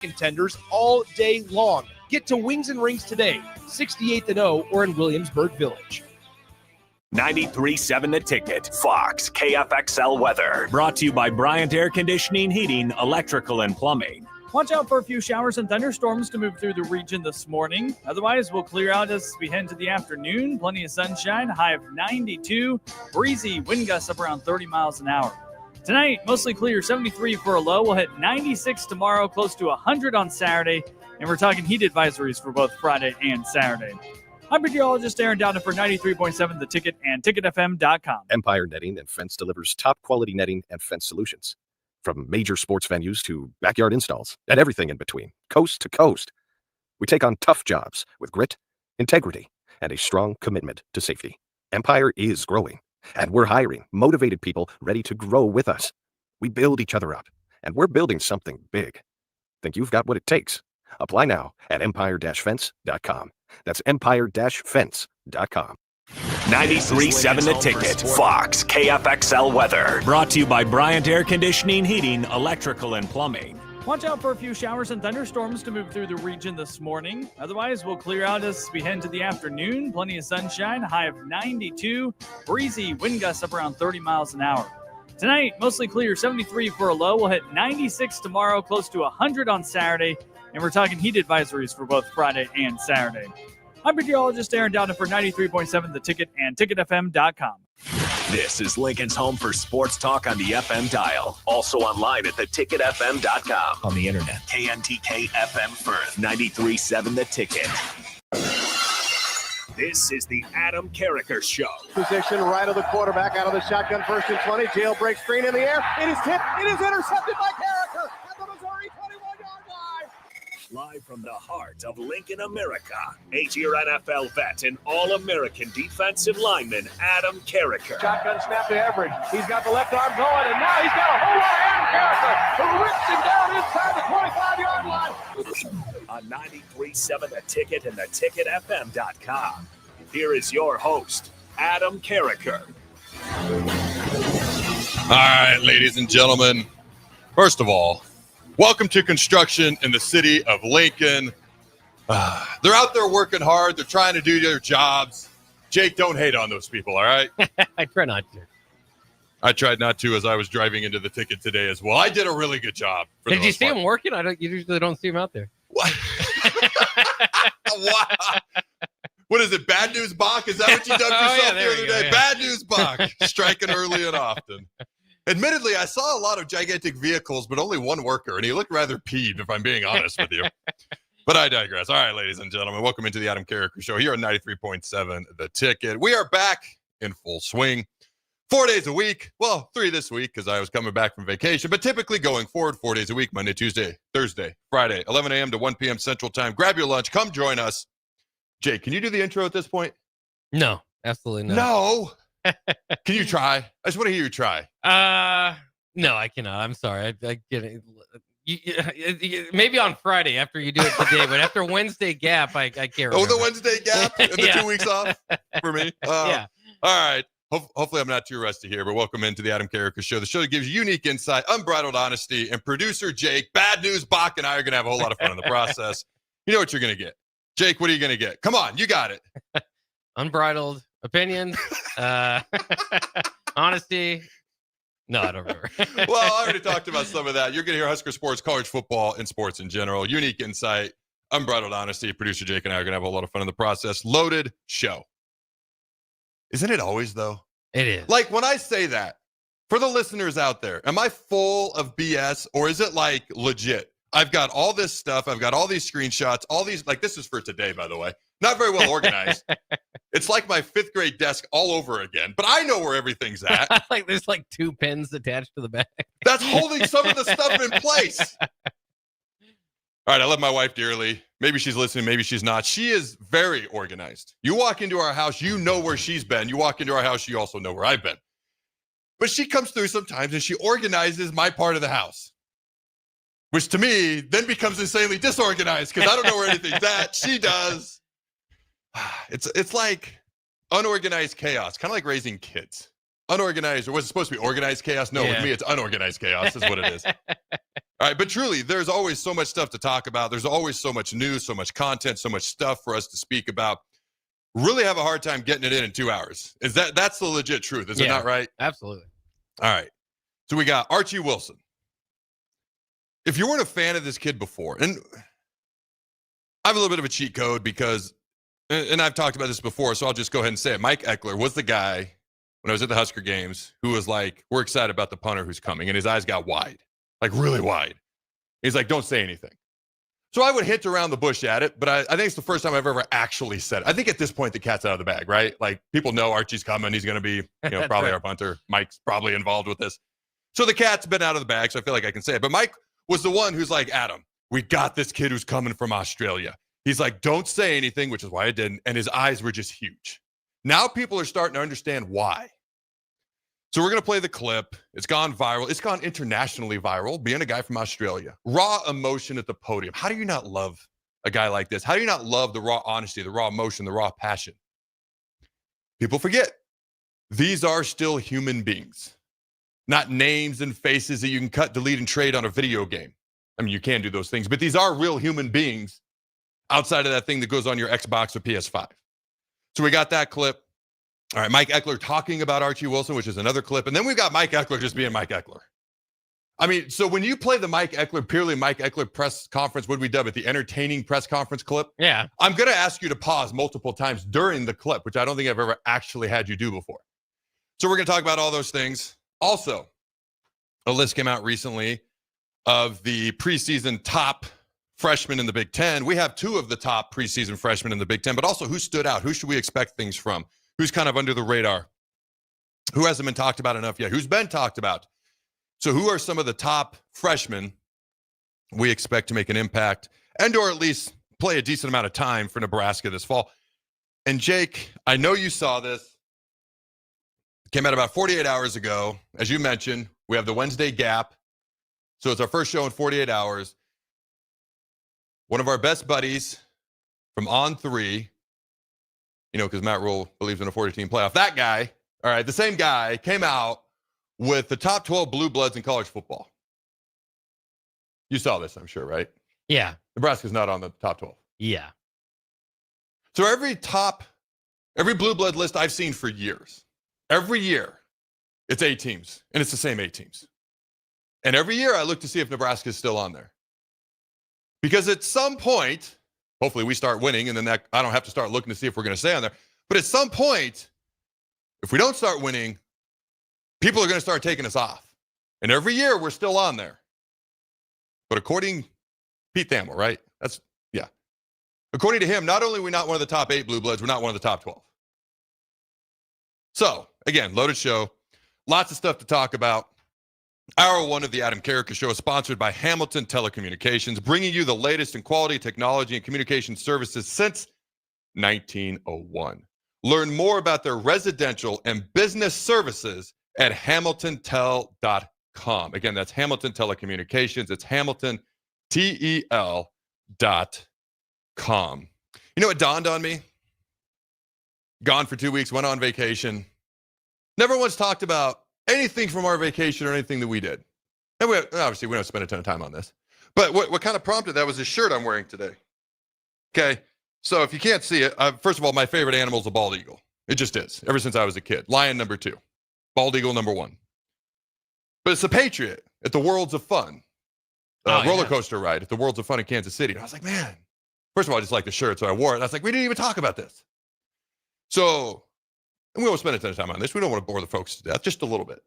contenders all day long. Get to Wings and Rings today, 68th and O, or in Williamsburg Village. 93.7 The Ticket, Fox, KFXL weather. Brought to you by Bryant Air Conditioning, Heating, Electrical, and Plumbing. Watch out for a few showers and thunderstorms to move through the region this morning. Otherwise, we'll clear out as we head into the afternoon. Plenty of sunshine, high of 92. Breezy, wind gusts up around 30 miles an hour. Tonight, mostly clear, 73 for a low. We'll hit 96 tomorrow, close to 100 on Saturday. And we're talking heat advisories for both Friday and Saturday. I'm meteorologist Aaron Dowden for 93.7 The Ticket and ticketfm.com. Empire Netting and Fence delivers top-quality netting and fence solutions. From major sports venues to backyard installs and everything in between, coast to coast. We take on tough jobs with grit, integrity, and a strong commitment to safety. Empire is growing, and we're hiring motivated people ready to grow with us. We build each other up, and we're building something big. Think you've got what it takes? Apply now at empire-fence.com. That's empire-fence.com. 93.7 The Ticket, Fox, KFXL weather. Brought to you by Bryant Air Conditioning, Heating, Electrical, and Plumbing. Watch out for a few showers and thunderstorms to move through the region this morning. Otherwise, we'll clear out as we head into the afternoon. Plenty of sunshine, high of 92. Breezy, wind gusts up around 30 miles an hour. Tonight, mostly clear, 73 for a low. We'll hit 96 tomorrow, close to 100 on Saturday. And we're talking heat advisories for both Friday and Saturday. I'm meteorologist Aaron Dowden for 93.7 The Ticket and ticketfm.com. This is Lincoln's home for sports talk on the FM dial. Also online at theticketfm.com. On the internet. KNTK FM Firth, 93.7 The Ticket. This is the Adam Carriker Show. Position right of the quarterback, out of the shotgun, 1st and 20. Jailbreak screen in the air. It is tipped. It is intercepted by Carriker at the Missouri 21-yard line. Live from the heart of Lincoln, America, 8-year NFL vet and All-American defensive lineman Adam Carriker. Shotgun snap to Everett. He's got the left arm going, and now he's got a whole lot of Adam Carriker who rips him down inside the 25-yard line. On 93.7 The Ticket and theticketfm.com. Here is your host, Adam Carriker. All right, ladies and gentlemen. First of all, welcome to construction in the city of Lincoln. They're out there working hard. They're trying to do their jobs. Jake, don't hate on those people, all right? I try not to. I tried not to as I was driving into the ticket today as well. I did a really good job. Did you see him working? You usually don't see him out there. What? Wow. What is it, Bad News Bach? Is that what you done for yourself the other day? Yeah. Bad News Bach, striking early and often. Admittedly, I saw a lot of gigantic vehicles, but only one worker, and he looked rather peeved, if I'm being honest with you. But I digress. All right, ladies and gentlemen, welcome into the Adam Carriker Show here on 93.7 The Ticket. We are back in full swing. 4 days a week. Well, 3 this week because I was coming back from vacation, but typically going forward 4 days a week, Monday, Tuesday, Thursday, Friday, 11 a.m. to 1 p.m. Central Time. Grab your lunch. Come join us. Jake, can you do the intro at this point? No, absolutely not. No. Can you try? I just want to hear you try. No, I cannot. I'm sorry. I get it. Maybe on Friday after you do it today, but after Wednesday gap, I can't remember. Oh, the Wednesday gap and the 2 weeks off for me? Yeah. All right. Hopefully I'm not too rusty here, but welcome into the Adam Carriker Show, the show that gives you unique insight, unbridled honesty, and producer Jake, Bad News Bach, and I are going to have a whole lot of fun in the process. You know what you're going to get. Jake, what are you going to get? Come on, you got it. Unbridled opinions, honesty. No, I don't remember. Well, I already talked about some of that. You're going to hear Husker sports, college football, and sports in general. Unique insight, unbridled honesty. Producer Jake and I are going to have a lot of fun in the process. Loaded show. Isn't it always, though? It is. Like, when I say that, for the listeners out there, am I full of BS, or is it, like, legit? I've got all this stuff. I've got all these screenshots, all these, like, this is for today, by the way. Not very well organized. It's like my 5th grade desk all over again, but I know where everything's at. Like, there's, like, 2 pins attached to the back. That's holding some of the stuff in place. All right, I love my wife dearly. Maybe she's listening, maybe she's not. She is very organized. You walk into our house, you know where she's been. You walk into our house, you also know where I've been. But she comes through sometimes and she organizes my part of the house, which to me then becomes insanely disorganized because I don't know where anything's at. She does. It's like unorganized chaos, kind of like raising kids. Unorganized, or was it supposed to be organized chaos? No, With me, it's unorganized chaos is what it is. All right, but truly, there's always so much stuff to talk about. There's always so much news, so much content, so much stuff for us to speak about. Really have a hard time getting it in 2 hours. That's the legit truth, is it not right? Absolutely. All right. So we got Archie Wilson. If you weren't a fan of this kid before, and I have a little bit of a cheat code because, and I've talked about this before, so I'll just go ahead and say it. Mike Eckler was the guy when I was at the Husker games who was like, we're excited about the punter who's coming, and his eyes got wide. Like really wide. He's like, don't say anything. So I would hint around the bush at it, but I think it's the first time I've ever actually said it. I think at this point, the cat's out of the bag, right? Like people know Archie's coming. He's going to be, probably our punter. Mike's probably involved with this. So the cat's been out of the bag, so I feel like I can say it. But Mike was the one who's like, Adam, we got this kid who's coming from Australia. He's like, don't say anything, which is why I didn't. And his eyes were just huge. Now people are starting to understand why. So we're going to play the clip. It's gone viral. It's gone internationally viral, being a guy from Australia. Raw emotion at the podium. How do you not love a guy like this? How do you not love the raw honesty, the raw emotion, the raw passion? People forget. These are still human beings, not names and faces that you can cut, delete, and trade on a video game. I mean, you can do those things, but these are real human beings outside of that thing that goes on your Xbox or PS5. So we got that clip. All right, Mike Eckler talking about Archie Wilson, which is another clip. And then we've got Mike Eckler just being Mike Eckler. I mean, so when you play the Mike Eckler, purely Mike Eckler press conference, what do we dub it? The entertaining press conference clip? Yeah. I'm going to ask you to pause multiple times during the clip, which I don't think I've ever actually had you do before. So we're going to talk about all those things. Also, a list came out recently of the preseason top freshmen in the Big Ten. We have 2 of the top preseason freshmen in the Big Ten, but also who stood out? Who should we expect things from? Who's kind of under the radar? Who hasn't been talked about enough yet? Who's been talked about? So who are some of the top freshmen we expect to make an impact and or at least play a decent amount of time for Nebraska this fall? And Jake, I know you saw this. It came out about 48 hours ago. As you mentioned, we have the Wednesday gap. So it's our first show in 48 hours. One of our best buddies from On3, because Matt Rule believes in a 40-team playoff. That guy, all right, the same guy came out with the top 12 blue bloods in college football. You saw this, I'm sure, right? Yeah. Nebraska's not on the top 12. Yeah. So every blue blood list I've seen for years, every year, it's 8 teams, and it's the same 8 teams. And every year I look to see if Nebraska is still on there. Because at some point, hopefully we start winning, and then I don't have to start looking to see if we're going to stay on there. But at some point, if we don't start winning, people are going to start taking us off. And every year we're still on there. But according Pete Thamel, right? According to him, not only are we not one of the top 8 blue bloods, we're not one of the top 12. So, again, loaded show. Lots of stuff to talk about. Hour 1 of the Adam Carriker Show is sponsored by Hamilton Telecommunications, bringing you the latest in quality technology and communication services since 1901. Learn more about their residential and business services at hamiltontel.com. Again, that's Hamilton Telecommunications. It's hamiltontel.com. You know what dawned on me? Gone for 2 weeks, went on vacation. Never once talked about anything from our vacation or anything that we did. And obviously, we don't spend a ton of time on this. But what kind of prompted that was the shirt I'm wearing today. Okay, so if you can't see it, first of all, my favorite animal is a bald eagle. It just is, ever since I was a kid. Lion number 2, bald eagle number 1. But it's a Patriot at the Worlds of Fun, roller coaster ride at the Worlds of Fun in Kansas City. And I was like, man, first of all, I just like the shirt, so I wore it. And I was like, we didn't even talk about this. So, and we won't spend a ton of time on this. We don't want to bore the folks to death, just a little bit.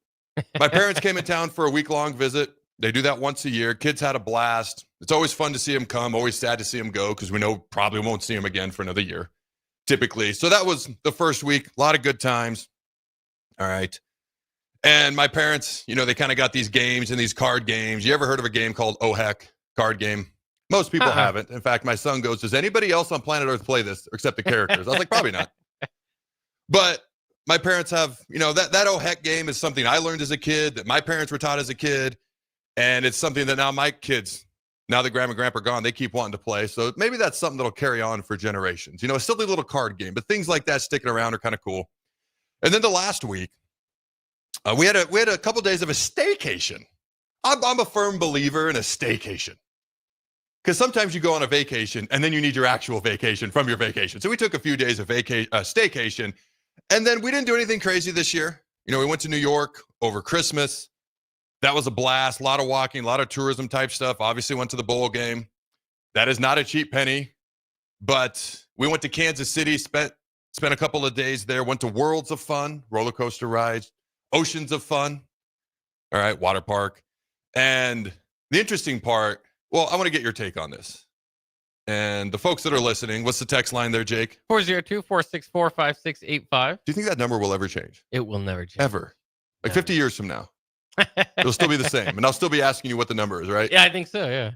My parents came in town for a week-long visit. They do that once a year. Kids had a blast. It's always fun to see them come, always sad to see them go because we know probably won't see them again for another year, typically. So that was the first week. A lot of good times. All right. And my parents, they kind of got these games and these card games. You ever heard of a game called Oh Heck card game? Most people haven't. In fact, my son goes, does anybody else on planet Earth play this except the characters? I was like, probably not. But my parents have, that Oh Heck game is something I learned as a kid, that my parents were taught as a kid. And it's something that now my kids, now that grandma and grandpa are gone, they keep wanting to play. So maybe that's something that'll carry on for generations. A silly little card game, but things like that sticking around are kind of cool. And then the last week, we had a couple days of a staycation. I'm a firm believer in a staycation. Because sometimes you go on a vacation and then you need your actual vacation from your vacation. So we took a few days of staycation, and then we didn't do anything crazy this year. We went to New York over Christmas. That was a blast. A lot of walking, a lot of tourism type stuff. Obviously went to the bowl game. That is not a cheap penny. But we went to Kansas City, spent a couple of days there, went to Worlds of Fun, roller coaster rides, Oceans of Fun, all right, water park. And the interesting part, well, I want to get your take on this. And the folks that are listening, what's the text line there, Jake? 402-464-5685. Do you think that number will ever change? It will never change. Ever? Like 50 years from now? It'll still be the same. And I'll still be asking you what the number is, right? Yeah, I think so, yeah.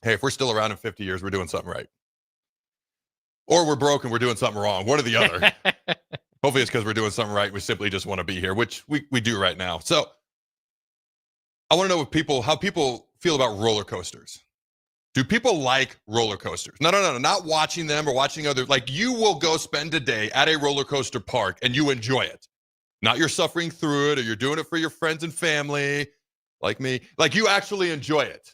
Hey, if we're still around in 50 years, we're doing something right. Or we're broke and we're doing something wrong. One or the other. Hopefully it's because we're doing something right. We simply just want to be here, which we do right now. So I want to know how people feel about roller coasters. Do people like roller coasters? No, not watching them or watching others. Like, you will go spend a day at a roller coaster park and you enjoy it. Not you're suffering through it or you're doing it for your friends and family like me. Like, you actually enjoy it.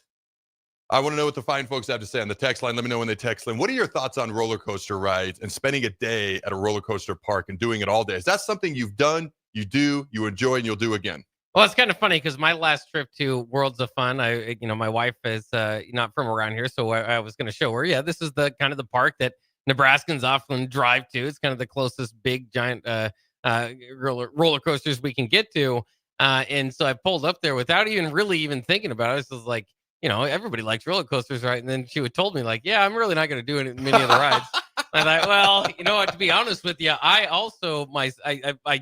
I want to know what the fine folks have to say on the text line. Let me know when they text in. What are your thoughts on roller coaster rides and spending a day at a roller coaster park and doing it all day? Is that something you've done, you do, you enjoy, and you'll do again? Well, it's kind of funny because my last trip to Worlds of Fun, my wife is not from around here, so I was going to show her. Yeah, this is the kind of the park that Nebraskans often drive to. It's kind of the closest big giant roller coasters we can get to, and so I pulled up there without even thinking about it. I was just like, everybody likes roller coasters, right? And then she would told me like, yeah, I'm really not going to do many of the rides. I thought, well, you know what? To be honest with you, I also I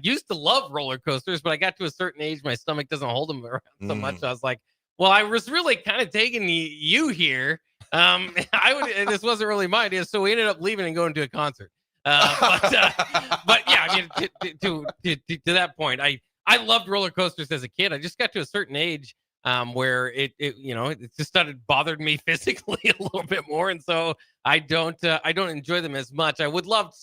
used to love roller coasters, but I got to a certain age, my stomach doesn't hold them around so much. So I was like, well, I was really kind of taking you here. This wasn't really my idea, so we ended up leaving and going to a concert. But yeah, I mean, to that point, I loved roller coasters as a kid. I just got to a certain age where it just started bothering me physically a little bit more, and so I don't enjoy them as much. I would love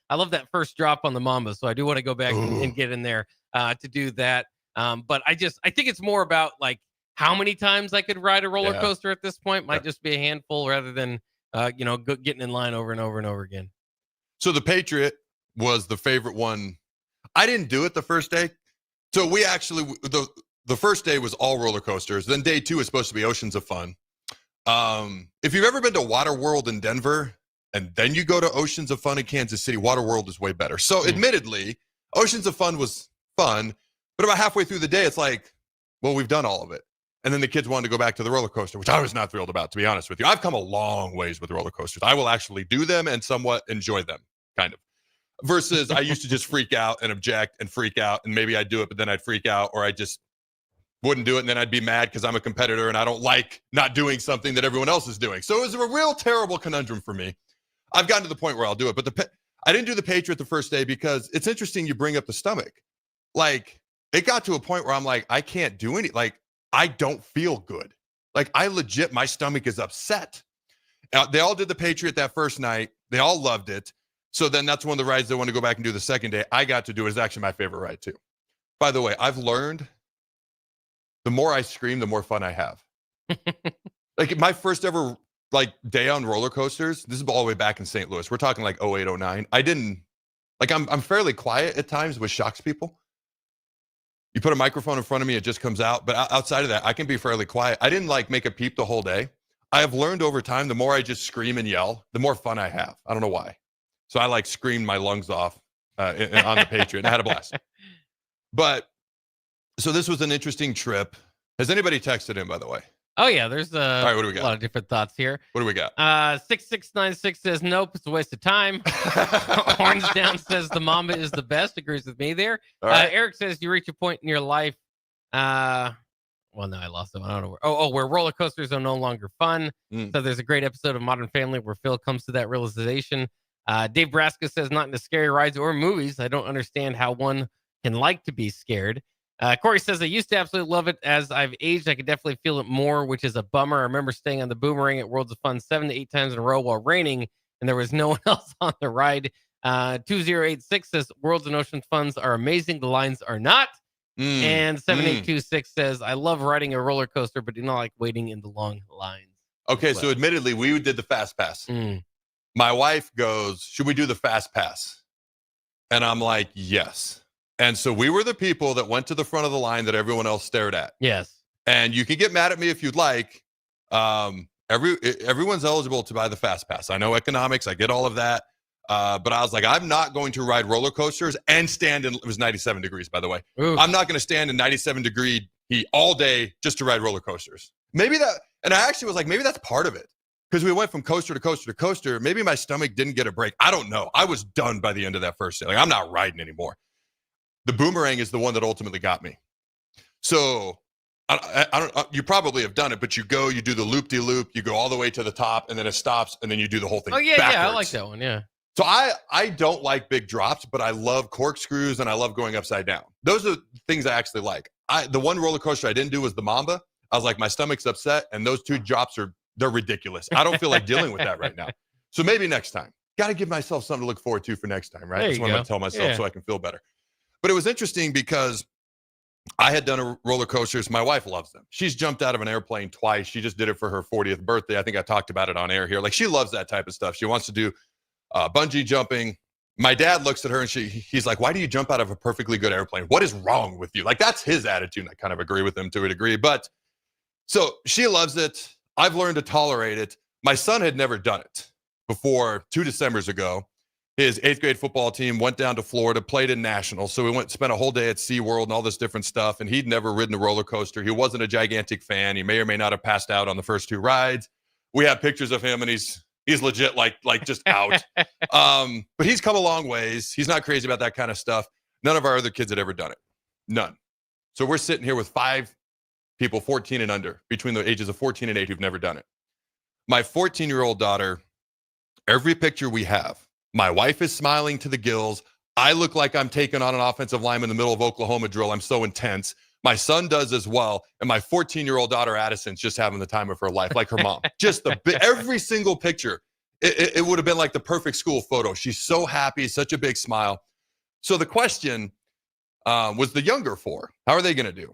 I love that first drop on the Mamba, so I do want to go back and get in there to do that. But I think it's more about like how many times I could ride a roller coaster at this point. Might just be a handful rather than getting in line over and over and over again. So the Patriot was the favorite one. I didn't do it the first day. So we actually the first day was all roller coasters. Then day 2 is supposed to be Oceans of Fun. If you've ever been to Water World in Denver and then you go to Oceans of Fun in Kansas City, Water World is way better. So admittedly, Oceans of Fun was fun, but about halfway through the day, it's like, well, we've done all of it. And then the kids wanted to go back to the roller coaster, which I was not thrilled about, to be honest with you. I've come a long ways with roller coasters. I will actually do them and somewhat enjoy them, kind of. Versus I used to just freak out and object and freak out, and maybe I'd do it, but then I'd freak out, or I just wouldn't do it, and then I'd be mad because I'm a competitor and I don't like not doing something that everyone else is doing. So it was a real terrible conundrum for me. I've gotten to the point where I'll do it, but I didn't do the Patriot the first day because it's interesting you bring up the stomach. Like, it got to a point where I'm like, I can't do any, like, I don't feel good. Like, my stomach is upset. They all did the Patriot that first night. They all loved it. So then that's one of the rides they want to go back and do the second day. I got to do it. It's actually my favorite ride too. By the way, I've learned the more I scream, the more fun I have. Like, my first ever day on roller coasters, this is all the way back in St. Louis. We're talking like 08, 09. I didn't, I'm fairly quiet at times, which shocks people. You put a microphone in front of me, it just comes out. But outside of that, I can be fairly quiet. I didn't make a peep the whole day. I have learned over time, the more I just scream and yell, the more fun I have. I don't know why. So I screamed my lungs off on the Patriot, and I had a blast. But so this was an interesting trip. Has anybody texted in, by the way? Oh yeah, there's all right, what do we got? A lot of different thoughts here. What do we got? 6696 says nope, it's a waste of time. Horns Down says the Mamba is the best. Agrees with me there. Right. Eric says you reach a point in your life. Well, no, I lost them. I don't know where roller coasters are no longer fun. So there's a great episode of Modern Family where Phil comes to that realization. Dave Braska says not into scary rides or movies. I don't understand how one can like to be scared. Corey says, I used to absolutely love it. As I've aged, I can definitely feel it more, which is a bummer. I remember staying on the Boomerang at Worlds of Fun 7 to 8 times in a row while raining, and there was no one else on the ride. 2086 says, Worlds and Ocean Funds are amazing. The lines are not. And 7826 says, I love riding a roller coaster, but do not like waiting in the long lines. Okay, so admittedly, we did the fast pass. My wife goes, should we do the fast pass? And I'm like, yes. And so we were the people that went to the front of the line that everyone else stared at. Yes. And you can get mad at me if you'd like. Everyone's eligible to buy the fast pass. I know economics. I get all of that. But I was like, I'm not going to ride roller coasters and stand in, it was 97 degrees, by the way. Ooh. I'm not going to stand in 97 degree heat all day just to ride roller coasters. Maybe that, and I actually was like, maybe that's part of it. Because we went from coaster to coaster to coaster. Maybe my stomach didn't get a break. I don't know. I was done by the end of that first day. Like, I'm not riding anymore. The boomerang is the one that ultimately got me. So I don't. You probably have done it, but you do the loop-de-loop. You go all the way to the top, and then it stops, and then you do the whole thing. Oh yeah, backwards. yeah, I like that one. Yeah. So I don't like big drops, but I love corkscrews and I love going upside down. Those are things I actually like. The one roller coaster I didn't do was the Mamba. I was like, my stomach's upset, and those two drops they're ridiculous. I don't feel like dealing with that right now. So maybe next time. Got to give myself something to look forward to for next time, right? That's what I'm going to tell myself so I can feel better. But it was interesting because I had done roller coasters. My wife loves them. She's jumped out of an airplane twice. She just did it for her 40th birthday. I think I talked about it on air here. Like, she loves that type of stuff. She wants to do bungee jumping. My dad looks at her and he's like, why do you jump out of a perfectly good airplane? What is wrong with you? Like, that's his attitude. And I kind of agree with him to a degree. But so she loves it. I've learned to tolerate it. My son had never done it before 2 Decembers ago. His 8th grade football team went down to Florida, played in nationals. So we spent a whole day at SeaWorld and all this different stuff. And he'd never ridden a roller coaster. He wasn't a gigantic fan. He may or may not have passed out on the first 2 rides. We have pictures of him, and he's legit like just out. But he's come a long ways. He's not crazy about that kind of stuff. None of our other kids had ever done it. None. So we're sitting here with 5 people 14 and under, between the ages of 14 and 8, who've never done it. My 14-year-old daughter, every picture we have, my wife is smiling to the gills. I look like I'm taking on an offensive lineman in the middle of Oklahoma drill. I'm so intense. My son does as well. And my 14-year-old daughter, Addison's just having the time of her life, like her mom. Just every single picture. It would have been like the perfect school photo. She's so happy, such a big smile. So the question was the younger 4. How are they going to do?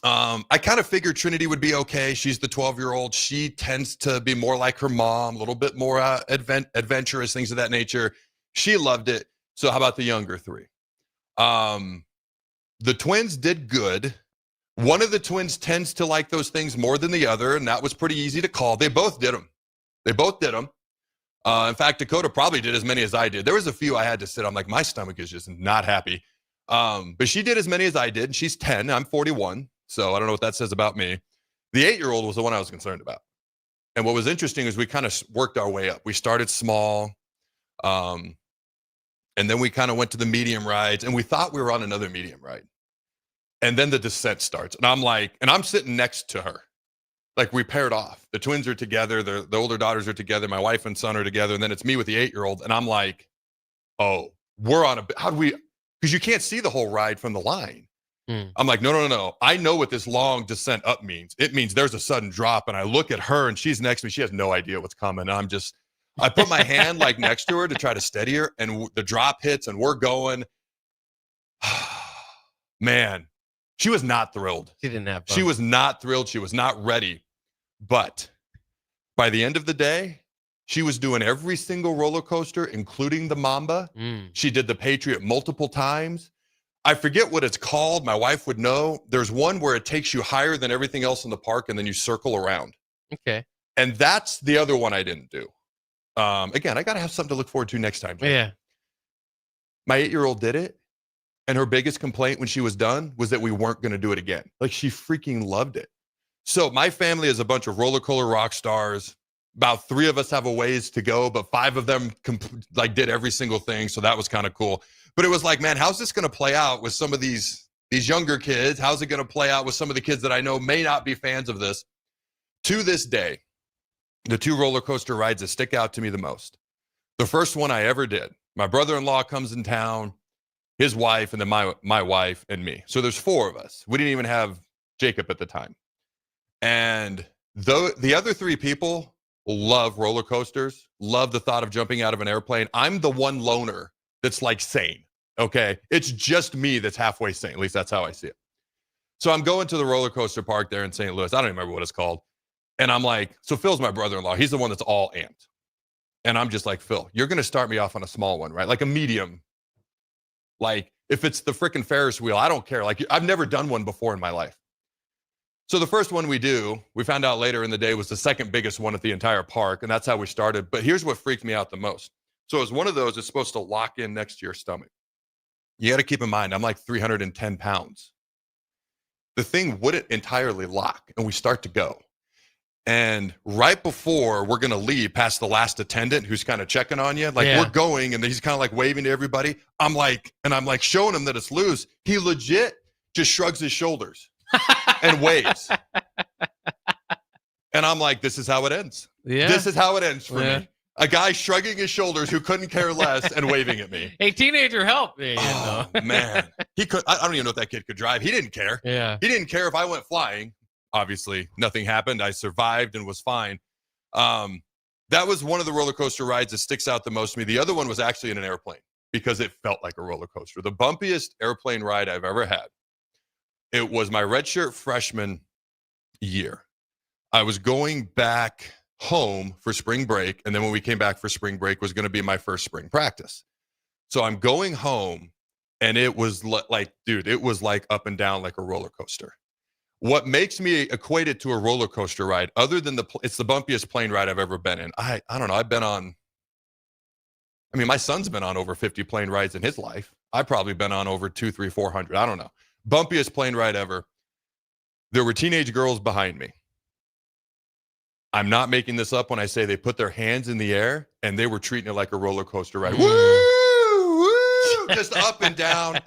I kind of figured Trinity would be okay. She's the 12-year-old. She tends to be more like her mom, a little bit more adventurous, things of that nature. She loved it. So how about the younger 3? The twins did good. One of the twins tends to like those things more than the other, and that was pretty easy to call. They both did them. In fact, Dakota probably did as many as I did. There was a few I had to sit on, like, my stomach is just not happy. But she did as many as I did, and she's 10. I'm 41. So I don't know what that says about me. The 8-year-old was the one I was concerned about. And what was interesting is we kind of worked our way up. We started small, and then we kind of went to the medium rides, and we thought we were on another medium ride. And then the descent starts. And I'm like, and I'm sitting next to her. Like, we paired off. The twins are together. The older daughters are together. My wife and son are together. And then it's me with the 8-year-old. And I'm like, oh, we're on how do we, because you can't see the whole ride from the line. I'm like, no. I know what this long descent up means. It means there's a sudden drop. And I look at her and she's next to me. She has no idea what's coming. I put my hand like next to her to try to steady her. And the drop hits and we're going. Man, she was not thrilled. She didn't have fun. She was not thrilled. She was not ready. But by the end of the day, she was doing every single roller coaster, including the Mamba. She did the Patriot multiple times. I forget what it's called. My wife would know. There's one where it takes you higher than everything else in the park, and then you circle around. Okay. And that's the other one I didn't do. Again, I got to have something to look forward to next time. Jay. Yeah. My 8-year-old did it, and her biggest complaint when she was done was that we weren't going to do it again. Like, she freaking loved it. So my family is a bunch of roller coaster rock stars. About 3 of us have a ways to go, but 5 of them did every single thing. So that was kind of cool. But it was like, man, how's this going to play out with some of these younger kids? How's it going to play out with some of the kids that I know may not be fans of this? To this day, the 2 roller coaster rides that stick out to me the most. The first one I ever did, my brother-in-law comes in town, his wife, and then my wife and me. So there's 4 of us. We didn't even have Jacob at the time. And the other 3 people love roller coasters, love the thought of jumping out of an airplane. I'm the one loner that's like sane. Okay. It's just me that's halfway sane. At least that's how I see it. So I'm going to the roller coaster park there in St. Louis. I don't even remember what it's called. And I'm like, so Phil's my brother-in-law. He's the one that's all amped. And I'm just like, Phil, you're going to start me off on a small one, right? Like a medium. Like if it's the freaking Ferris wheel, I don't care. Like I've never done one before in my life. So the first one we found out later in the day, was the second biggest one at the entire park. And that's how we started. But here's what freaked me out the most. So it's one of those that's supposed to lock in next to your stomach. You got to keep in mind, I'm like 310 pounds. The thing wouldn't entirely lock, and we start to go. And right before we're going to leave past the last attendant who's kind of checking on you, like we're going and he's kind of like waving to everybody. I'm like showing him that it's loose. He legit just shrugs his shoulders and waves. And I'm like, this is how it ends. Yeah. This is how it ends for me. A guy shrugging his shoulders who couldn't care less and waving at me. A teenager help me. Oh, man. He could. I don't even know if that kid could drive. He didn't care. Yeah. He didn't care if I went flying. Obviously, nothing happened. I survived and was fine. That was one of the roller coaster rides that sticks out the most to me. The other one was actually in an airplane because it felt like a roller coaster. The bumpiest airplane ride I've ever had. It was my redshirt freshman year. I was going back home for spring break, and then when we came back for spring break was going to be my first spring practice. So I'm going home, and it was like, dude, it was like up and down like a roller coaster. What makes me equate it to a roller coaster ride, other than it's the bumpiest plane ride I've ever been in. I don't know. I've been on, my son's been on over 50 plane rides in his life. I've probably been on over 200, 300, 400. I don't know. Bumpiest plane ride ever. There were teenage girls behind me. I'm not making this up when I say they put their hands in the air and they were treating it like a roller coaster ride. Woo, woo, just up and down.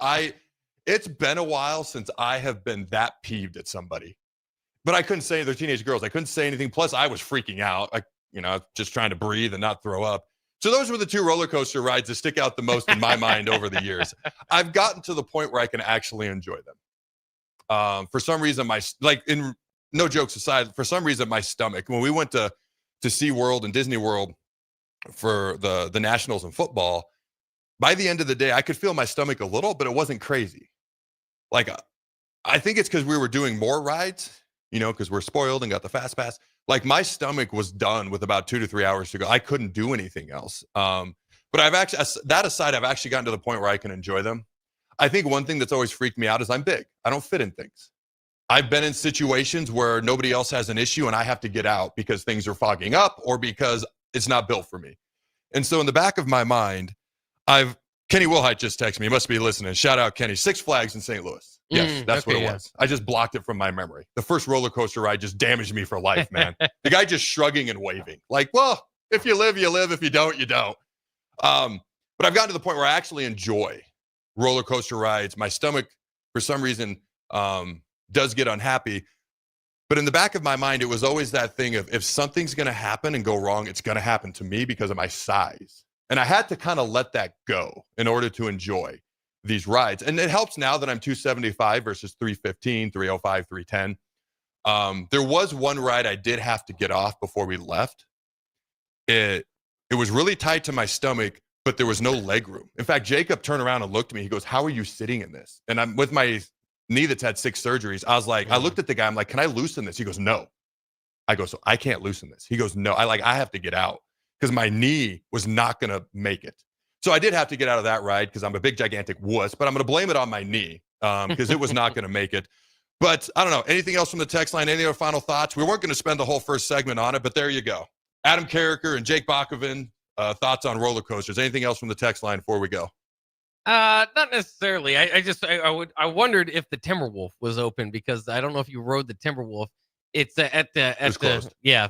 It's been a while since I have been that peeved at somebody. But I couldn't say they're teenage girls. I couldn't say anything. Plus, I was freaking out. Just trying to breathe and not throw up. So those were the two roller coaster rides that stick out the most in my mind over the years. I've gotten to the point where I can actually enjoy them. For some reason, no jokes aside, for some reason, my stomach, when we went to SeaWorld and Disney World for the Nationals in football, by the end of the day, I could feel my stomach a little, but it wasn't crazy. Like, I think it's because we were doing more rides, because we're spoiled and got the fast pass. Like, my stomach was done with about 2 to 3 hours to go. I couldn't do anything else. But I've actually gotten to the point where I can enjoy them. I think one thing that's always freaked me out is I'm big. I don't fit in things. I've been in situations where nobody else has an issue and I have to get out because things are fogging up or because it's not built for me. And so in the back of my mind, Kenny Wilhite just texted me. He must be listening. Shout out, Kenny. Six Flags in St. Louis. Yes, that's what it was. I just blocked it from my memory. The first roller coaster ride just damaged me for life, man. The guy just shrugging and waving. Like, well, if you live, you live. If you don't, you don't. But I've gotten to the point where I actually enjoy roller coaster rides. My stomach, for some reason, does get unhappy. But in the back of my mind, it was always that thing of if something's going to happen and go wrong, it's going to happen to me because of my size. And I had to kind of let that go in order to enjoy these rides. And it helps now that I'm 275 versus 315, 305, 310. There was one ride I did have to get off before we left. It was really tight to my stomach, but there was no leg room. In fact, Jacob turned around and looked at me. He goes, "How are you sitting in this?" And I'm with my knee that's had 6 surgeries. I was like, I looked at the guy. I'm like, "Can I loosen this?" He goes, "No." I go, "So I can't loosen this." He goes, "No." I have to get out because my knee was not going to make it. So I did have to get out of that ride because I'm a big, gigantic wuss, but I'm going to blame it on my knee because it was not going to make it. But I don't know. Anything else from the text line? Any other final thoughts? We weren't going to spend the whole first segment on it, but there you go. Adam Carriker and Jake Bakoven, thoughts on roller coasters. Anything else from the text line before we go? Not necessarily. I wondered if the Timberwolf was open because I don't know if you rode the Timberwolf. It's closed. Yeah.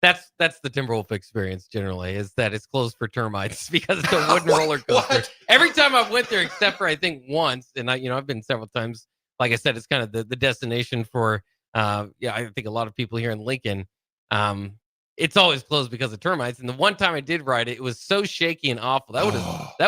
That's the Timberwolf experience generally, is that it's closed for termites because it's a wooden roller coaster. What? Every time I've went there, except for I think once, and I've been several times. Like I said, it's kind of the destination for I think a lot of people here in Lincoln. It's always closed because of termites. And the one time I did ride it, it was so shaky and awful. That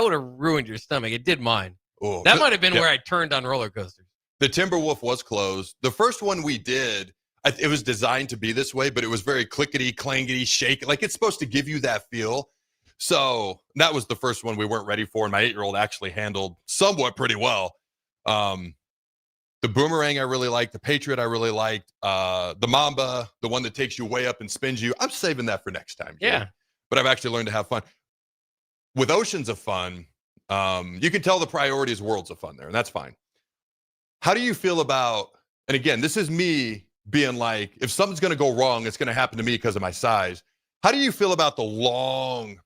would have ruined your stomach. It did mine. Oh, that might have been where I turned on roller coasters. The Timberwolf was closed. The first one we did, it was designed to be this way, but it was very clickety, clangety, shake. Like it's supposed to give you that feel. So that was the first one we weren't ready for, and my 8-year-old actually handled somewhat pretty well. The Boomerang I really liked. The Patriot I really liked. The Mamba, the one that takes you way up and spins you. I'm saving that for next time. Kid. Yeah. But I've actually learned to have fun. With Oceans of Fun, you can tell the priority is Worlds of Fun there, and that's fine. How do you feel about, and again, this is me being like, if something's going to go wrong, it's going to happen to me because of my size. How do you feel about the long,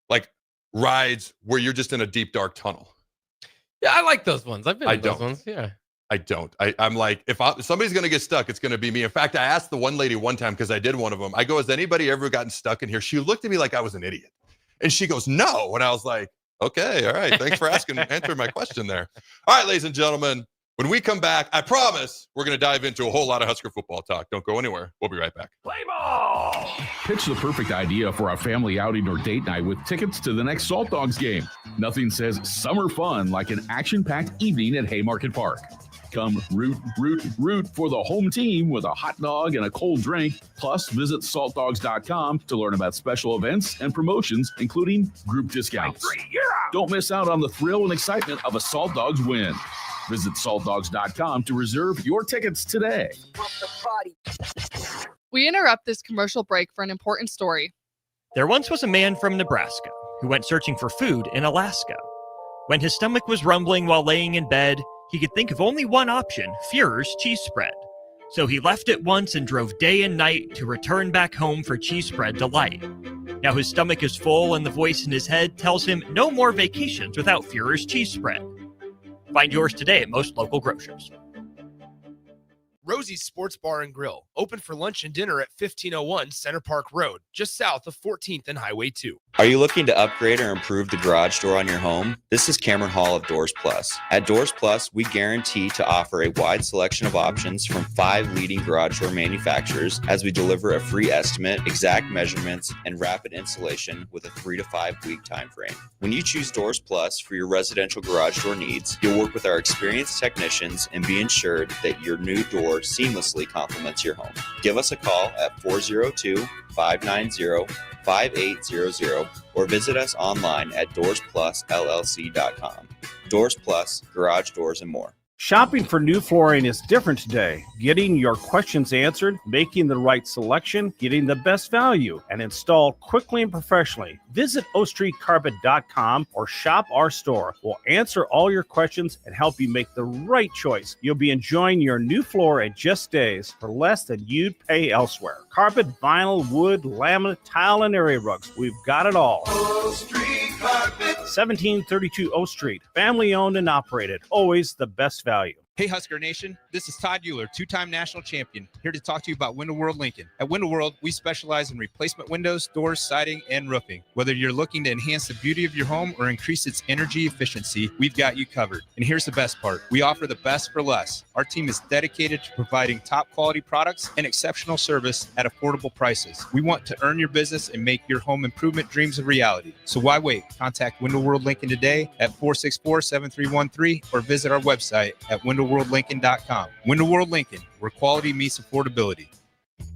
like, rides where you're just in a deep, dark tunnel? Yeah, I like those ones. I've been in those ones. Yeah. I don't. I'm like, if somebody's going to get stuck, it's going to be me. In fact, I asked the one lady one time, because I did one of them. I go, has anybody ever gotten stuck in here? She looked at me like I was an idiot. And she goes, no. And I was like, okay, all right. Thanks for asking, answering my question there. All right, ladies and gentlemen, when we come back, I promise we're going to dive into a whole lot of Husker football talk. Don't go anywhere. We'll be right back. Play ball! Pitch the perfect idea for a family outing or date night with tickets to the next Salt Dogs game. Nothing says summer fun like an action-packed evening at Haymarket Park. Come root for the home team with a hot dog and a cold drink. Plus, visit saltdogs.com to learn about special events and promotions, including group discounts. Don't miss out on the thrill and excitement of a Salt Dogs win. Visit saltdogs.com to reserve your tickets today. We interrupt this commercial break for an important story. There once was a man from Nebraska who went searching for food in Alaska. When his stomach was rumbling while laying in bed, he could think of only one option, Führer's cheese spread. So he left at once and drove day and night to return back home for cheese spread delight. Now his stomach is full and the voice in his head tells him no more vacations without Führer's cheese spread. Find yours today at most local grocers. Rosie's Sports Bar and Grill, open for lunch and dinner at 1501 Center Park Road, just south of 14th and Highway 2. Are you looking to upgrade or improve the garage door on your home? This is Cameron Hall of Doors Plus. At Doors Plus, we guarantee to offer a wide selection of options from 5 leading garage door manufacturers as we deliver a free estimate, exact measurements, and rapid installation with a 3 to 5 week time frame. When you choose Doors Plus for your residential garage door needs, you'll work with our experienced technicians and be ensured that your new door seamlessly complements your home. Give us a call at 402-590-5800 or visit us online at DoorsPlusLLC.com. Doors Plus, garage doors and more. Shopping for new flooring is different today. Getting your questions answered, making the right selection, getting the best value, and installed quickly and professionally. Visit OStreetCarpet.com or shop our store. We'll answer all your questions and help you make the right choice. You'll be enjoying your new floor in just days for less than you'd pay elsewhere. Carpet, vinyl, wood, laminate, tile, and area rugs. We've got it all. O Street Carpet. 1732 O Street. Family owned and operated. Always the best value. Hey, Husker Nation. This is Todd Euler, 2-time national champion, here to talk to you about Window World Lincoln. At Window World, we specialize in replacement windows, doors, siding, and roofing. Whether you're looking to enhance the beauty of your home or increase its energy efficiency, we've got you covered. And here's the best part. We offer the best for less. Our team is dedicated to providing top quality products and exceptional service at affordable prices. We want to earn your business and make your home improvement dreams a reality. So why wait? Contact Window World Lincoln today at 464-7313 or visit our website at WindowWorldLincoln.com. Window World Lincoln, where quality meets affordability.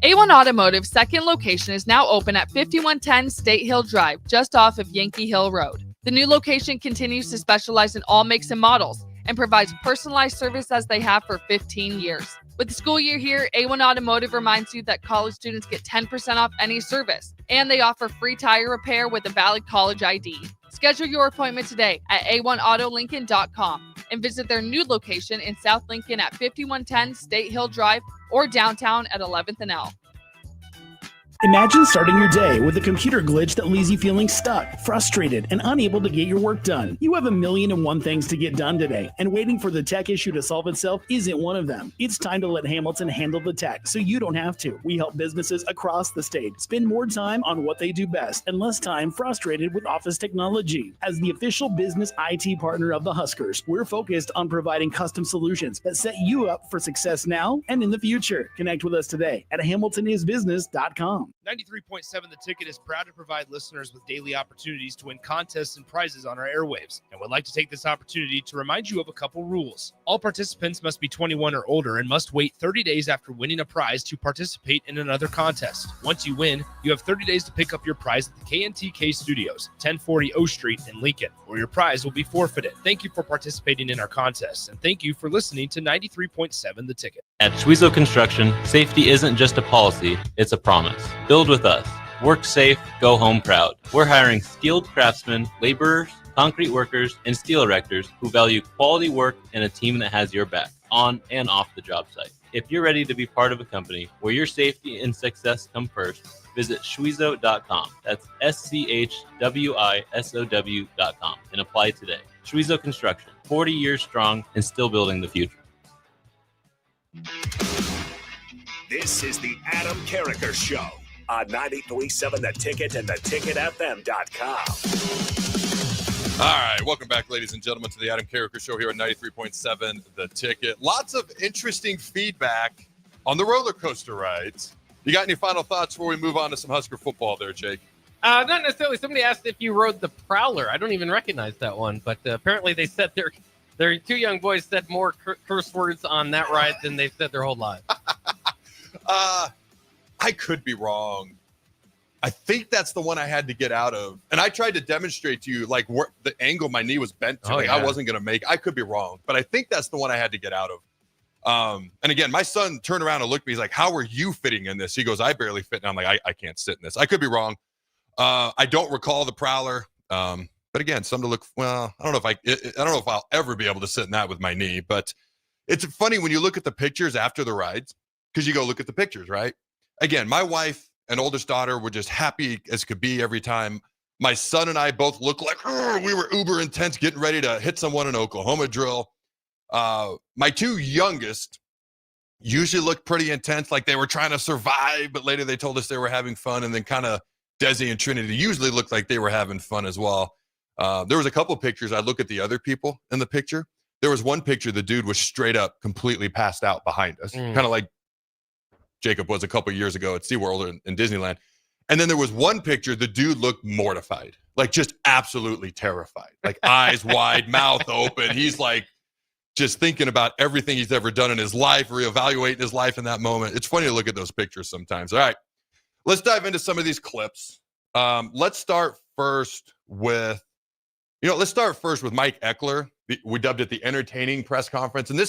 A1 Automotive's second location is now open at 5110 State Hill Drive, just off of Yankee Hill Road. The new location continues to specialize in all makes and models and provides personalized service as they have for 15 years. With the school year here, A1 Automotive reminds you that college students get 10% off any service, and they offer free tire repair with a valid college ID. Schedule your appointment today at a1autolincoln.com and visit their new location in South Lincoln at 5110 State Hill Drive or downtown at 11th and L. Imagine starting your day with a computer glitch that leaves you feeling stuck, frustrated, and unable to get your work done. You have 1,000,001 things to get done today, and waiting for the tech issue to solve itself isn't one of them. It's time to let Hamilton handle the tech so you don't have to. We help businesses across the state spend more time on what they do best and less time frustrated with office technology. As the official business IT partner of the Huskers, we're focused on providing custom solutions that set you up for success now and in the future. Connect with us today at HamiltonIsBusiness.com. ticketfm.com. 93.7 The Ticket is proud to provide listeners with daily opportunities to win contests and prizes on our airwaves, and would like to take this opportunity to remind you of a couple rules. All participants must be 21 or older and must wait 30 days after winning a prize to participate in another contest. Once you win, you have 30 days to pick up your prize at the KNTK Studios, 1040 O Street in Lincoln, or your prize will be forfeited. Thank you for participating in our contests, and thank you for listening to 93.7 The Ticket. At Schwezo Construction, safety isn't just a policy, it's a promise. Build with us. Work safe, go home proud. We're hiring skilled craftsmen, laborers, concrete workers, and steel erectors who value quality work and a team that has your back, on and off the job site. If you're ready to be part of a company where your safety and success come first, visit Schwezo.com. That's SCHWISOW.com and apply today. Schwezo Construction, 40 years strong and still building the future. This is the Adam Carriker Show on 93.7 The Ticket and theticketfm.com. All right, welcome back, ladies and gentlemen, to the Adam Carriker Show here on 93.7 The Ticket. Lots of interesting feedback on the roller coaster rides. You got any final thoughts before we move on to some Husker football there, Jake? Not necessarily. Somebody asked if you rode the Prowler. I don't even recognize that one, but apparently they said their two young boys said more curse words on that ride than they've said their whole lives. I could be wrong. I think that's the one I had to get out of. And I tried to demonstrate to you, like, where the angle my knee was bent to. I wasn't going to make. I could be wrong, but I think that's the one I had to get out of. And again, my son turned around and looked at me. He's like, how are you fitting in this? He goes, I barely fit. And I'm like, I can't sit in this. I could be wrong. I don't recall the Prowler. But again, something to look. Well, I don't know if I'll ever be able to sit in that with my knee. But it's funny when you look at the pictures after the rides, because you go look at the pictures, right? Again, my wife and oldest daughter were just happy as could be every time. My son and I both looked like we were uber intense, getting ready to hit someone in Oklahoma drill. My two youngest usually looked pretty intense, like they were trying to survive, but later they told us they were having fun. And then kind of Desi and Trinity usually looked like they were having fun as well. There was a couple pictures. I look at the other people in the picture. There was one picture, the dude was straight up completely passed out behind us, kind of like Jacob was a couple years ago at SeaWorld in Disneyland. And then there was one picture, the dude looked mortified, like just absolutely terrified, like eyes wide, mouth open. He's like just thinking about everything he's ever done in his life, reevaluating his life in that moment. It's funny to look at those pictures sometimes. All right, let's dive into some of these clips. Let's start first with Mike Eckler. We dubbed it the entertaining press conference. And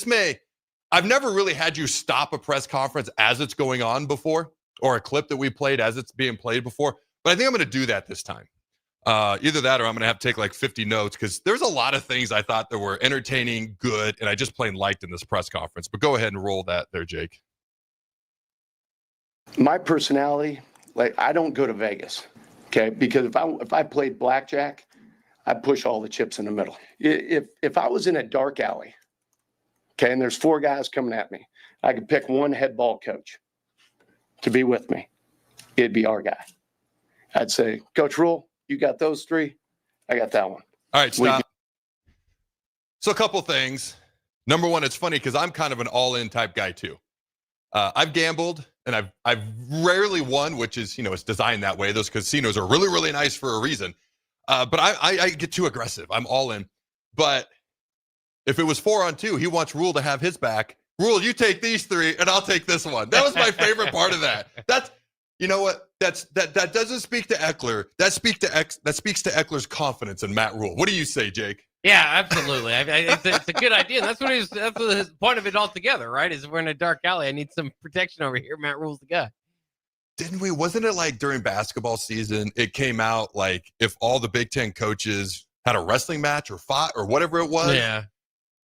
I've never really had you stop a press conference as it's going on before, or a clip that we played as it's being played before. But I think I'm going to do that this time. Either that or I'm going to have to take like 50 notes, because there's a lot of things I thought that were entertaining, good, and I just plain liked in this press conference. But go ahead and roll that there, Jake. My personality, like, I don't go to Vegas, okay? Because if I played blackjack, I push all the chips in the middle. If I was in a dark alley, okay, and there's four guys coming at me, I could pick one head ball coach to be with me. It'd be our guy. I'd say, Coach Rule, you got those three. I got that one. All right, stop. So a couple things. Number one, it's funny because I'm kind of an all-in type guy too. I've gambled and I've rarely won, which is, it's designed that way. Those casinos are really, really nice for a reason. But I get too aggressive. I'm all in. But if it was 4-on-2, he wants Rule to have his back. Rule, you take these three, and I'll take this one. That was my favorite part of that. That's, you know what? That doesn't speak to Eckler. That speaks to Eckler's confidence in Matt Rule. What do you say, Jake? Yeah, absolutely. It's a good idea. That's the point of it altogether, right? Is we're in a dark alley. I need some protection over here. Matt Rule's the guy. Didn't we? Wasn't it like during basketball season, it came out like if all the Big Ten coaches had a wrestling match or fought or whatever it was? Yeah.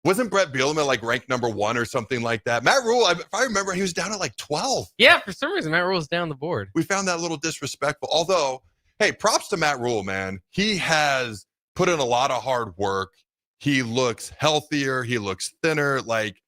Wasn't Brett Bielema like ranked number 1 or something like that? Matt Rule, if I remember, he was down at like 12. Yeah, for some reason, Matt Rule's down the board. We found that a little disrespectful. Although, hey, props to Matt Rule, man. He has put in a lot of hard work. He looks healthier. He looks thinner. Like,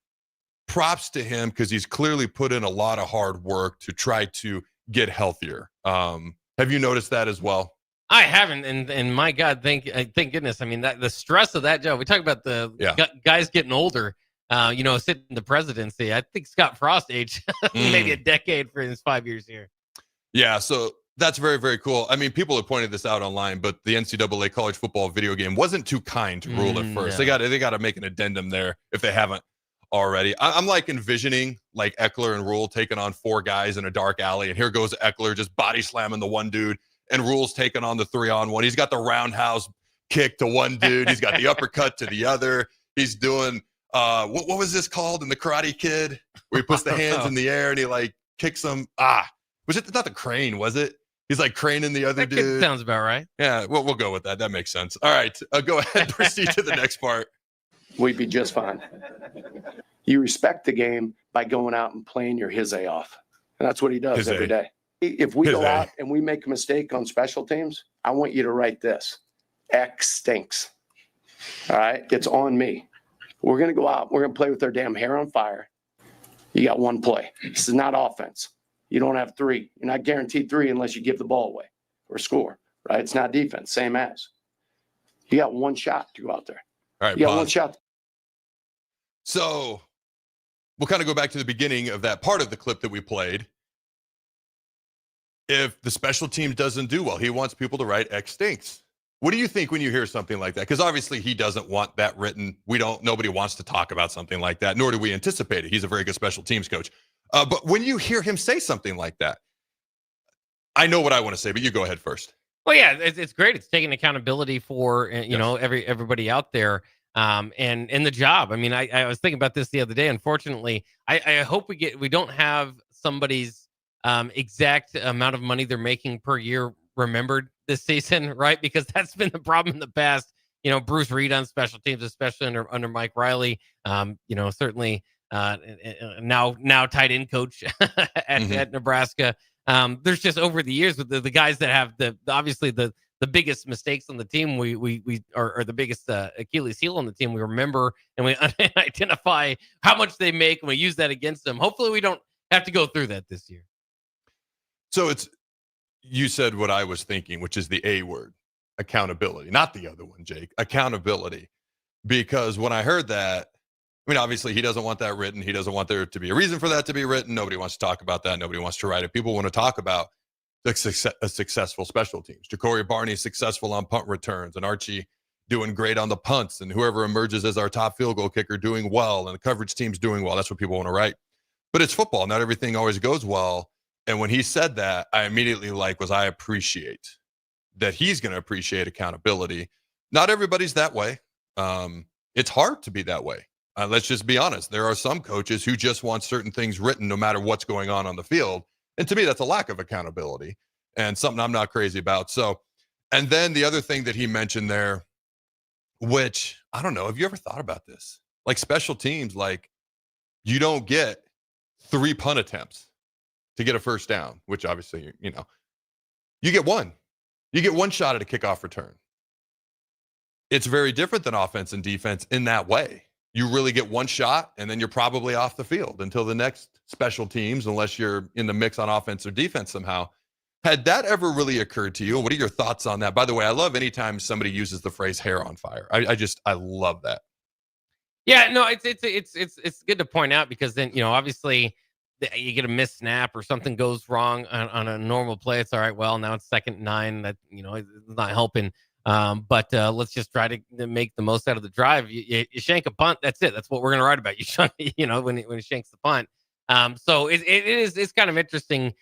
props to him because he's clearly put in a lot of hard work to try to get healthier. Have you noticed that as well? I haven't, and my God, thank goodness. I mean, the stress of that job. We talk about the guys getting older. Sitting in the presidency. I think Scott Frost aged maybe a decade for his 5 years here. Yeah, so that's very, very cool. I mean, people have pointed this out online, but the NCAA college football video game wasn't too kind to Rule at first. No. They got to make an addendum there if they haven't already. I'm like envisioning like Eckler and Rule taking on 4 guys in a dark alley, and here goes Eckler just body slamming the one dude, and Rule's taking on the 3-on-1. He's got the roundhouse kick to one dude. He's got the uppercut to the other. He's doing what was this called in the Karate Kid, where he puts the hands in the air and he like kicks them. Was it not the crane? Was it? He's like craning the other dude. Sounds about right. Yeah, we'll go with that. That makes sense. All right, go ahead. Proceed to the next part. We'd be just fine. You respect the game by going out and playing your his A off. And that's what he does every day. If we go out and we make a mistake on special teams, I want you to write this. X stinks. All right? It's on me. We're going to go out. We're going to play with their damn hair on fire. You got one play. This is not offense. You don't have 3. You're not guaranteed 3 unless you give the ball away or score, right? It's not defense, same as. You got one shot to go out there. All right, you got one shot. So we'll kind of go back to the beginning of that part of the clip that we played. If the special team doesn't do well, he wants people to write X stinks. What do you think when you hear something like that? Because obviously he doesn't want that written. Nobody wants to talk about something like that, nor do we anticipate it. He's a very good special teams coach. But when you hear him say something like that, I know what I want to say, but you go ahead first. Well, yeah, it's great. It's taking accountability for, everybody out there. And in the job. I mean, I was thinking about this the other day. Unfortunately, I hope we don't have somebody's exact amount of money they're making per year remembered this season, right? Because that's been the problem in the past. Bruce Reed on special teams, especially under Mike Riley. Certainly now tight end coach at Nebraska. There's just over the years with the guys that have obviously the biggest mistakes on the team, we are the biggest Achilles heel on the team. We remember and we identify how much they make, and we use that against them. Hopefully, we don't have to go through that this year. So you said what I was thinking, which is the A word, accountability, not the other one, Jake. Accountability, because when I heard that, I mean, obviously, he doesn't want that written. He doesn't want there to be a reason for that to be written. Nobody wants to talk about that. Nobody wants to write it. People want to talk about a successful special teams. Ja'Cory Barney successful on punt returns, and Archie doing great on the punts, and whoever emerges as our top field goal kicker doing well, and the coverage team's doing well. That's what people want to write. But it's football. Not everything always goes well. And when he said that, I immediately I appreciate that he's going to appreciate accountability. Not everybody's that way. It's hard to be that way. Let's just be honest. There are some coaches who just want certain things written no matter what's going on the field. And to me, that's a lack of accountability and something I'm not crazy about. So, and then the other thing that he mentioned there, which I don't know, have you ever thought about this? Like special teams, like you don't get 3 punt attempts to get a first down, which obviously, you get one. You get one shot at a kickoff return. It's very different than offense and defense in that way. You really get one shot, and then you're probably off the field until the next special teams, unless you're in the mix on offense or defense somehow. Had that ever really occurred to you? What are your thoughts on that? By the way, I love anytime somebody uses the phrase hair on fire. I love that. Yeah, no, it's good to point out, because then, obviously you get a missed snap or something goes wrong on a normal play. It's all right. Well, now it's 2nd and 9. That, it's not helping. But let's just try to make the most out of the drive. You shank a punt. That's it. That's what we're going to write about. When he shanks the punt. So it's kind of interesting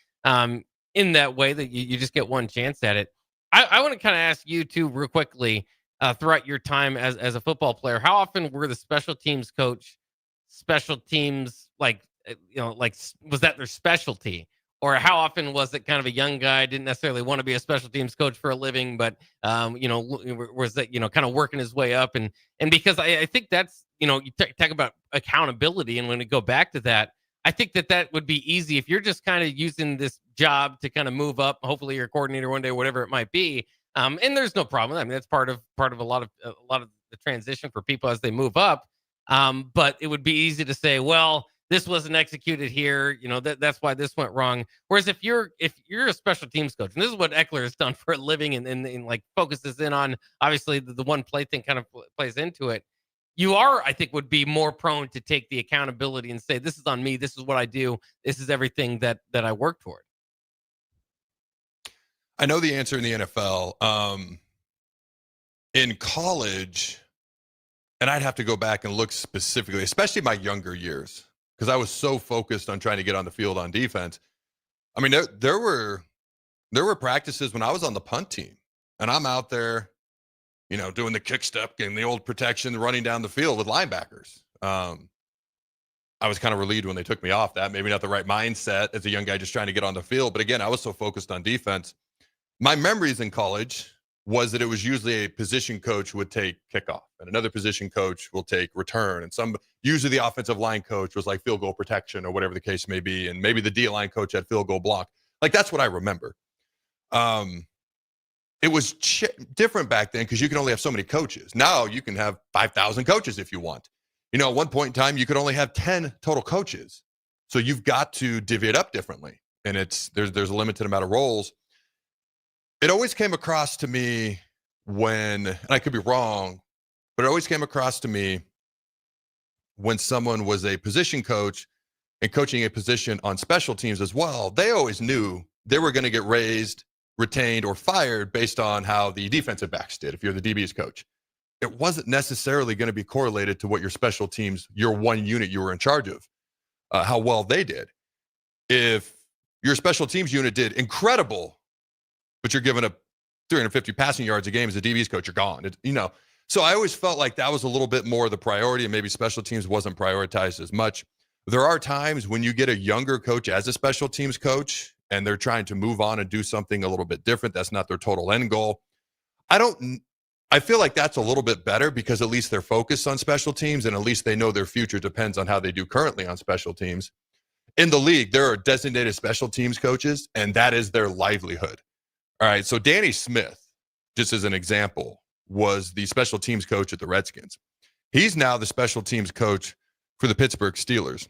in that way that you just get one chance at it. I want to kind of ask you too, real quickly, throughout your time as a football player, how often were the special teams coach, special teams, was that their specialty? Or how often was it kind of a young guy, didn't necessarily want to be a special teams coach for a living, but, was that, kind of working his way up? And because I think that's, you talk about accountability. And when we go back to that, I think that would be easy if you're just kind of using this job to kind of move up. Hopefully you're a coordinator one day, whatever it might be. And there's no problem. I mean, that's part of a lot of the transition for people as they move up. But it would be easy to say, well, this wasn't executed here. That's why this went wrong. Whereas if you're a special teams coach, and this is what Eckler has done for a living, and like focuses in on, obviously the one play thing kind of plays into it. You I think, would be more prone to take the accountability and say, this is on me. This is what I do. This is everything that I work toward. I know the answer in the NFL. In college, and I'd have to go back and look specifically, especially my younger years, because I was so focused on trying to get on the field on defense. I mean, there were practices when I was on the punt team, and I'm out there, doing the kick step game, the old protection, running down the field with linebackers. I was kind of relieved when they took me off that. Maybe not the right mindset as a young guy just trying to get on the field. But again, I was so focused on defense. My memories in college was that it was usually a position coach would take kickoff and another position coach will take return. And usually the offensive line coach was like field goal protection or whatever the case may be. And maybe the D-line coach had field goal block. Like, that's what I remember. It was different back then because you can only have so many coaches. Now you can have 5,000 coaches if you want. At one point in time, you could only have 10 total coaches. So you've got to divvy it up differently. And there's a limited amount of roles. It always came across to me and I could be wrong, but it always came across to me when someone was a position coach and coaching a position on special teams as well, they always knew they were going to get raised, retained, or fired based on how the defensive backs did if you're the DB's coach. It wasn't necessarily going to be correlated to what your special teams, your one unit you were in charge of, how well they did. If your special teams unit did incredible, but you're giving up 350 passing yards a game as a DB's coach, you're gone. So I always felt like that was a little bit more the priority, and maybe special teams wasn't prioritized as much. There are times when you get a younger coach as a special teams coach, and they're trying to move on and do something a little bit different. That's not their total end goal. I feel like that's a little bit better because at least they're focused on special teams and at least they know their future depends on how they do currently on special teams. In the league, there are designated special teams coaches, and that is their livelihood. All right, so Danny Smith, just as an example, was the special teams coach at the Redskins. He's now the special teams coach for the Pittsburgh Steelers.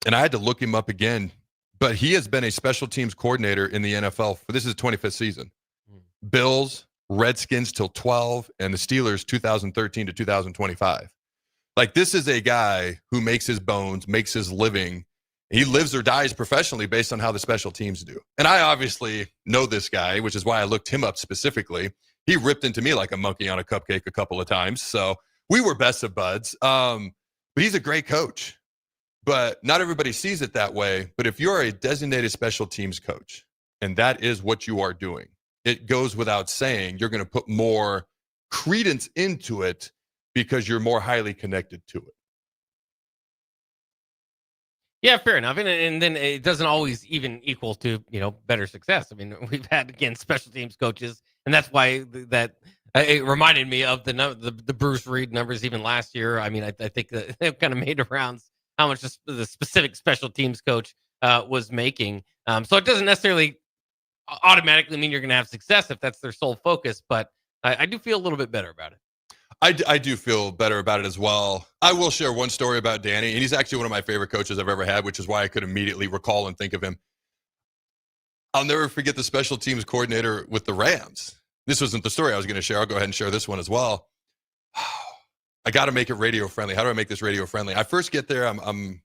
And I had to look him up again, but he has been a special teams coordinator in the NFL for this is his 25th season. Bills, Redskins till 12, and the Steelers 2013 to 2025. Like, this is a guy who makes his bones, makes his living. He lives or dies professionally based on how the special teams do. And I obviously know this guy, which is why I looked him up specifically. He ripped into me like a monkey on a cupcake a couple of times. So we were best of buds. But he's a great coach. But not everybody sees it that way. But if you're a designated special teams coach, and that is what you are doing, it goes without saying you're going to put more credence into it because you're more highly connected to it. Yeah, fair enough. And then it doesn't always even equal to, better success. I mean, we've had, again, special teams coaches, and that's why it reminded me of the Bruce Reed numbers even last year. I mean, I think that they've kind of made the rounds how much the specific special teams coach was making. So it doesn't necessarily automatically mean you're going to have success if that's their sole focus, but I do feel a little bit better about it. I do feel better about it as well. I will share one story about Danny, and he's actually one of my favorite coaches I've ever had, which is why I could immediately recall and think of him. I'll never forget the special teams coordinator with the Rams. This wasn't the story I was going to share. I'll go ahead and share this one as well. I got to make it radio friendly. How do I make this radio friendly? I first get there. I'm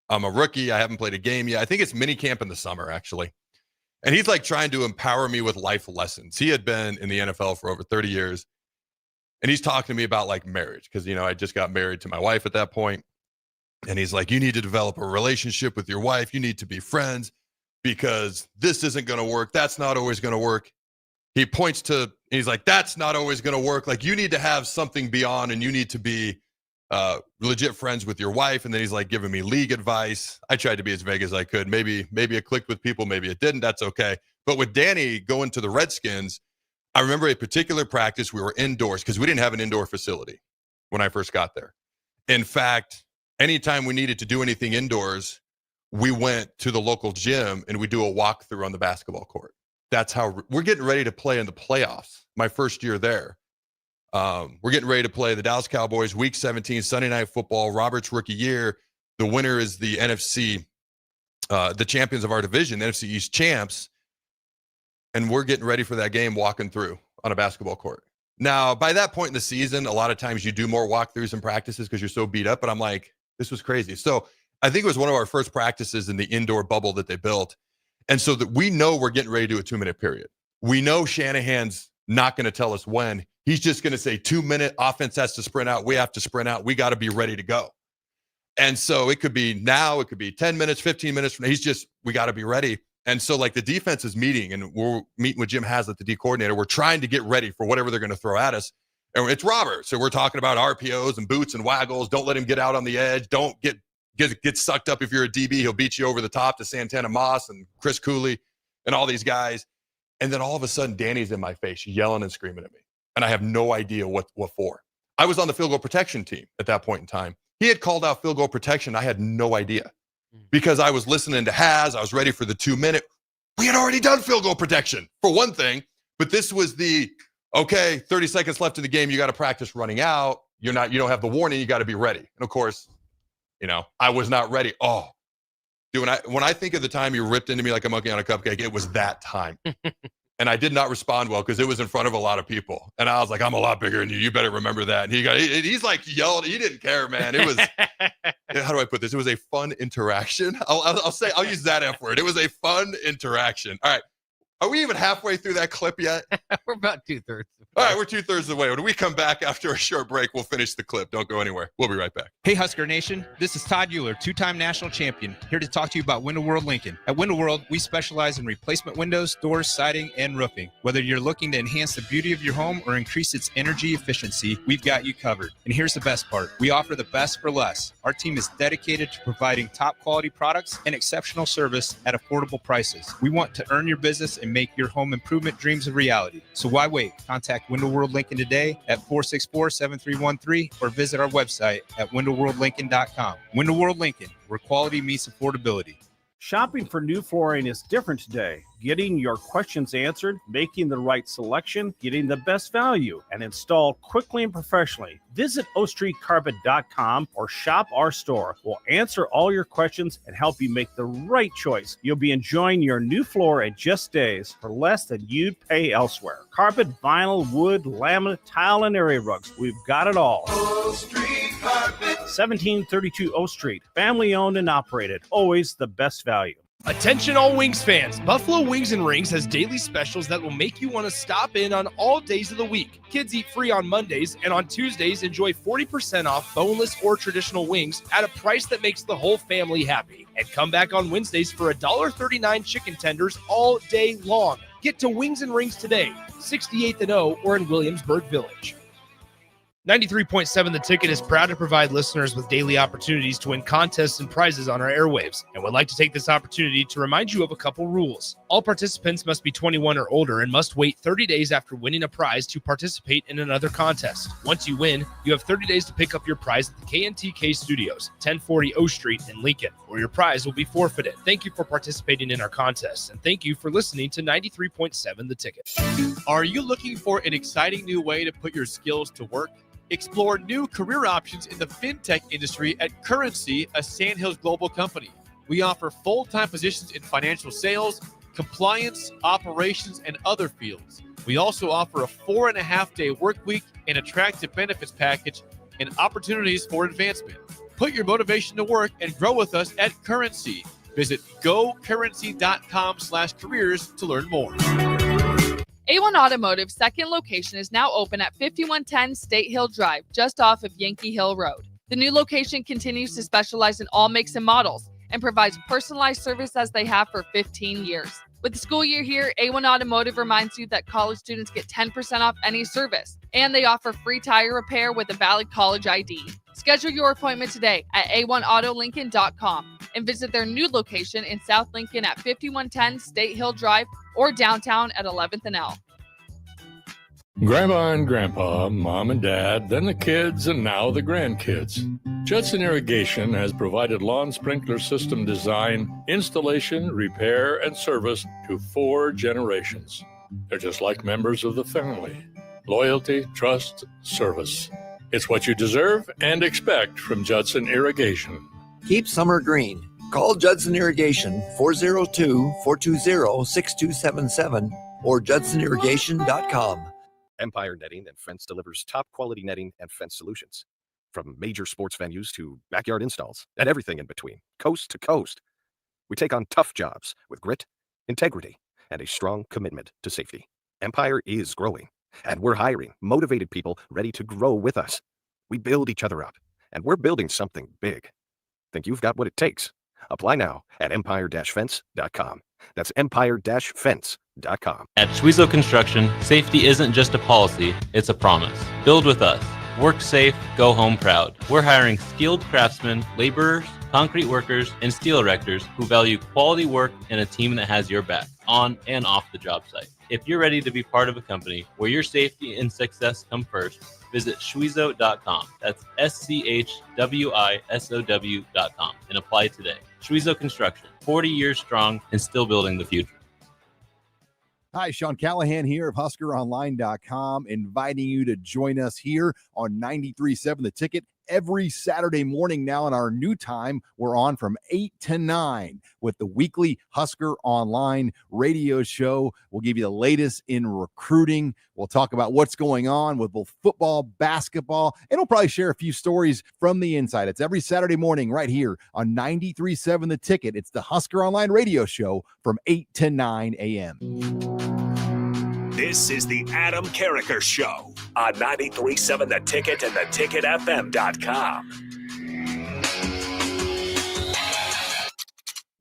a rookie. I haven't played a game yet. I think it's mini camp in the summer, actually. And he's like trying to empower me with life lessons. He had been in the NFL for over 30 years. And he's talking to me about like marriage because, I just got married to my wife at that point. And he's like, you need to develop a relationship with your wife. You need to be friends because this isn't going to work. That's not always going to work. He points to, he's like, that's not always going to work. Like, you need to have something beyond and you need to be legit friends with your wife. And then he's like giving me league advice. I tried to be as vague as I could. Maybe it clicked with people. Maybe it didn't. That's okay. But with Danny going to the Redskins, I remember a particular practice. We were indoors because we didn't have an indoor facility when I first got there. In fact, anytime we needed to do anything indoors, we went to the local gym and we do a walkthrough on the basketball court. That's how we're getting ready to play in the playoffs. My first year there. We're getting ready to play the Dallas Cowboys, Week 17, Sunday Night Football, Robert's rookie year. The winner is the NFC, the champions of our division, NFC East champs. And we're getting ready for that game walking through on a basketball court. Now, by that point in the season, a lot of times you do more walkthroughs and practices because you're so beat up. But I'm like, this was crazy. So I think it was one of our first practices in the indoor bubble that they built. And so that we know we're getting ready to do a 2-minute period. we know Shanahan's not going to tell us when. He's just going to say 2-minute offense has to sprint out. We have to sprint out. We got to be ready to go. And so it could be now, it could be 10 minutes, 15 minutes from now. We got to be ready. And so like the defense is meeting, and we're meeting with Jim Haslett, the D coordinator. We're trying to get ready for whatever they're going to throw at us. And it's Robert. So we're talking about RPOs and boots and waggles. Don't let him get out on the edge. Don't get sucked up if you're a DB. He'll beat you over the top to Santana Moss and Chris Cooley and all these guys. And then all of a sudden, Danny's in my face yelling and screaming at me. And I have no idea what for. I was on the field goal protection team at that point in time. He had called out field goal protection. I had no idea because I was listening to Haz. I was ready for the 2-minute. We had already done field goal protection for one thing, but this was 30 seconds left in the game. You got to practice running out. You don't have the warning. You got to be ready. And of course, I was not ready. Oh, dude, when I think of the time you ripped into me like a monkey on a cupcake, it was that time. And I did not respond well because it was in front of a lot of people. And I was like, I'm a lot bigger than you. You better remember that. And he's like yelled. He didn't care, man. It was, how do I put this? It was a fun interaction. I'll use that F word. It was a fun interaction. All right. Are we even halfway through that clip yet? We're about 2/3. All right, we're 2/3 of the way. When we come back after a short break, we'll finish the clip. Don't go anywhere. We'll be right back. Hey, Husker Nation. This is Todd Euler, 2-time national champion, here to talk to you about Window World Lincoln. At Window World, we specialize in replacement windows, doors, siding, and roofing. Whether you're looking to enhance the beauty of your home or increase its energy efficiency, we've got you covered. And here's the best part. We offer the best for less. Our team is dedicated to providing top quality products and exceptional service at affordable prices. We want to earn your business and make your home improvement dreams a reality. So why wait? Contact Window World Lincoln today at 464-7313 or visit our website at windowworldlincoln.com. Window World Lincoln, where quality meets affordability. Shopping for new flooring is different today. Getting your questions answered, making the right selection, getting the best value, and installed quickly and professionally. Visit ostreetcarpet.com or shop our store. We'll answer all your questions and help you make the right choice. You'll be enjoying your new floor in just days for less than you'd pay elsewhere. Carpet, vinyl, wood, laminate, tile, and area rugs. We've got it all. O Street Carpet. 1732 O Street. Family owned and operated. Always the best value. Attention all Wings fans, Buffalo Wings and Rings has daily specials that will make you want to stop in on all days of the week. Kids eat free on Mondays, and on Tuesdays enjoy 40% off boneless or traditional wings at a price that makes the whole family happy. And come back on Wednesdays for $1.39 chicken tenders all day long. Get to Wings and Rings today, 68th and O or in Williamsburg Village. 93.7 The Ticket is proud to provide listeners with daily opportunities to win contests and prizes on our airwaves, and would like to take this opportunity to remind you of a couple rules. All participants must be 21 or older and must wait 30 days after winning a prize to participate in another contest. Once you win, you have 30 days to pick up your prize at the KNTK Studios, 1040 O Street in Lincoln, or your prize will be forfeited. Thank you for participating in our contests, and thank you for listening to 93.7 The Ticket. Are you looking for an exciting new way to put your skills to work? Explore new career options in the fintech industry at Currency, a Sandhills global company. We offer full-time positions in financial sales, compliance, operations, and other fields. We also offer a 4.5-day work week, an attractive benefits package, and opportunities for advancement. Put your motivation to work and grow with us at Currency. Visit gocurrency.com/careers to learn more. A1 Automotive's second location is now open at 5110 State Hill Drive, just off of Yankee Hill Road. The new location continues to specialize in all makes and models and provides personalized service as they have for 15 years. With the school year here, A1 Automotive reminds you that college students get 10% off any service, and they offer free tire repair with a valid college ID. Schedule your appointment today at a1autolincoln.com and visit their new location in South Lincoln at 5110 State Hill Drive or downtown at 11th and L. Grandma and Grandpa, Mom and Dad, then the kids, and now the grandkids. Judson Irrigation has provided lawn sprinkler system design, installation, repair, and service to 4 generations. They're just like members of the family. Loyalty, trust, service. It's what you deserve and expect from Judson Irrigation. Keep summer green. Call Judson Irrigation 402-420-6277 or judsonirrigation.com. Empire Netting and Fence delivers top-quality netting and fence solutions. From major sports venues to backyard installs and everything in between, coast to coast. We take on tough jobs with grit, integrity, and a strong commitment to safety. Empire is growing, and we're hiring motivated people ready to grow with us. We build each other up, and we're building something big. Think you've got what it takes? Apply now at empire-fence.com. That's empire-fence.com. At Schwezo Construction, safety isn't just a policy, it's a promise. Build with us. Work safe, go home proud. We're hiring skilled craftsmen, laborers, concrete workers, and steel erectors who value quality work and a team that has your back, on and off the job site. If you're ready to be part of a company where your safety and success come first, visit Schwezo.com. That's SCHWISOW.com and apply today. Schwezo Construction, 40 years strong and still building the future. Hi, Sean Callahan here of HuskerOnline.com, inviting you to join us here on 93.7 The Ticket every Saturday morning now. In our new time, we're on from 8 to 9 with the weekly Husker Online radio show. We'll give you the latest in recruiting. We'll talk about what's going on with both football, basketball, and we'll probably share a few stories from the inside. It's every Saturday morning right here on 93.7 The Ticket. It's the Husker Online radio show from 8 to 9 a.m. This is the Adam Carriker Show on 93.7 The Ticket and theticketfm.com.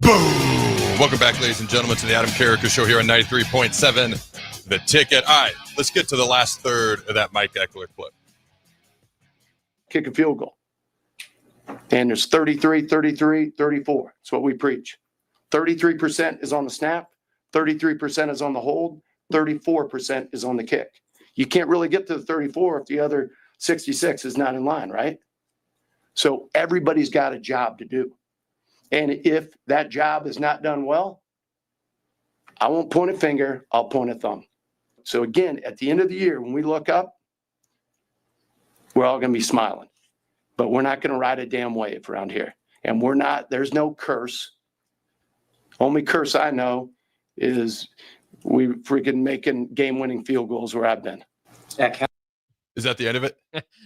Boom! Welcome back, ladies and gentlemen, to the Adam Carriker Show here on 93.7 The Ticket. All right, let's get to the last third of that Mike Eckler clip. Kick a field goal. And there's 33, 33, 34. That's what we preach. 33% is on the snap. 33% is on the hold. 34% is on the kick. You can't really get to the 34 if the other 66 is not in line, right? So everybody's got a job to do. And if that job is not done well, I won't point a finger, I'll point a thumb. So again, at the end of the year, when we look up, we're all going to be smiling. But we're not going to ride a damn wave around here. And there's no curse. Only curse I know is we freaking making game-winning field goals where I've been. Is that the end of it?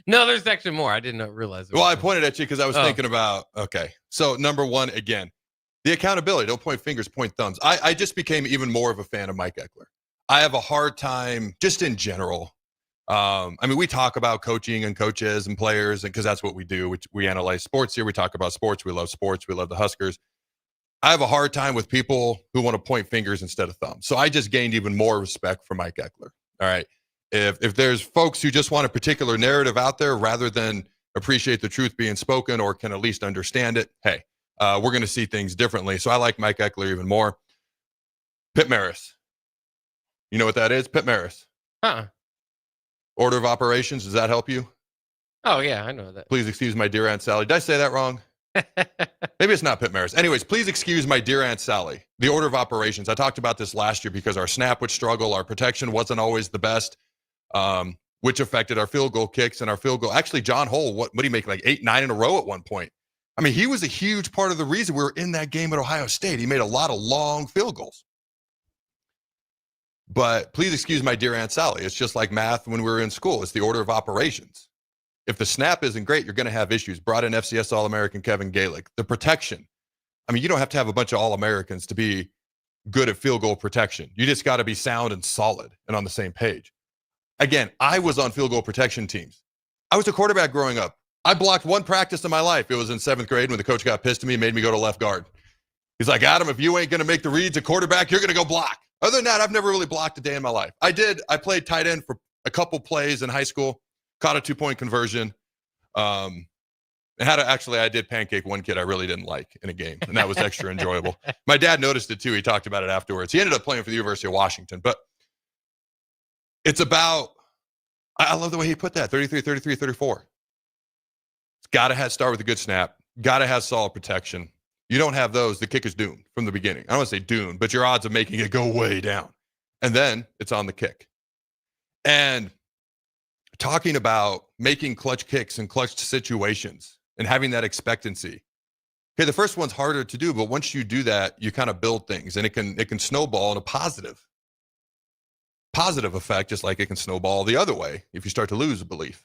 No, there's actually more. I didn't realize it. Well, I pointed at you because I was thinking about, okay. So number one, again, the accountability. Don't point fingers, point thumbs. I just became even more of a fan of Mike Eckler. I have a hard time just in general. I mean, we talk about coaching and coaches and players, and because that's what we do. We analyze sports here. We talk about sports. We love sports. We love the Huskers. I have a hard time with people who want to point fingers instead of thumbs. So I just gained even more respect for Mike Eckler. All right. If there's folks who just want a particular narrative out there rather than appreciate the truth being spoken or can at least understand it, hey, we're going to see things differently. So I like Mike Eckler even more. Pip Maris. You know what that is? Pip Maris. Order of operations. Does that help you? Oh, yeah, I know that. Please excuse my dear Aunt Sally. Did I say that wrong? Maybe it's not Pip Maris. Anyways, please excuse my dear Aunt Sally. The order of operations. I talked about this last year because our snap would struggle. Our protection wasn't always the best, which affected our field goal kicks and our field goal. Actually, John Hull, what did he make, like 8, 9 in a row at one point? I mean, he was a huge part of the reason we were in that game at Ohio State. He made a lot of long field goals. But please excuse my dear Aunt Sally. It's just like math when we were in school. It's the order of operations. If the snap isn't great, you're going to have issues. Brought in FCS All-American Kevin Galick. The protection. I mean, you don't have to have a bunch of All-Americans to be good at field goal protection. You just got to be sound and solid and on the same page. Again, I was on field goal protection teams. I was a quarterback growing up. I blocked one practice in my life. It was in 7th grade when the coach got pissed at me and made me go to left guard. He's like, Adam, if you ain't going to make the reads at quarterback, you're going to go block. Other than that, I've never really blocked a day in my life. I played tight end for a couple plays in high school. Caught a 2-point conversion. I did pancake one kid I really didn't like in a game, and that was extra enjoyable. My dad noticed it too. He talked about it afterwards. He ended up playing for the University of Washington, but it's about, I love the way he put that, 33, 33, 34. It's got to start with a good snap. Got to have solid protection. You don't have those, the kick is doomed from the beginning. I don't want to say doomed, but your odds of making it go way down. And then it's on the kick. And talking about making clutch kicks in clutch situations and having that expectancy. Okay, the first one's harder to do, but once you do that, you kind of build things, and it can snowball in a positive effect, just like it can snowball the other way if you start to lose a belief.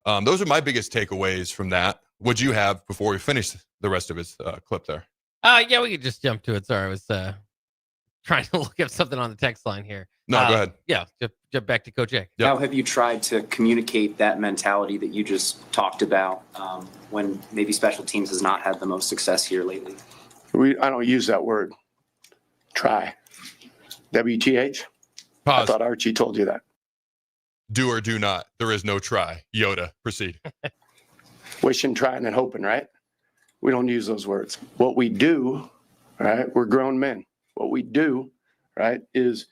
Those are my biggest takeaways from that. What'd you have before we finish the rest of his clip there? Yeah, we could just jump to it. Sorry, I was trying to look up something on the text line here. No, go ahead. Yeah, jump back to Coach Eck. How have you tried to communicate that mentality that you just talked about when maybe special teams has not had the most success here lately? I don't use that word. Try. WTH? Pause. I thought Archie told you that. Do or do not. There is no try. Yoda, proceed. Wishing, trying, and hoping, right? We don't use those words. What we do, right? We're grown men. What we do, right, is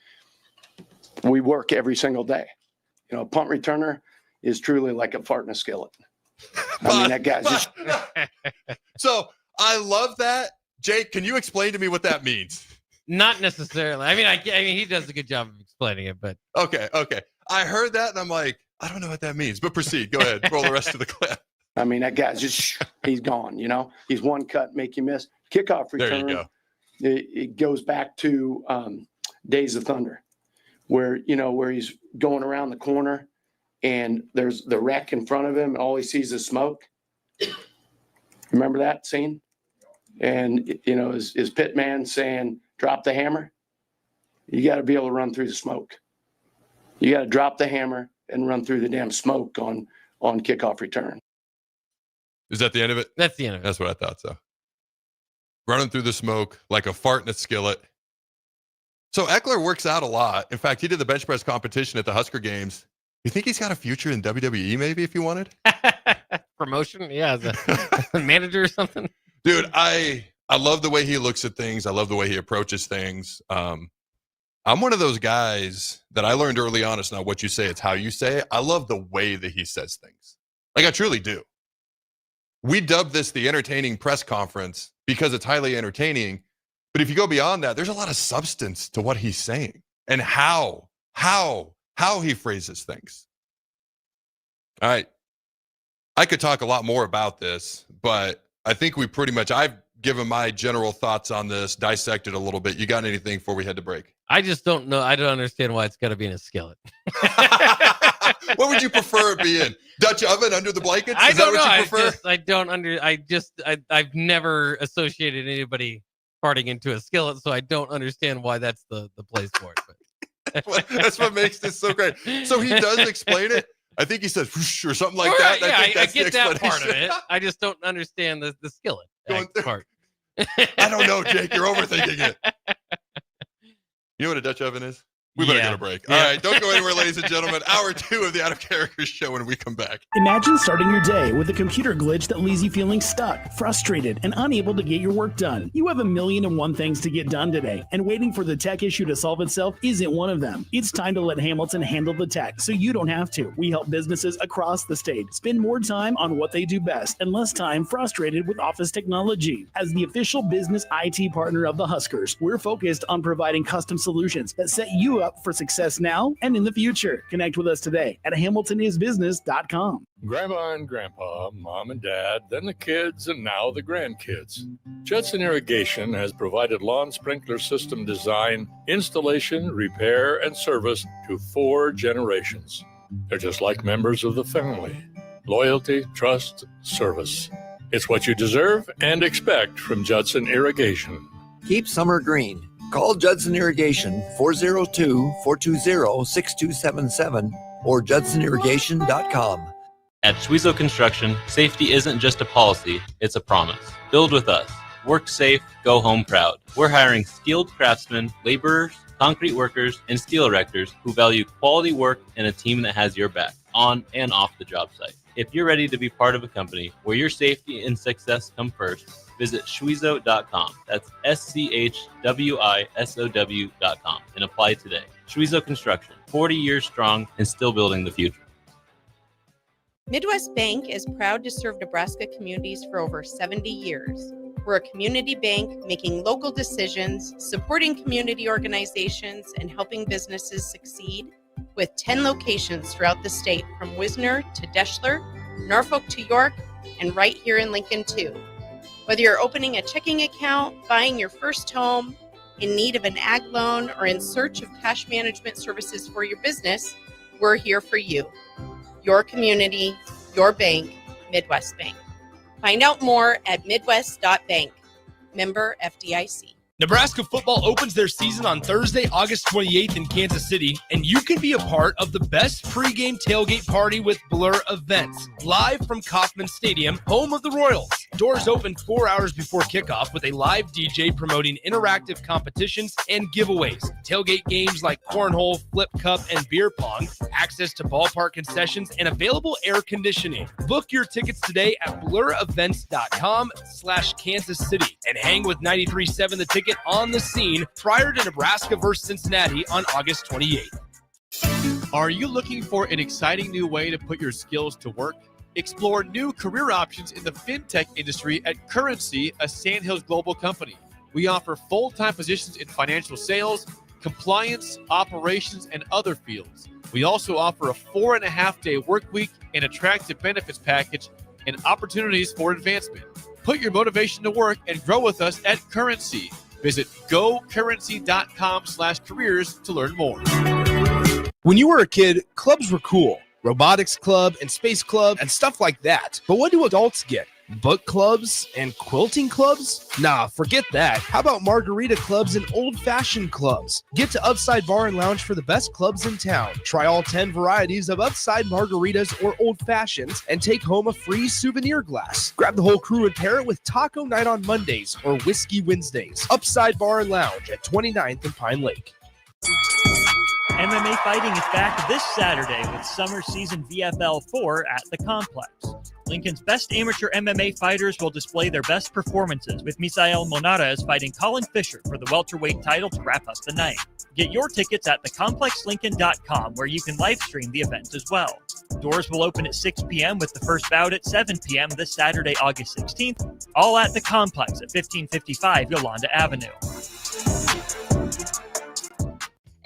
we work every single day. A punt returner is truly like a fart in a skillet. I mean, that guy's just. So I love that. Jake, can you explain to me what that means? Not necessarily. I mean, he does a good job of explaining it, but okay. I heard that and I'm like, I don't know what that means, but proceed. Go ahead. Roll the rest of the clip. I mean, that guy's just, he's gone, He's one cut, make you miss. Kickoff return. There you go. It goes back to Days of Thunder, where he's going around the corner and there's the wreck in front of him and all he sees is smoke. Remember that scene? And, his pit man saying, drop the hammer. You got to be able to run through the smoke. You got to drop the hammer and run through the damn smoke on kickoff return. Is that the end of it? That's the end of it. That's what I thought so. Running through the smoke like a fart in a skillet. So Eckler works out a lot. In fact, he did the bench press competition at the Husker games. You think he's got a future in WWE maybe if he wanted? Promotion? Yeah, as a manager or something. Dude, I love the way he looks at things. I love the way he approaches things. I'm one of those guys that I learned early on. It's not what you say, it's how you say it. I love the way that he says things. Like, I truly do. We dubbed this the entertaining press conference because it's highly entertaining. But if you go beyond that, there's a lot of substance to what he's saying and how he phrases things. All right. I could talk a lot more about this, but I think I've given my general thoughts on this, dissected a little bit. You got anything before we head to break? I just don't know. I don't understand why it's got to be in a skillet. What would you prefer it be in? Dutch oven under the blankets? I Is don't that what know. you prefer? I've never associated anybody farting into a skillet, so I don't understand why that's the place for it. But. That's what makes this so great. So he does explain it. I think he says whoosh or something like that. Yeah, I think that's I get the that part of it. I just don't understand the skillet part. I don't know, Jake. You're overthinking it. You know what a Dutch oven is? We better get a break. All right, don't go anywhere, ladies and gentlemen. Hour 2 of the Out of Carriker Show when we come back. Imagine starting your day with a computer glitch that leaves you feeling stuck, frustrated, and unable to get your work done. You have 1,000,001 things to get done today, and waiting for the tech issue to solve itself isn't one of them. It's time to let Hamilton handle the tech so you don't have to. We help businesses across the state spend more time on what they do best and less time frustrated with office technology. As the official business IT partner of the Huskers, we're focused on providing custom solutions that set you up for success now and in the future. Connect with us today at hamiltonisbusiness.com. Grandma and Grandpa, Mom and Dad, then the kids, and now the grandkids. Judson Irrigation has provided lawn sprinkler system design, installation, repair, and service to 4 generations. They're just like members of the family. Loyalty, trust, service. It's what you deserve and expect from Judson Irrigation. Keep summer green. Call Judson Irrigation 402-420-6277 or judsonirrigation.com. At Schwezo Construction, safety isn't just a policy, it's a promise. Build with us. Work safe, go home proud. We're hiring skilled craftsmen, laborers, concrete workers, and steel erectors who value quality work and a team that has your back, on and off the job site. If you're ready to be part of a company where your safety and success come first, visit Schwezo.com. That's SCHWISOW.com and apply today. Schwezo Construction, 40 years strong and still building the future. Midwest Bank is proud to serve Nebraska communities for over 70 years. We're a community bank making local decisions, supporting community organizations, and helping businesses succeed with 10 locations throughout the state, from Wisner to Deschler, Norfolk to York, and right here in Lincoln too. Whether you're opening a checking account, buying your first home, in need of an ag loan, or in search of cash management services for your business, we're here for you. Your community, your bank, Midwest Bank. Find out more at midwest.bank. Member FDIC. Nebraska football opens their season on Thursday, August 28th in Kansas City, and you can be a part of the best pregame tailgate party with Blur Events, live from Kauffman Stadium, home of the Royals. Doors open 4 hours before kickoff with a live DJ promoting interactive competitions and giveaways, tailgate games like cornhole, flip cup, and beer pong, access to ballpark concessions, and available air conditioning. Book your tickets today at blurevents.com/Kansas City and hang with 93.7 The Ticket on the scene prior to Nebraska versus Cincinnati on August 28th. Are you looking for an exciting new way to put your skills to work? Explore new career options in the fintech industry at Currency, a Sandhills global company. We offer full-time positions in financial sales, compliance, operations, and other fields. We also offer a 4.5-day work week, an attractive benefits package, and opportunities for advancement. Put your motivation to work and grow with us at Currency. Visit gocurrency.com/careers to learn more. When you were a kid, clubs were cool. Robotics club and space club and stuff like that. But what do adults get? Book clubs and quilting clubs? Nah, forget that. How about margarita clubs and old-fashioned clubs? Get to Upside Bar and Lounge for the best clubs in town. Try all 10 varieties of Upside margaritas or old fashions and take home a free souvenir glass. Grab the whole crew and pair it with taco night on Mondays or whiskey Wednesdays. Upside Bar and Lounge at 29th and Pine Lake. MMA fighting is back this Saturday with Summer Season VFL 4 at the Complex. Lincoln's best amateur MMA fighters will display their best performances, with Misael Monares fighting Colin Fisher for the welterweight title to wrap up the night. Get your tickets at thecomplexlincoln.com, where you can live stream the event as well. Doors will open at 6 p.m. with the first bout at 7 p.m. this Saturday, August 16th, all at the Complex at 1555 Yolanda Avenue.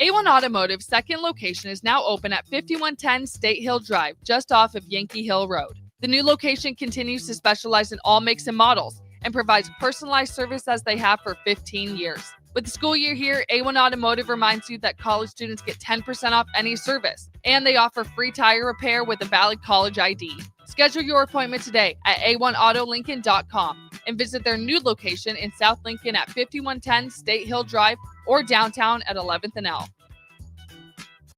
A1 Automotive's second location is now open at 5110 State Hill Drive, just off of Yankee Hill Road. The new location continues to specialize in all makes and models and provides personalized service as they have for 15 years. With the school year here, A1 Automotive reminds you that college students get 10% off any service, and they offer free tire repair with a valid college ID. Schedule your appointment today at a1autolincoln.com and visit their new location in South Lincoln at 5110 State Hill Drive or downtown at 11th and L.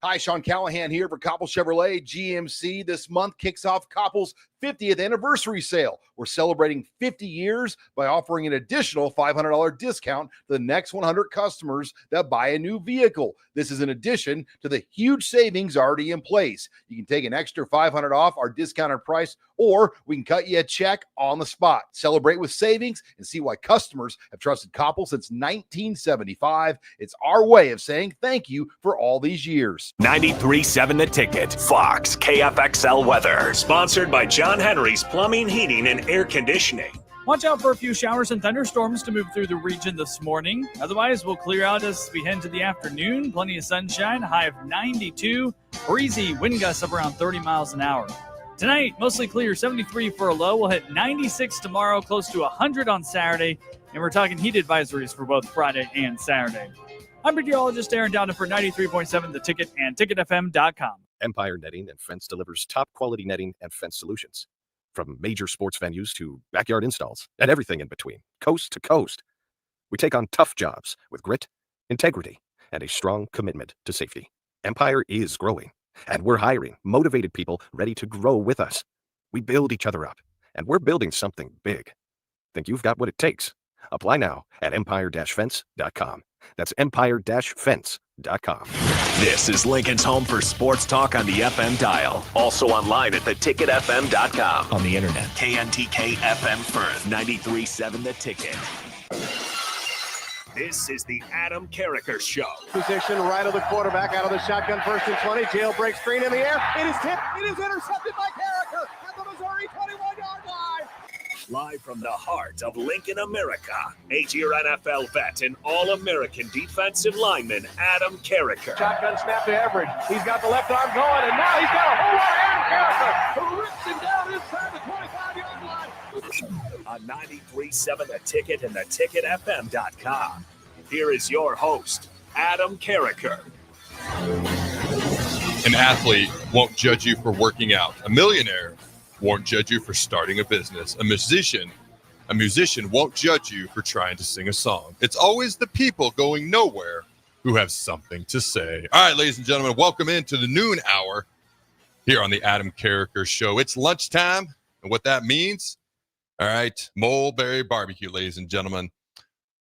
Hi, Sean Callahan here for Koppel Chevrolet GMC. This month kicks off Koppel's 50th anniversary sale. We're celebrating 50 years by offering an additional $500 discount to the next 100 customers that buy a new vehicle. This is in addition to the huge savings already in place. You can take an extra $500 off our discounted price, or we can cut you a check on the spot. Celebrate with savings and see why customers have trusted Koppel since 1975. It's our way of saying thank you for all these years. 93.7 The Ticket, Fox, KFXL weather. Sponsored by John Henry's Plumbing, Heating, and Air Conditioning. Watch out for a few showers and thunderstorms to move through the region this morning. Otherwise, we'll clear out as we head to the afternoon. Plenty of sunshine, high of 92. Breezy, wind gusts of around 30 miles an hour. Tonight, mostly clear, 73 for a low. We'll hit 96 tomorrow, close to 100 on Saturday. And we're talking heat advisories for both Friday and Saturday. I'm meteorologist Aaron Dowden for 93.7 The Ticket and ticketfm.com. Empire Netting and Fence delivers top quality netting and fence solutions. From major sports venues to backyard installs and everything in between, coast to coast. We take on tough jobs with grit, integrity, and a strong commitment to safety. Empire is growing, and we're hiring motivated people ready to grow with us. We build each other up, and we're building something big. Think you've got what it takes? Apply now at empire-fence.com. That's empire-fence.com. This is Lincoln's home for sports talk on the FM dial. Also online at theticketfm.com. On the internet, KNTK FM Firth, 93.7 The Ticket. This is the Adam Carriker Show. Position right of the quarterback, out of the shotgun, 1st and 20. Jailbreak screen in the air. It is tipped. It is intercepted by Carriker at the Missouri 21-yard line. Live from the heart of Lincoln, America, 8-year NFL vet and All-American defensive lineman Adam Carriker. Shotgun snap to Everett. He's got the left arm going, and now he's got a whole lot of Adam Carriker, who rips him down inside the 25-yard line. On 93.7 The Ticket and theticketfm.com. Here is your host, Adam Carriker. An athlete won't judge you for working out. A millionaire won't judge you for starting a business. A musician A musician won't judge you for trying to sing a song. It's always the people going nowhere who have something to say. All right, ladies and gentlemen, welcome into the noon hour here on the Adam Carriker Show. It's lunchtime, and what that means, all right, Mulberry Barbecue, ladies and gentlemen.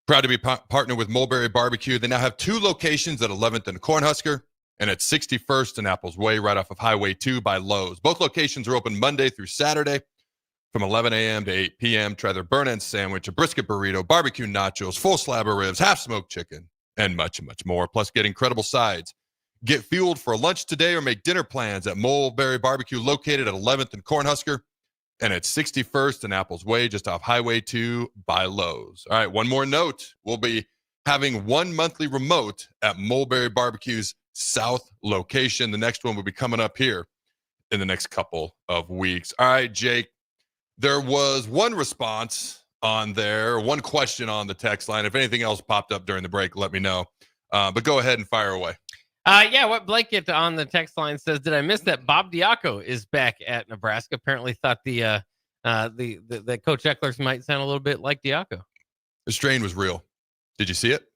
Proud to be partnered with Mulberry Barbecue. They now have 2 locations at 11th and Cornhusker and at 61st and Apples Way, right off of Highway 2 by Lowe's. Both locations are open Monday through Saturday from 11 a.m. to 8 p.m. Try their burn-end sandwich, a brisket burrito, barbecue nachos, full slab of ribs, half-smoked chicken, and much, much more. Plus, get incredible sides. Get fueled for lunch today or make dinner plans at Mulberry Barbecue, located at 11th and Cornhusker and at 61st and Apples Way, just off Highway 2 by Lowe's. All right, one more note. We'll be having 1 monthly remote at Mulberry Barbecue's South location. The next one will be coming up here in the next couple of weeks. All right, Jake, there was one response on there, one question on the text line. If anything else popped up during the break, let me know. But go ahead and fire away. What Blanket on the text line says, did I miss that Bob Diaco is back at Nebraska? Apparently thought the Coach Eckler might sound a little bit like Diaco. The strain was real. Did you see it?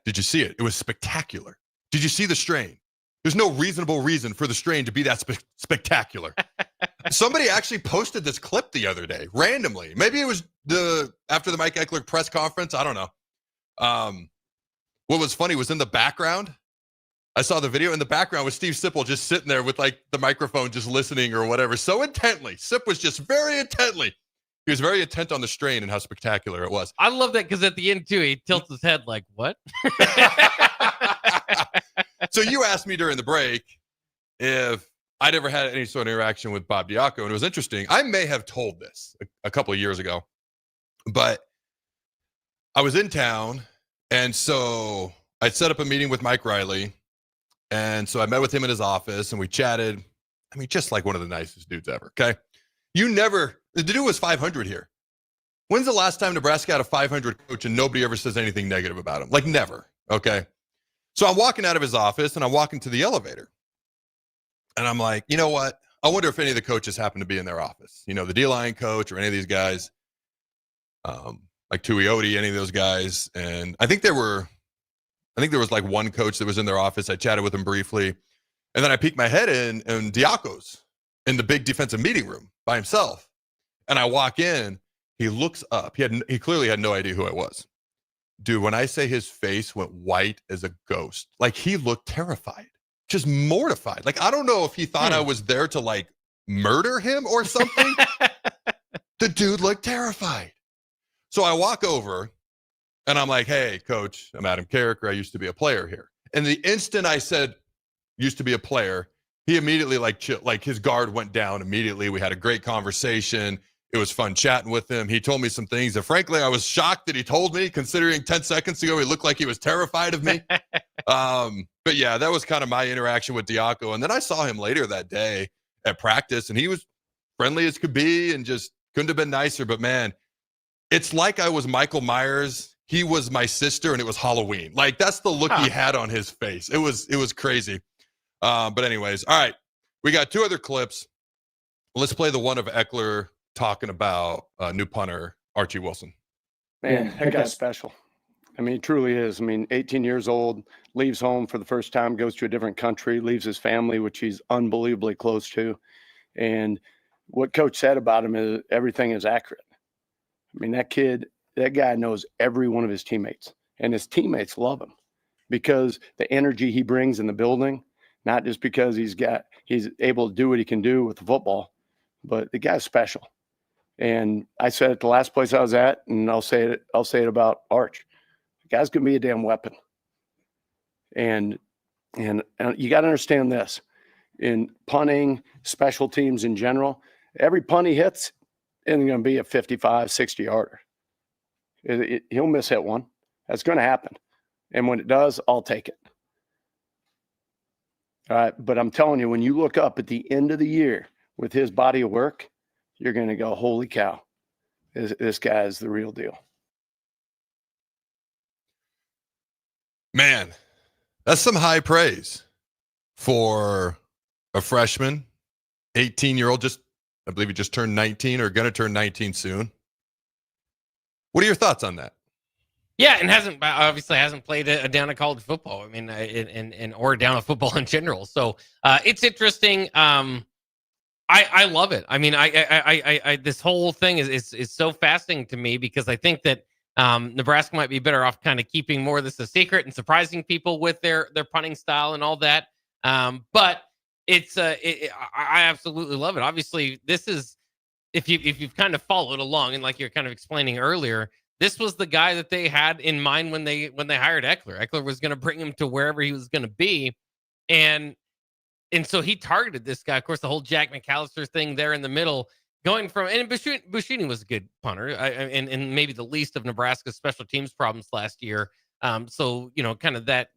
Did you see it? It was spectacular. Did you see the strain? There's no reasonable reason for the strain to be that spectacular. Somebody actually posted this clip the other day, randomly. Maybe it was after the Mike Eckler press conference. I don't know. What was funny was in the background, I saw the video in the background with Steve Sipple just sitting there with like the microphone just listening or whatever. So intently. Sip was just very intently. He was very intent on the strain and how spectacular it was. I love that because at the end, too, he tilts his head like, what? So you asked me during the break if I'd ever had any sort of interaction with Bob Diaco, and it was interesting. I may have told this a couple of years ago, but I was in town, and so I'd set up a meeting with Mike Riley, and so I met with him in his office, and we chatted. I mean, just like one of the nicest dudes ever, okay? The dude was 500 here. When's the last time Nebraska had a 500 coach and nobody ever says anything negative about him? Like never, okay? So I'm walking out of his office, and I'm walking to the elevator. And I'm like, you know what? I wonder if any of the coaches happen to be in their office. You know, the D-line coach or any of these guys, like Tuioti, any of those guys. And I think there was like one coach that was in their office. I chatted with him briefly. And then I peeked my head in, and Diaco's in the big defensive meeting room by himself. And I walk in, he looks up. He clearly had no idea who I was. Dude, when I say his face went white as a ghost, like he looked terrified. Just mortified. Like, I don't know if he thought I was there to like murder him or something. The dude looked terrified. So I walk over and I'm like, hey, coach, I'm Adam Carriker. I used to be a player here. And the instant I said, used to be a player, he immediately like his guard went down immediately. We had a great conversation. It was fun chatting with him. He told me some things that frankly, I was shocked that he told me, considering 10 seconds ago, he looked like he was terrified of me. But yeah, that was kind of my interaction with Diaco. And then I saw him later that day at practice, and he was friendly as could be and just couldn't have been nicer. But man, it's like I was Michael Myers. He was my sister, and it was Halloween. Like that's the look he had on his face. It was crazy. But anyways, all right, we got 2 other clips. Let's play the one of Eckler talking about new punter Archie Wilson. Man, that guy's special. I mean, he truly is. I mean, 18 years old, leaves home for the first time, goes to a different country, leaves his family, which he's unbelievably close to. And what Coach said about him is everything is accurate. I mean, that guy knows every one of his teammates, and his teammates love him because the energy he brings in the building, not just because he's able to do what he can do with the football, but the guy's special. And I said it the last place I was at, and I'll say it about Arch. The guy's gonna be a damn weapon. And you got to understand this: in punting, special teams in general, every punt he hits isn't going to be a 55, 60-yarder. He'll miss hit one. That's going to happen. And when it does, I'll take it. All right, but I'm telling you, when you look up at the end of the year with his body of work, you're going to go, holy cow, this guy is the real deal. Man, that's some high praise for a freshman, 18-year-old, I believe he just turned 19 or going to turn 19 soon. What are your thoughts on that? Yeah, and obviously hasn't played a down of college football. I mean, or down of football in general. So it's interesting. I love it. I mean, I this whole thing is so fascinating to me because I think that Nebraska might be better off kind of keeping more of this a secret and surprising people with their punting style and all that. But I absolutely love it. Obviously, this is if you've kind of followed along and like you're kind of explaining earlier, this was the guy that they had in mind when they hired Eckler. Eckler was going to bring him to wherever he was going to be, and so he targeted this guy. Of course, the whole Jack McAllister thing there in the middle, going from and Buschini was a good punter, and maybe the least of Nebraska's special teams problems last year. So kind of that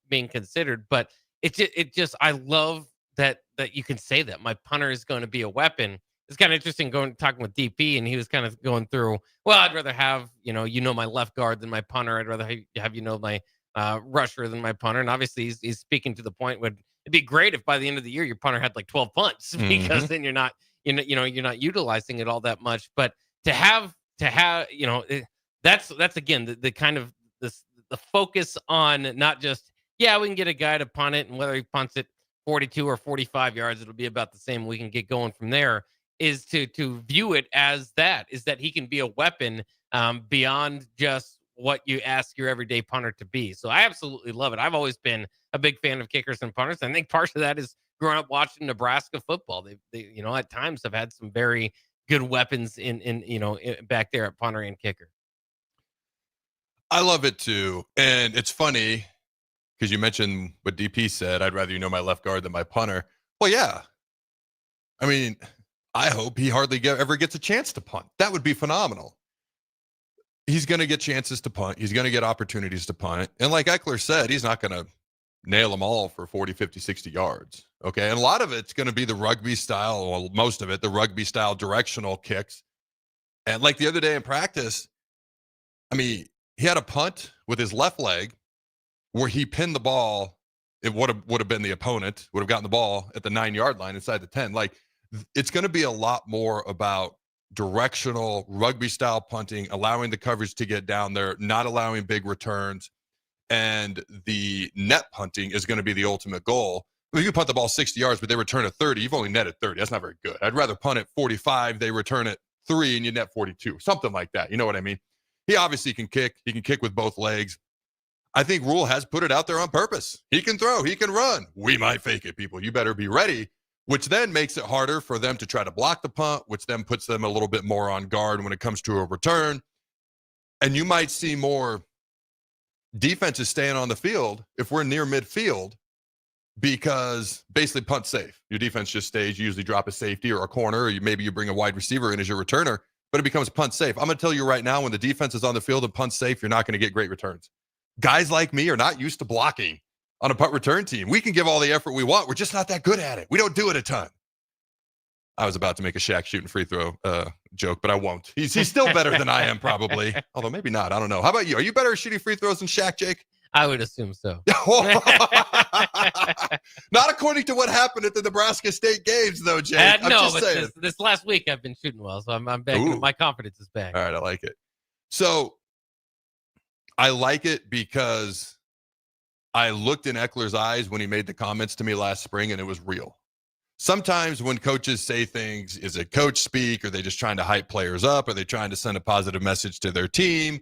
being considered, but it just I love that you can say that my punter is going to be a weapon. It's kind of interesting talking with DP, and he was kind of going through, well, I'd rather have, my left guard than my punter. I'd rather have my rusher than my punter. And obviously he's speaking to the point where it'd be great if by the end of the year your punter had like 12 punts because then you're not utilizing it all that much. But to have that's again the kind of the focus on not just, we can get a guy to punt it, and whether he punts it 42 or 45 yards, it'll be about the same. We can get going from there. Is to view it as that he can be a weapon beyond just what you ask your everyday punter to be. So I absolutely love it. I've always been a big fan of kickers and punters. I think part of that is growing up watching Nebraska football. They at times have had some very good weapons in back there at punter and kicker. I love it too, and it's funny because you mentioned what DP said. I'd rather my left guard than my punter. Well, yeah. I mean, I hope he hardly ever gets a chance to punt. That would be phenomenal. He's going to get chances to punt. He's going to get opportunities to punt. And like Eckler said, he's not going to nail them all for 40, 50, 60 yards. Okay. And a lot of it's going to be the rugby style, well, most of it, the rugby style directional kicks. And like the other day in practice, I mean, he had a punt with his left leg where he pinned the ball. It would have been the opponent, would have gotten the ball at the 9-yard line inside the 10. Like, it's going to be a lot more about directional rugby style punting, allowing the coverage to get down there, not allowing big returns. And the net punting is going to be the ultimate goal. If you punt the ball 60 yards, but they return at 30, you've only netted 30. That's not very good. I'd rather punt at 45, they return at 3, and you net 42, something like that. You know what I mean? He obviously can kick. He can kick with both legs. I think Rule has put it out there on purpose. He can throw. He can run. We might fake it, people. You better be ready. Which then makes it harder for them to try to block the punt, which then puts them a little bit more on guard when it comes to a return. And you might see more defenses staying on the field if we're near midfield because basically punt safe. Your defense just stays. You usually drop a safety or a corner, or maybe you bring a wide receiver in as your returner, but it becomes punt safe. I'm going to tell you right now, when the defense is on the field and punt safe, you're not going to get great returns. Guys like me are not used to blocking on a punt return team. We can give all the effort we want. We're just not that good at it. We don't do it a ton. I was about to make a Shaq shooting free throw joke, but I won't. He's still better than I am, probably. Although maybe not. I don't know. How about you? Are you better at shooting free throws than Shaq, Jake? I would assume so. Not according to what happened at the Nebraska State games, though, Jake. I'm just saying. This last week I've been shooting well, so I'm back. My confidence is back. All right, I like it. So I like it because I looked in Eckler's eyes when he made the comments to me last spring, and it was real. Sometimes when coaches say things, is it coach speak? Are they just trying to hype players up? Are they trying to send a positive message to their team?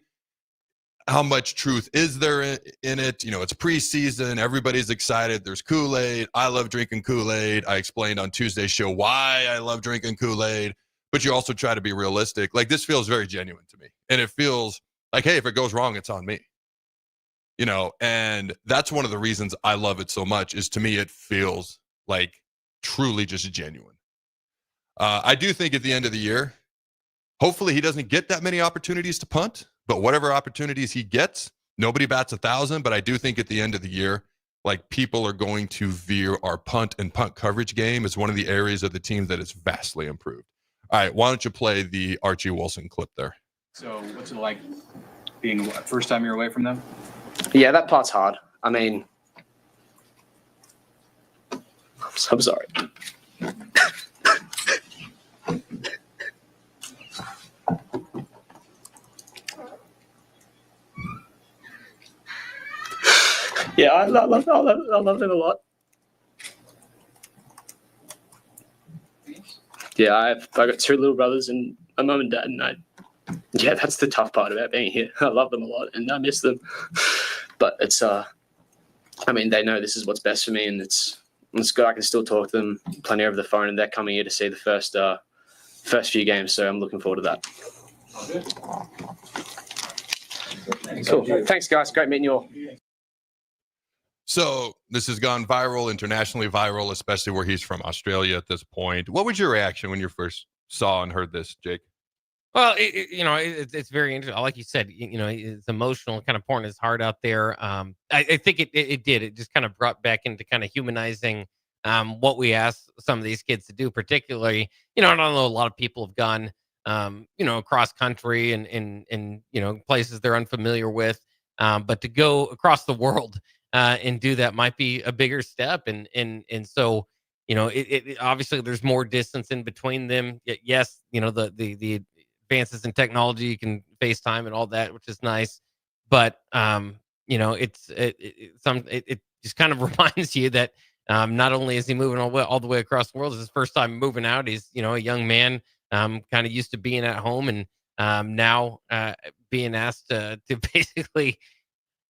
How much truth is there in it? It's preseason. Everybody's excited. There's Kool-Aid. I love drinking Kool-Aid. I explained on Tuesday's show why I love drinking Kool-Aid. But you also try to be realistic. Like, this feels very genuine to me. And it feels like, hey, if it goes wrong, it's on me. And that's one of the reasons I love it so much is, to me, it feels like truly just genuine. I do think at the end of the year, hopefully he doesn't get that many opportunities to punt, but whatever opportunities he gets, nobody bats 1,000. But I do think at the end of the year, like, people are going to view our punt and punt coverage game as one of the areas of the team that is vastly improved. All right, why don't you play the Archie Wilson clip there? So what's it like being first time you're away from them? Yeah, that part's hard. I mean, I'm so sorry. I love them a lot. Yeah, I've got two little brothers and a mum and dad, and yeah, that's the tough part about being here. I love them a lot and I miss them, but it's I mean, they know this is what's best for me, and it's good. I can still talk to them plenty over the phone, and they're coming here to see the first few games, so I'm looking forward to that. Cool. Thanks, guys. Great meeting you all. So this has gone viral, internationally viral, especially where he's from Australia at this point. What was your reaction when you first saw and heard this, Jake? Well, it's very interesting. Like you said, it's emotional, kind of pouring his heart out there. I think it did. It just kind of brought back into kind of humanizing what we asked some of these kids to do, particularly, I don't know, a lot of people have gone, across country and places they're unfamiliar with. But to go across the world and do that might be a bigger step. And so, it obviously there's more distance in between them. Yes, the advances in technology, you can FaceTime and all that, which is nice. But it just kind of reminds you that not only is he moving all the way across the world, it's his first time moving out. He's a young man, kind of used to being at home, and now being asked to basically,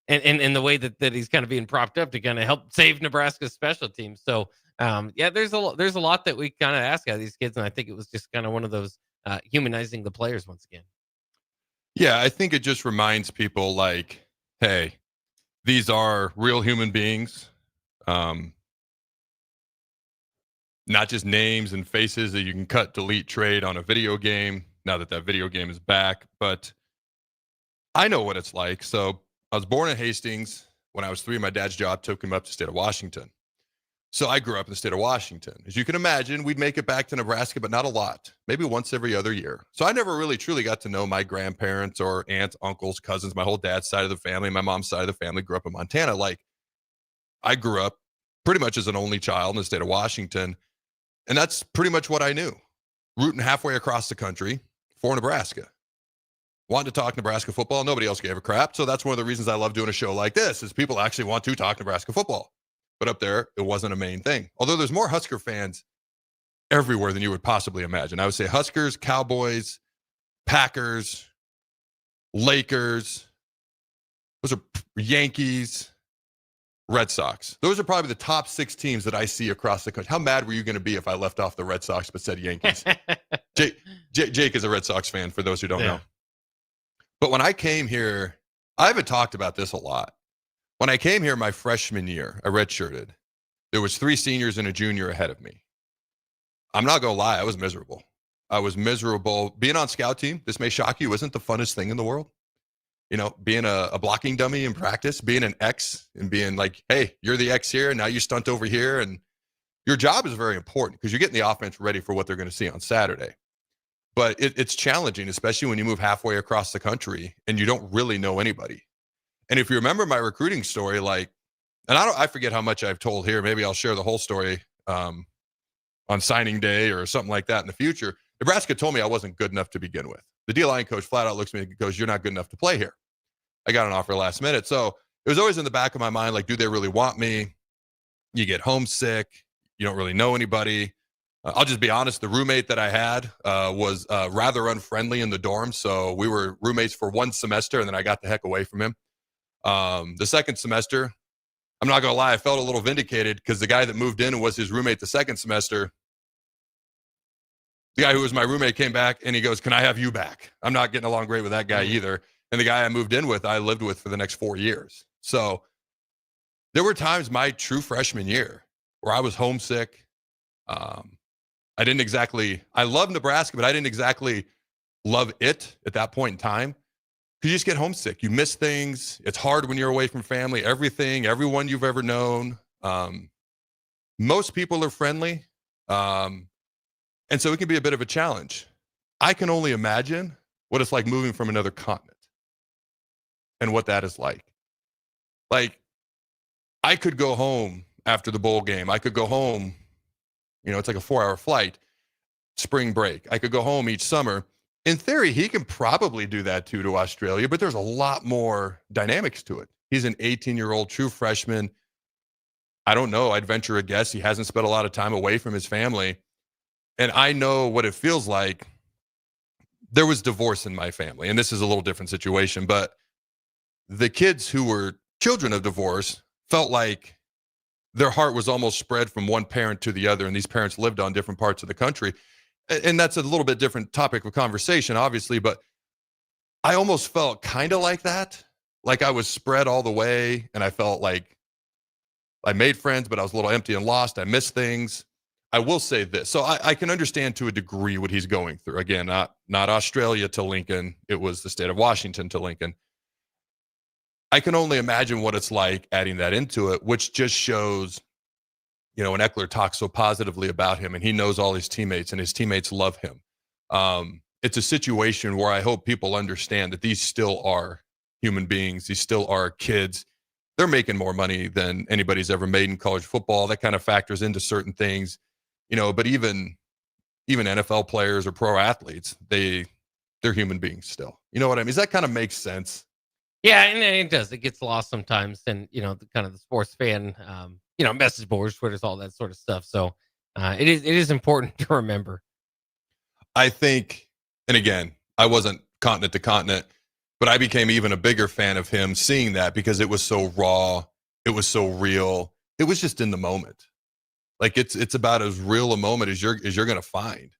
and the way that he's kind of being propped up to kind of help save Nebraska's special teams. So there's a lot that we kind of ask out of these kids, and I think it was just kind of one of those humanizing the players once again. Yeah, I think it just reminds people like, hey, these are real human beings, not just names and faces that you can cut, delete, trade on a video game now that video game is back. But I know what it's like. So I was born in Hastings. When I was 3, my dad's job took him up to the state of Washington. So I grew up in the state of Washington. As you can imagine, we'd make it back to Nebraska, but not a lot, maybe once every other year. So I never really truly got to know my grandparents or aunts, uncles, cousins. My whole dad's side of the family, my mom's side of the family grew up in Montana. Like, I grew up pretty much as an only child in the state of Washington. And that's pretty much what I knew. Rooting halfway across the country for Nebraska. Wanted to talk Nebraska football. Nobody else gave a crap. So that's one of the reasons I love doing a show like this, is people actually want to talk Nebraska football. But up there, it wasn't a main thing. Although there's more Husker fans everywhere than you would possibly imagine. I would say Huskers, Cowboys, Packers, Lakers, those are Yankees, Red Sox. Those are probably the top 6 teams that I see across the country. How mad were you going to be if I left off the Red Sox but said Yankees? Jake is a Red Sox fan, for those who don't know. But when I came here, I haven't talked about this a lot. When I came here my freshman year, I redshirted. There was 3 seniors and a junior ahead of me. I'm not going to lie, I was miserable. I was miserable. Being on scout team, this may shock you, isn't the funnest thing in the world. Being a blocking dummy in practice, being an X and being like, hey, you're the X here, and now you stunt over here. And your job is very important because you're getting the offense ready for what they're going to see on Saturday. But it's challenging, especially when you move halfway across the country and you don't really know anybody. And if you remember my recruiting story, I forget how much I've told here. Maybe I'll share the whole story on signing day or something like that in the future. Nebraska told me I wasn't good enough to begin with. The D-line coach flat out looks at me and goes, "You're not good enough to play here." I got an offer last minute. So it was always in the back of my mind, like, do they really want me? You get homesick. You don't really know anybody. I'll just be honest. The roommate that I had was rather unfriendly in the dorm. So we were roommates for 1 semester, and then I got the heck away from him. The second semester, I'm not going to lie, I felt a little vindicated because the guy that moved in and was his roommate the second semester, the guy who was my roommate came back and he goes, "Can I have you back?" I'm not getting along great with that guy either. And the guy I moved in with, I lived with for the next 4 years. So there were times my true freshman year where I was homesick. I love Nebraska, but I didn't exactly love it at that point in time. You just get homesick. You miss things. It's hard when you're away from family, everyone you've ever known. Most people are friendly. And so it can be a bit of a challenge. I can only imagine what it's like moving from another continent and what that is like. Like, I could go home after the bowl game. I could go home, it's like a 4-hour flight, spring break. I could go home each summer. In theory, he can probably do that too to Australia, but there's a lot more dynamics to it. He's an 18-year-old true freshman. I don't know. I'd venture a guess he hasn't spent a lot of time away from his family. And I know what it feels like. There was divorce in my family, and this is a little different situation, but the kids who were children of divorce felt like their heart was almost spread from one parent to the other, and these parents lived on different parts of the country. And that's a little bit different topic of conversation, obviously, but I almost felt kind of like that. Like I was spread all the way, and I felt like I made friends, but I was a little empty and lost. I missed things. I will say this. So I can understand to a degree what he's going through. Again, not Australia to Lincoln. It was the state of Washington to Lincoln. I can only imagine what it's like adding that into it, which just shows, and Eckler talks so positively about him, and he knows all his teammates, and his teammates love him. It's a situation where I hope people understand that these still are human beings. These still are kids. They're making more money than anybody's ever made in college football. That kind of factors into certain things. But even NFL players or pro athletes, they're human beings still. You know what I mean? Does that kind of make sense? Yeah, and it does. It gets lost sometimes, and the kind of the sports fan, message boards, Twitters, all that sort of stuff. So it is important to remember. I think, and again, I wasn't continent to continent, but I became even a bigger fan of him seeing that because it was so raw, it was so real, it was just in the moment. Like it's about as real a moment as you're going to find.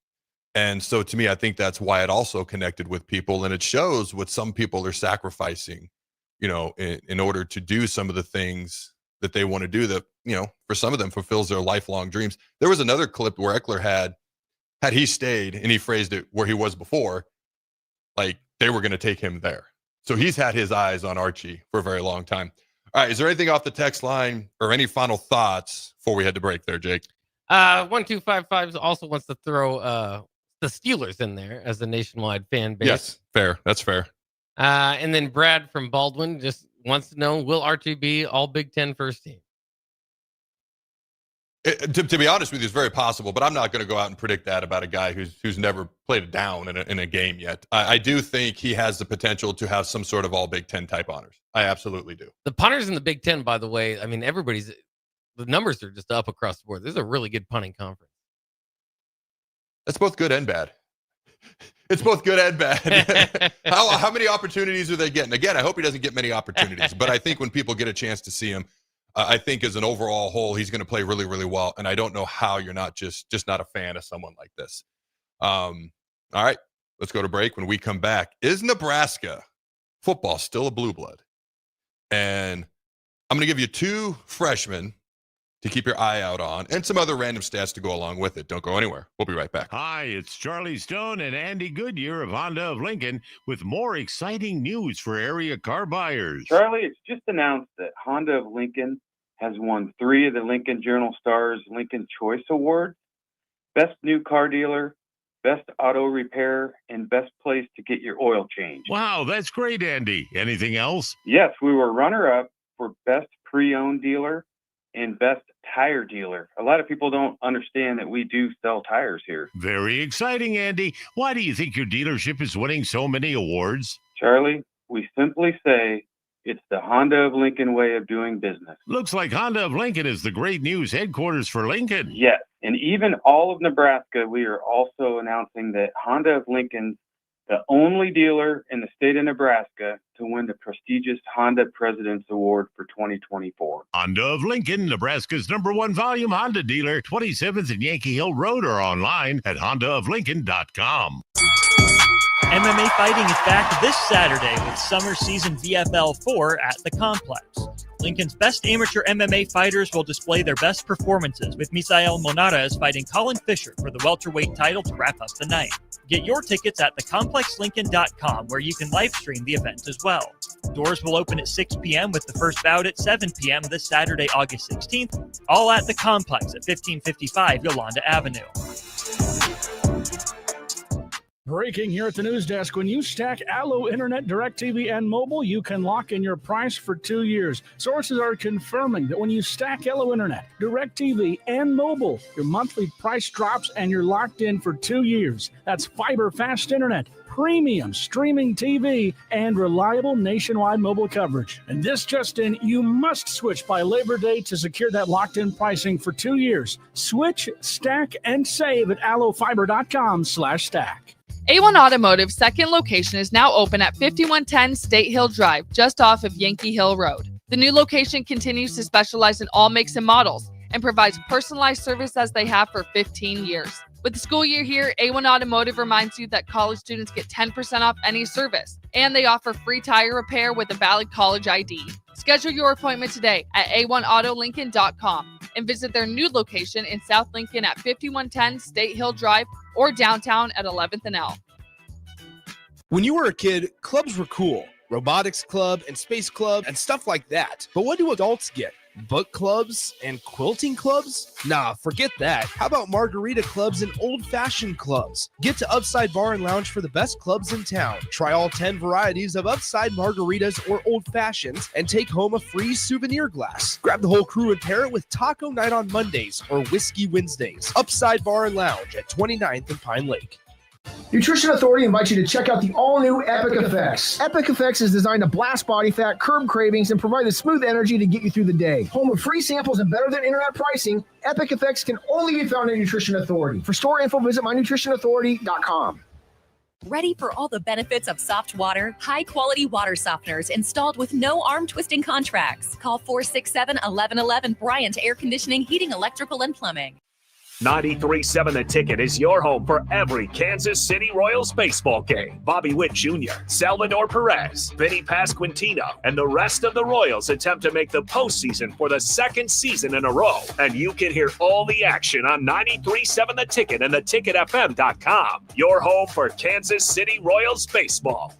And so to me, I think that's why it also connected with people. And it shows what some people are sacrificing, in order to do some of the things that they want to do that, for some of them fulfills their lifelong dreams. There was another clip where Eckler had he stayed, and he phrased it where he was before, like they were going to take him there. So he's had his eyes on Archie for a very long time. All right. Is there anything off the text line or any final thoughts before we head to break there, Jake? 1255 also wants to throw the Steelers in there as a nationwide fan base. Yes, fair. That's fair. And then Brad from Baldwin just wants to know, will Archie be all Big Ten first team? To be honest with you, it's very possible, but I'm not going to go out and predict that about a guy who's never played it down in a game yet. I do think he has the potential to have some sort of all Big Ten type honors. I absolutely do. The punters in the Big Ten, by the way, I mean, the numbers are just up across the board. This is a really good punting conference. That's both good and bad. It's both good and bad. How many opportunities are they getting? Again, I hope he doesn't get many opportunities, but I think when people get a chance to see him, I think as an overall whole, he's going to play really, really well. And I don't know how you're not just not a fan of someone like this. All right, let's go to break. When we come back, is Nebraska football still a blue blood? And I'm going to give you two freshmen to keep your eye out on and some other random stats to go along with it. Don't go anywhere. We'll be right back. Hi, it's Charlie Stone and Andy Goodyear of Honda of Lincoln with more exciting news for area car buyers. Charlie, it's just announced that Honda of Lincoln has won 3 of the Lincoln Journal-Star's Lincoln Choice Awards: Best New Car Dealer, Best Auto Repair, and Best Place to Get Your Oil Changed. Wow, that's great, Andy. Anything else? Yes, we were runner-up for Best Pre-Owned Dealer and Best Tire Dealer. A lot of people don't understand that we do sell tires here. Very exciting, Andy. Why do you think your dealership is winning so many awards? Charlie, we simply say it's the Honda of Lincoln way of doing business. Looks like Honda of Lincoln is the great news headquarters for Lincoln. Yes, and even all of Nebraska, we are also announcing that Honda of Lincoln's the only dealer in the state of Nebraska to win the prestigious Honda President's Award for 2024. Honda of Lincoln, Nebraska's #1 volume Honda dealer, 27th and Yankee Hill Road, or online at hondaoflincoln.com. MMA fighting is back this Saturday with Summer Season VFL 4 at the Complex. Lincoln's best amateur MMA fighters will display their best performances, with Misael Monares fighting Colin Fisher for the welterweight title to wrap up the night. Get your tickets at thecomplexlincoln.com, where you can live stream the event as well. Doors will open at 6 p.m. with the first bout at 7 p.m. this Saturday, August 16th, all at the Complex at 1555 Yolanda Avenue. Breaking here at the news desk. When you stack Allo Internet, DirecTV, and mobile, you can lock in your price for 2 years. Sources are confirming that when you stack Allo Internet, DirecTV, and mobile, your monthly price drops and you're locked in for 2 years. That's fiber fast internet, premium streaming TV, and reliable nationwide mobile coverage. And this just in, you must switch by Labor Day to secure that locked-in pricing for 2 years. Switch, stack, and save at allofiber.com/stack. A1 Automotive's second location is now open at 5110 State Hill Drive, just off of Yankee Hill Road. The new location continues to specialize in all makes and models and provides personalized service as they have for 15 years. With the school year here, A1 Automotive reminds you that college students get 10% off any service, and they offer free tire repair with a valid college ID. Schedule your appointment today at a1autolincoln.com and visit their new location in South Lincoln at 5110 State Hill Drive or downtown at 11th and L. When you were a kid, clubs were cool. Robotics club and space club and stuff like that. But what do adults get? Book clubs and quilting clubs? Nah, forget that. How about margarita clubs and old-fashioned clubs? Get to Upside Bar and Lounge for the best clubs in town. Try all 10 varieties of Upside margaritas or old fashions and take home a free souvenir glass. Grab the whole crew and pair it with taco night on Mondays or whiskey Wednesdays. Upside Bar and Lounge at 29th and Pine Lake. Nutrition Authority invites you to check out the all-new Epic Effects. Epic Effects is designed to blast body fat, curb cravings, and provide the smooth energy to get you through the day. Home of free samples and better than internet pricing, Epic Effects can only be found at Nutrition Authority. For store info, visit mynutritionauthority.com. Ready for all the benefits of soft water? High-quality water softeners installed with no arm-twisting contracts. Call 467-1111 Bryant Air Conditioning, Heating, Electrical, and Plumbing. 93.7 The Ticket is your home for every Kansas City Royals baseball game. Bobby Witt Jr., Salvador Perez, Vinny Pasquantino, and the rest of the Royals attempt to make the postseason for the second season in a row. And you can hear all the action on 93.7 The Ticket and theticketfm.com. Your home for Kansas City Royals baseball.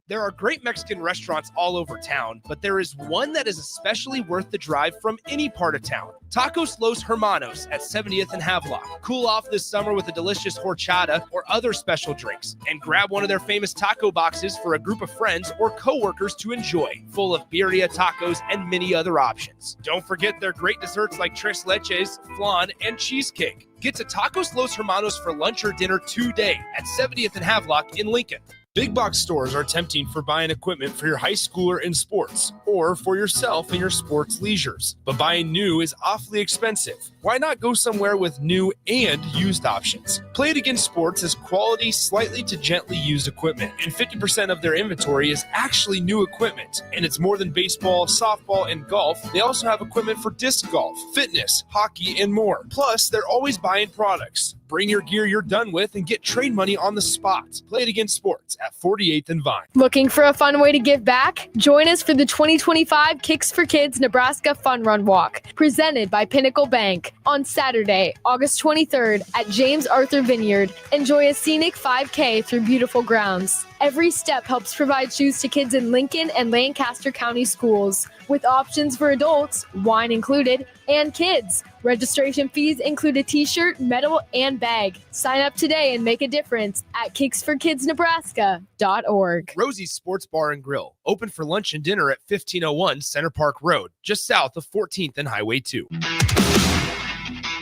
There are great Mexican restaurants all over town, but there is one that is especially worth the drive from any part of town. Tacos Los Hermanos at 70th and Havelock. Cool off this summer with a delicious horchata or other special drinks, and grab one of their famous taco boxes for a group of friends or coworkers to enjoy, full of birria tacos and many other options. Don't forget their great desserts like tres leches, flan, and cheesecake. Get to Tacos Los Hermanos for lunch or dinner today at 70th and Havelock in Lincoln. Big box stores are tempting for buying equipment for your high schooler in sports or for yourself in your sports leisures. But buying new is awfully expensive. Why not go somewhere with new and used options? Play It Again Sports has quality, slightly to gently used equipment, and 50% of their inventory is actually new equipment. And it's more than baseball, softball, and golf. They also have equipment for disc golf, fitness, hockey, and more. Plus, they're always buying products. Bring your gear you're done with and get trade money on the spot. Play It Again Sports at 48th and Vine. Looking for a fun way to give back? Join us for the 2025 Kicks for Kids Nebraska Fun Run Walk, presented by Pinnacle Bank. On Saturday, August 23rd at James Arthur Vineyard. Enjoy a scenic 5K through beautiful grounds. Every step helps provide shoes to kids in Lincoln and Lancaster County schools, with options for adults, wine included, and kids. Registration fees include a t-shirt, medal, and bag. Sign up today and make a difference at kicksforkidsnebraska.org. Rosie's Sports Bar and Grill, open for lunch and dinner at 1501 Center Park Road, just south of 14th and Highway 2.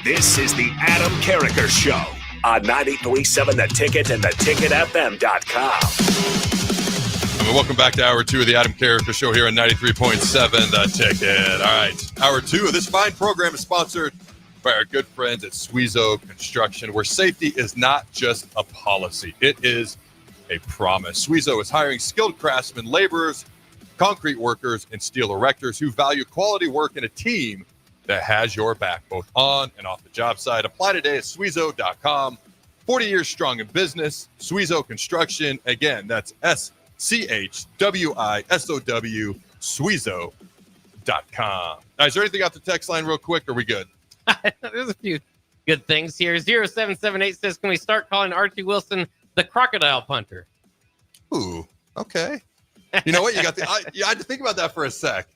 This is the Adam Carriker Show on 93.7 The Ticket and theticketfm.com. And welcome back to Hour 2 of the Adam Carriker Show here on 93.7 The Ticket. All right, Hour 2 of this fine program is sponsored by our good friends at Suizo Construction, where safety is not just a policy, it is a promise. Suizo is hiring skilled craftsmen, laborers, concrete workers, and steel erectors who value quality work in a team that has your back, both on and off the job site. Apply today at Suizo.com. 40 years strong in business. Suizo Construction. Again, that's SCHWISOW, Suizo.com. Now, is there anything off the text line real quick? Or are we good? There's a few good things here. 0778 says, can we start calling Archie Wilson the crocodile punter? Ooh, okay. You know what? You had to think about that for a sec.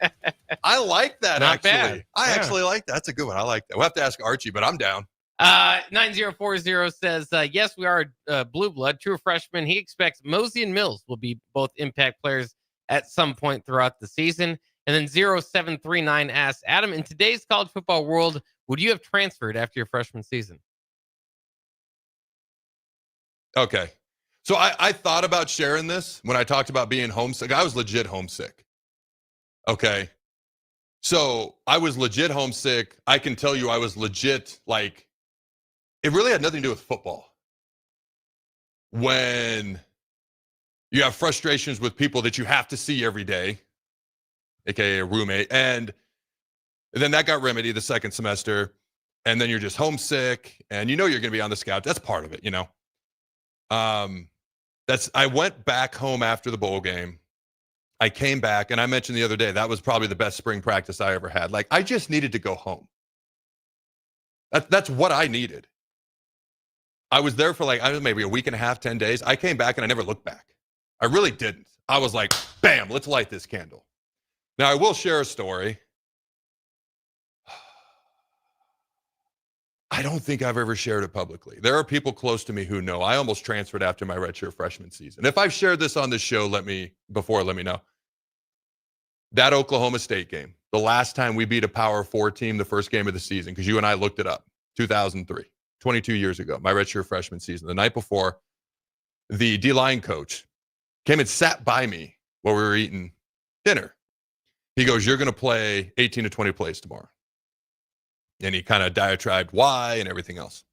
I like that. Not actually. bad. I actually like that. That's a good one. I like that. We'll have to ask Archie, but I'm down. 9040 says, yes, we are blue blood, true freshman. He expects Mosey and Mills will be both impact players at some point throughout the season. And then 0739 asks, Adam, in today's college football world, would you have transferred after your freshman season? Okay. So I thought about sharing this when I talked about being homesick. I was legit homesick. Okay. So I was legit homesick. I can tell you I was legit, like, it really had nothing to do with football. When you have frustrations with people that you have to see every day, aka a roommate, and then that got remedied the second semester, and then you're just homesick, and you know you're going to be on the scout. That's part of it, you know. I went back home after the bowl game. I came back, and I mentioned the other day that was probably the best spring practice I ever had. Like, I just needed to go home. That's what I needed. I was there for maybe a week and a half, 10 days. I came back and I never looked back. I really didn't. I was like, bam, let's light this candle. Now, I will share a story. I don't think I've ever shared it publicly. There are people close to me who know. I almost transferred after my redshirt freshman season. If I've shared this on this show, let me know. That Oklahoma State game, the last time we beat a Power 4 team, the first game of the season, because you and I looked it up, 2003. 22 years ago, my redshirt freshman season. The night before, the D-line coach came and sat by me while we were eating dinner. He goes, you're going to play 18 to 20 plays tomorrow. And he kind of diatribed why and everything else.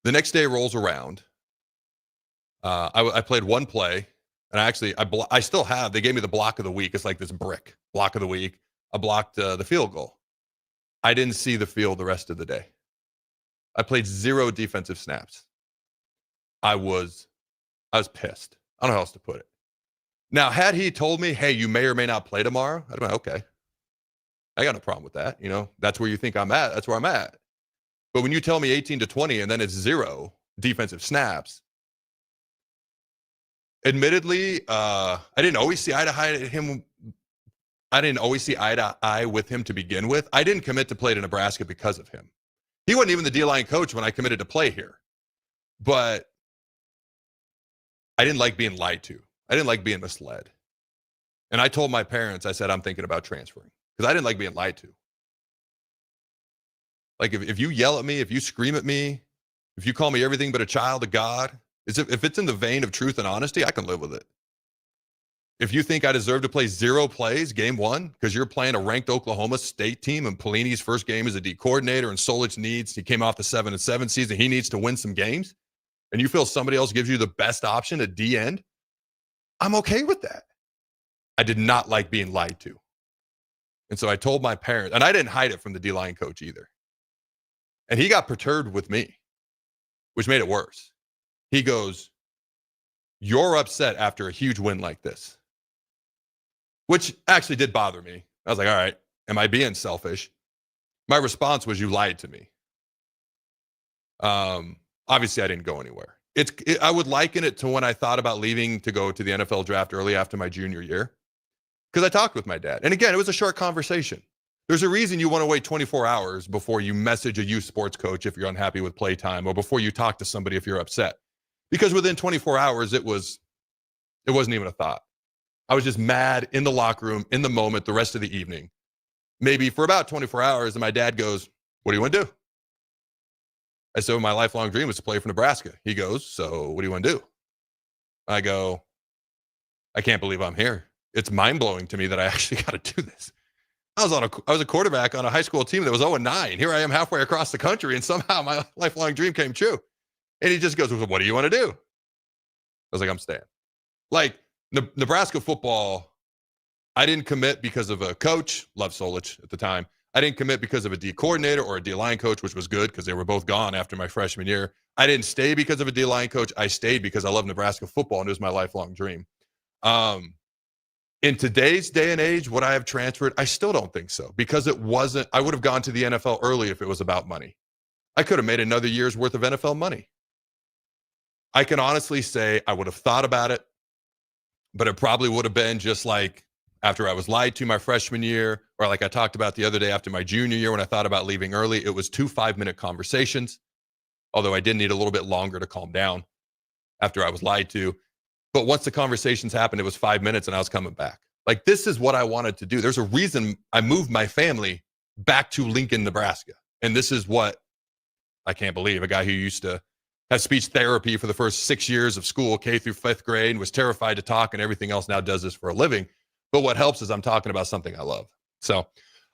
The next day rolls around. I played one play, and I still have, they gave me the block of the week. It's like this brick, block of the week. I blocked the field goal. I didn't see the field the rest of the day. I played 0 defensive snaps. I was pissed. I don't know how else to put it. Now, had he told me, hey, you may or may not play tomorrow, I'd be like, okay. I got no problem with that. You know, that's where you think I'm at. That's where I'm at. But when you tell me 18 to 20 and then it's 0 defensive snaps, admittedly, I didn't always see eye to eye with him to begin with. I didn't commit to play to Nebraska because of him. He wasn't even the D-line coach when I committed to play here. But I didn't like being lied to. I didn't like being misled. And I told my parents, I said, I'm thinking about transferring. Because I didn't like being lied to. Like, if you yell at me, if you scream at me, if you call me everything but a child of God, if it's in the vein of truth and honesty, I can live with it. If you think I deserve to play 0 plays game 1 because you're playing a ranked Oklahoma State team and Pelini's first game as a D coordinator and Solich he came off the 7-7 season, he needs to win some games, and you feel somebody else gives you the best option at D end, I'm okay with that. I did not like being lied to. And so I told my parents, and I didn't hide it from the D-line coach either. And he got perturbed with me, which made it worse. He goes, you're upset after a huge win like this. Which actually did bother me. I was like, all right, am I being selfish? My response was, you lied to me. Obviously, I didn't go anywhere. I would liken it to when I thought about leaving to go to the NFL draft early after my junior year. Because I talked with my dad. And again, it was a short conversation. There's a reason you want to wait 24 hours before you message a youth sports coach if you're unhappy with play time, or before you talk to somebody if you're upset. Because within 24 hours, it wasn't even a thought. I was just mad in the locker room, in the moment, the rest of the evening. Maybe for about 24 hours, and my dad goes, what do you want to do? I said, well, my lifelong dream was to play for Nebraska. He goes, so what do you want to do? I go, I can't believe I'm here. It's mind-blowing to me that I actually got to do this. I was a quarterback on a high school team that was 0-9. Here I am halfway across the country, and somehow my lifelong dream came true. And he just goes, well, what do you want to do? I was like, I'm staying. Like, Nebraska football, I didn't commit because of a coach. Loved Solich at the time. I didn't commit because of a D coordinator or a D-line coach, which was good because they were both gone after my freshman year. I didn't stay because of a D-line coach. I stayed because I love Nebraska football, and it was my lifelong dream. In today's day and age, would I have transferred? I still don't think so, because I would have gone to the NFL early if it was about money. I could have made another year's worth of NFL money. I can honestly say I would have thought about it, but it probably would have been just like after I was lied to my freshman year, or like I talked about the other day after my junior year when I thought about leaving early. It was 2 5-minute conversations, although I did need a little bit longer to calm down after I was lied to. But once the conversations happened, it was 5 minutes and I was coming back. Like, this is what I wanted to do. There's a reason I moved my family back to Lincoln, Nebraska. And this is what I can't believe. A guy who used to have speech therapy for the first 6 years of school, K through 5th grade, and was terrified to talk and everything else, now does this for a living. But what helps is I'm talking about something I love. So,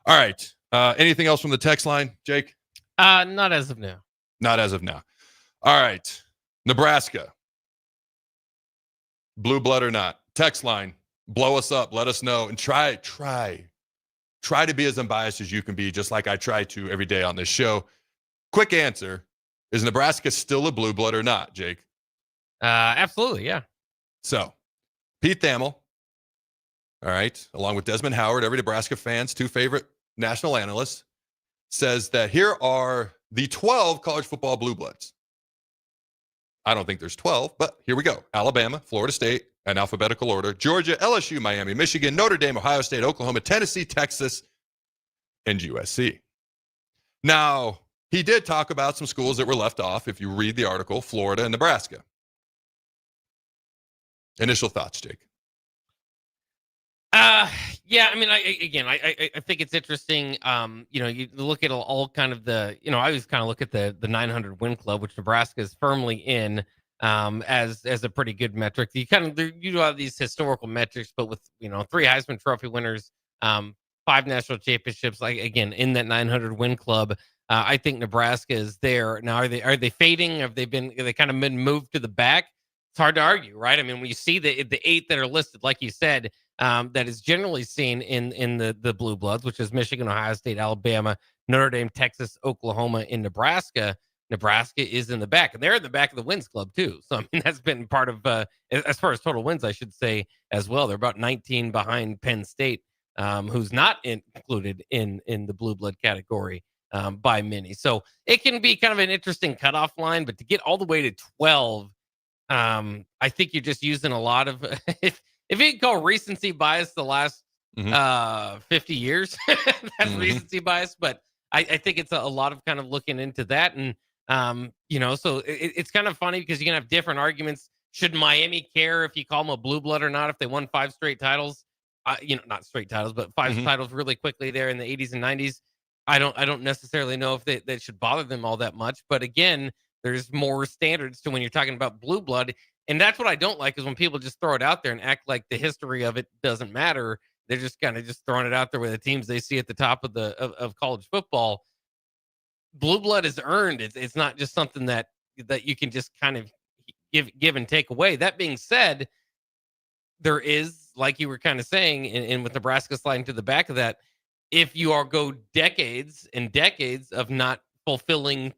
all right. Anything else from the text line, Jake? Not as of now. Not as of now. All right. Nebraska. Blue blood or not. Text line. Blow us up. Let us know. And try to be as unbiased as you can be, just like I try to every day on this show. Quick answer. Is Nebraska still a blue blood or not, Jake? Absolutely, yeah. So, Pete Thamel, all right, along with Desmond Howard, every Nebraska fan's 2 favorite national analysts, says that here are the 12 college football blue bloods. I don't think there's 12, but here we go. Alabama, Florida State, in alphabetical order. Georgia, LSU, Miami, Michigan, Notre Dame, Ohio State, Oklahoma, Tennessee, Texas, and USC. Now, he did talk about some schools that were left off, if you read the article, Florida and Nebraska. Initial thoughts, Jake? Yeah, I mean, I think it's interesting. You look at all kind of the, I always kind of look at the 900 win club, which Nebraska is firmly in, as a pretty good metric. You do have these historical metrics, but with 3 Heisman Trophy winners, 5 national championships, like again in that 900 win club. I think Nebraska is there now. Are they fading? Have they kind of been moved to the back? It's hard to argue, right? I mean, when you see the 8 that are listed, like you said, that is generally seen in the blue bloods, which is Michigan, Ohio State, Alabama, Notre Dame, Texas, Oklahoma, and Nebraska. Nebraska is in the back, and they're in the back of the wins club too. So I mean, that's been part of as far as total wins, I should say as well. They're about 19 behind Penn State, who's not included in the blue blood category by many. So it can be kind of an interesting cutoff line, but to get all the way to 12, I think you're just using a lot of if you can call recency bias the last 50 years, that's recency bias. But I think it's a lot of kind of looking into that. And, so it's kind of funny because you can have different arguments. Should Miami care if you call them a blue blood or not if they won 5 straight titles? Not straight titles, but 5 titles really quickly there in the 80s and 90s. I don't necessarily know if that should bother them all that much. But again, there's more standards to when you're talking about blue blood. And that's what I don't like is when people just throw it out there and act like the history of it doesn't matter. They're just kind of just throwing it out there with the teams they see at the top of of college football. Blue blood is earned. It's not just something that you can just kind of give and take away. That being said, there is, like you were kind of saying, and with Nebraska sliding to the back of that, if you go decades and decades of not fulfilling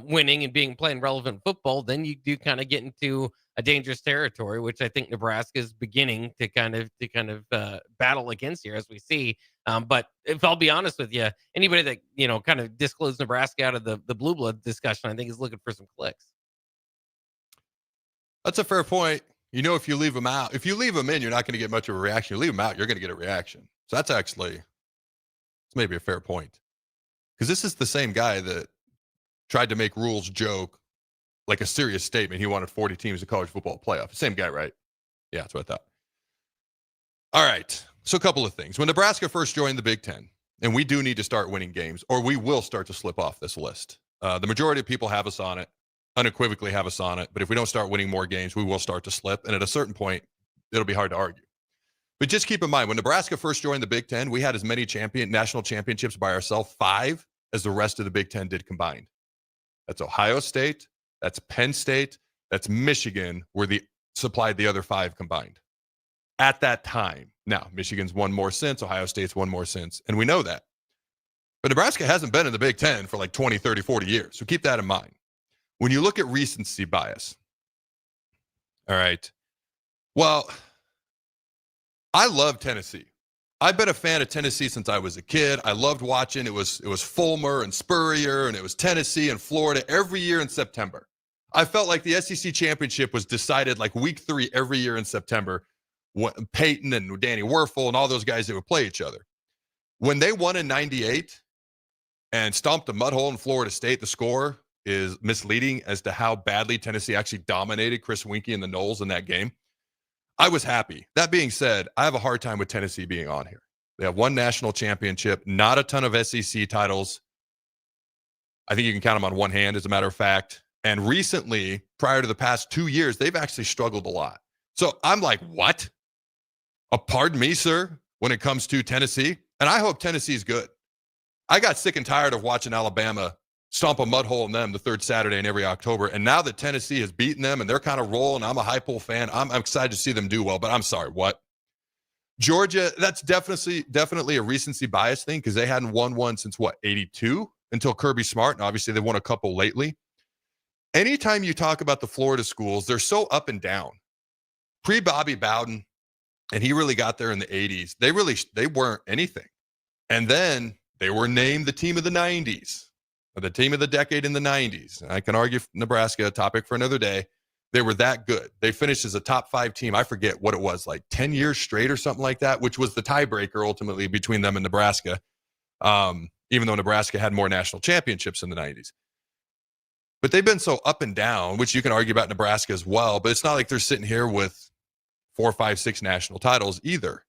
winning and playing relevant football, then you do kind of get into a dangerous territory, which I think Nebraska is beginning to kind of battle against here, as we see. But if I'll be honest with you, anybody that kind of disclosed Nebraska out of the blue blood discussion, I think is looking for some clicks. That's a fair point. If you leave them out, if you leave them in, you're not going to get much of a reaction. You leave them out, you're going to get a reaction. So that's actually maybe a fair point, because this is the same guy that tried to make rules joke like a serious statement. He wanted 40 teams in college football playoff. Same guy, right? Yeah, that's what I thought. All right. So a couple of things. When Nebraska first joined the Big Ten, and we do need to start winning games, or we will start to slip off this list. The majority of people have us on it, unequivocally have us on it. But if we don't start winning more games, we will start to slip. And at a certain point, it'll be hard to argue. But just keep in mind, when Nebraska first joined the Big Ten, we had as many national championships by ourselves, 5, as the rest of the Big Ten did combined. That's Ohio State, that's Penn State, that's Michigan, where they supplied the other 5 combined at that time. Now, Michigan's won more since, Ohio State's won more since, and we know that. But Nebraska hasn't been in the Big Ten for like 20, 30, 40 years, so keep that in mind. When you look at recency bias, all right, well, I love Tennessee. I've been a fan of Tennessee since I was a kid. I loved watching. It was Fulmer and Spurrier, and it was Tennessee and Florida every year in September. I felt like the SEC championship was decided like week 3 every year in September Peyton and Danny Werfel and all those guys that would play each other. When they won in 98 and stomped a mud hole in Florida State, the score is misleading as to how badly Tennessee actually dominated Chris Winkie and the Noles in that game. I was happy. That being said, I have a hard time with Tennessee being on here. They have one national championship, not a ton of SEC titles. I think you can count them on one hand, as a matter of fact. And recently, prior to the past 2 years, they've actually struggled a lot. So I'm like, what? Pardon me, sir, when it comes to Tennessee? And I hope Tennessee's good. I got sick and tired of watching Alabama stomp a mud hole in them the third Saturday in every October. And now that Tennessee has beaten them and they're kind of rolling, I'm a high pool fan. I'm excited to see them do well, but I'm sorry, what? Georgia, that's definitely a recency bias thing because they hadn't won one since, 82 until Kirby Smart, and obviously they've won a couple lately. Anytime you talk about the Florida schools, they're so up and down. Pre-Bobby Bowden, and he really got there in the 80s, they weren't anything. And then they were named the team of the 90s, or the team of the decade in the 90s. I can argue Nebraska, a topic for another day. They were that good. They finished as a top 5 team. I forget what it was, like 10 years straight or something like that, which was the tiebreaker ultimately between them and Nebraska, even though Nebraska had more national championships in the 90s. But they've been so up and down, which you can argue about Nebraska as well, but it's not like they're sitting here with 4, 5, 6 national titles either.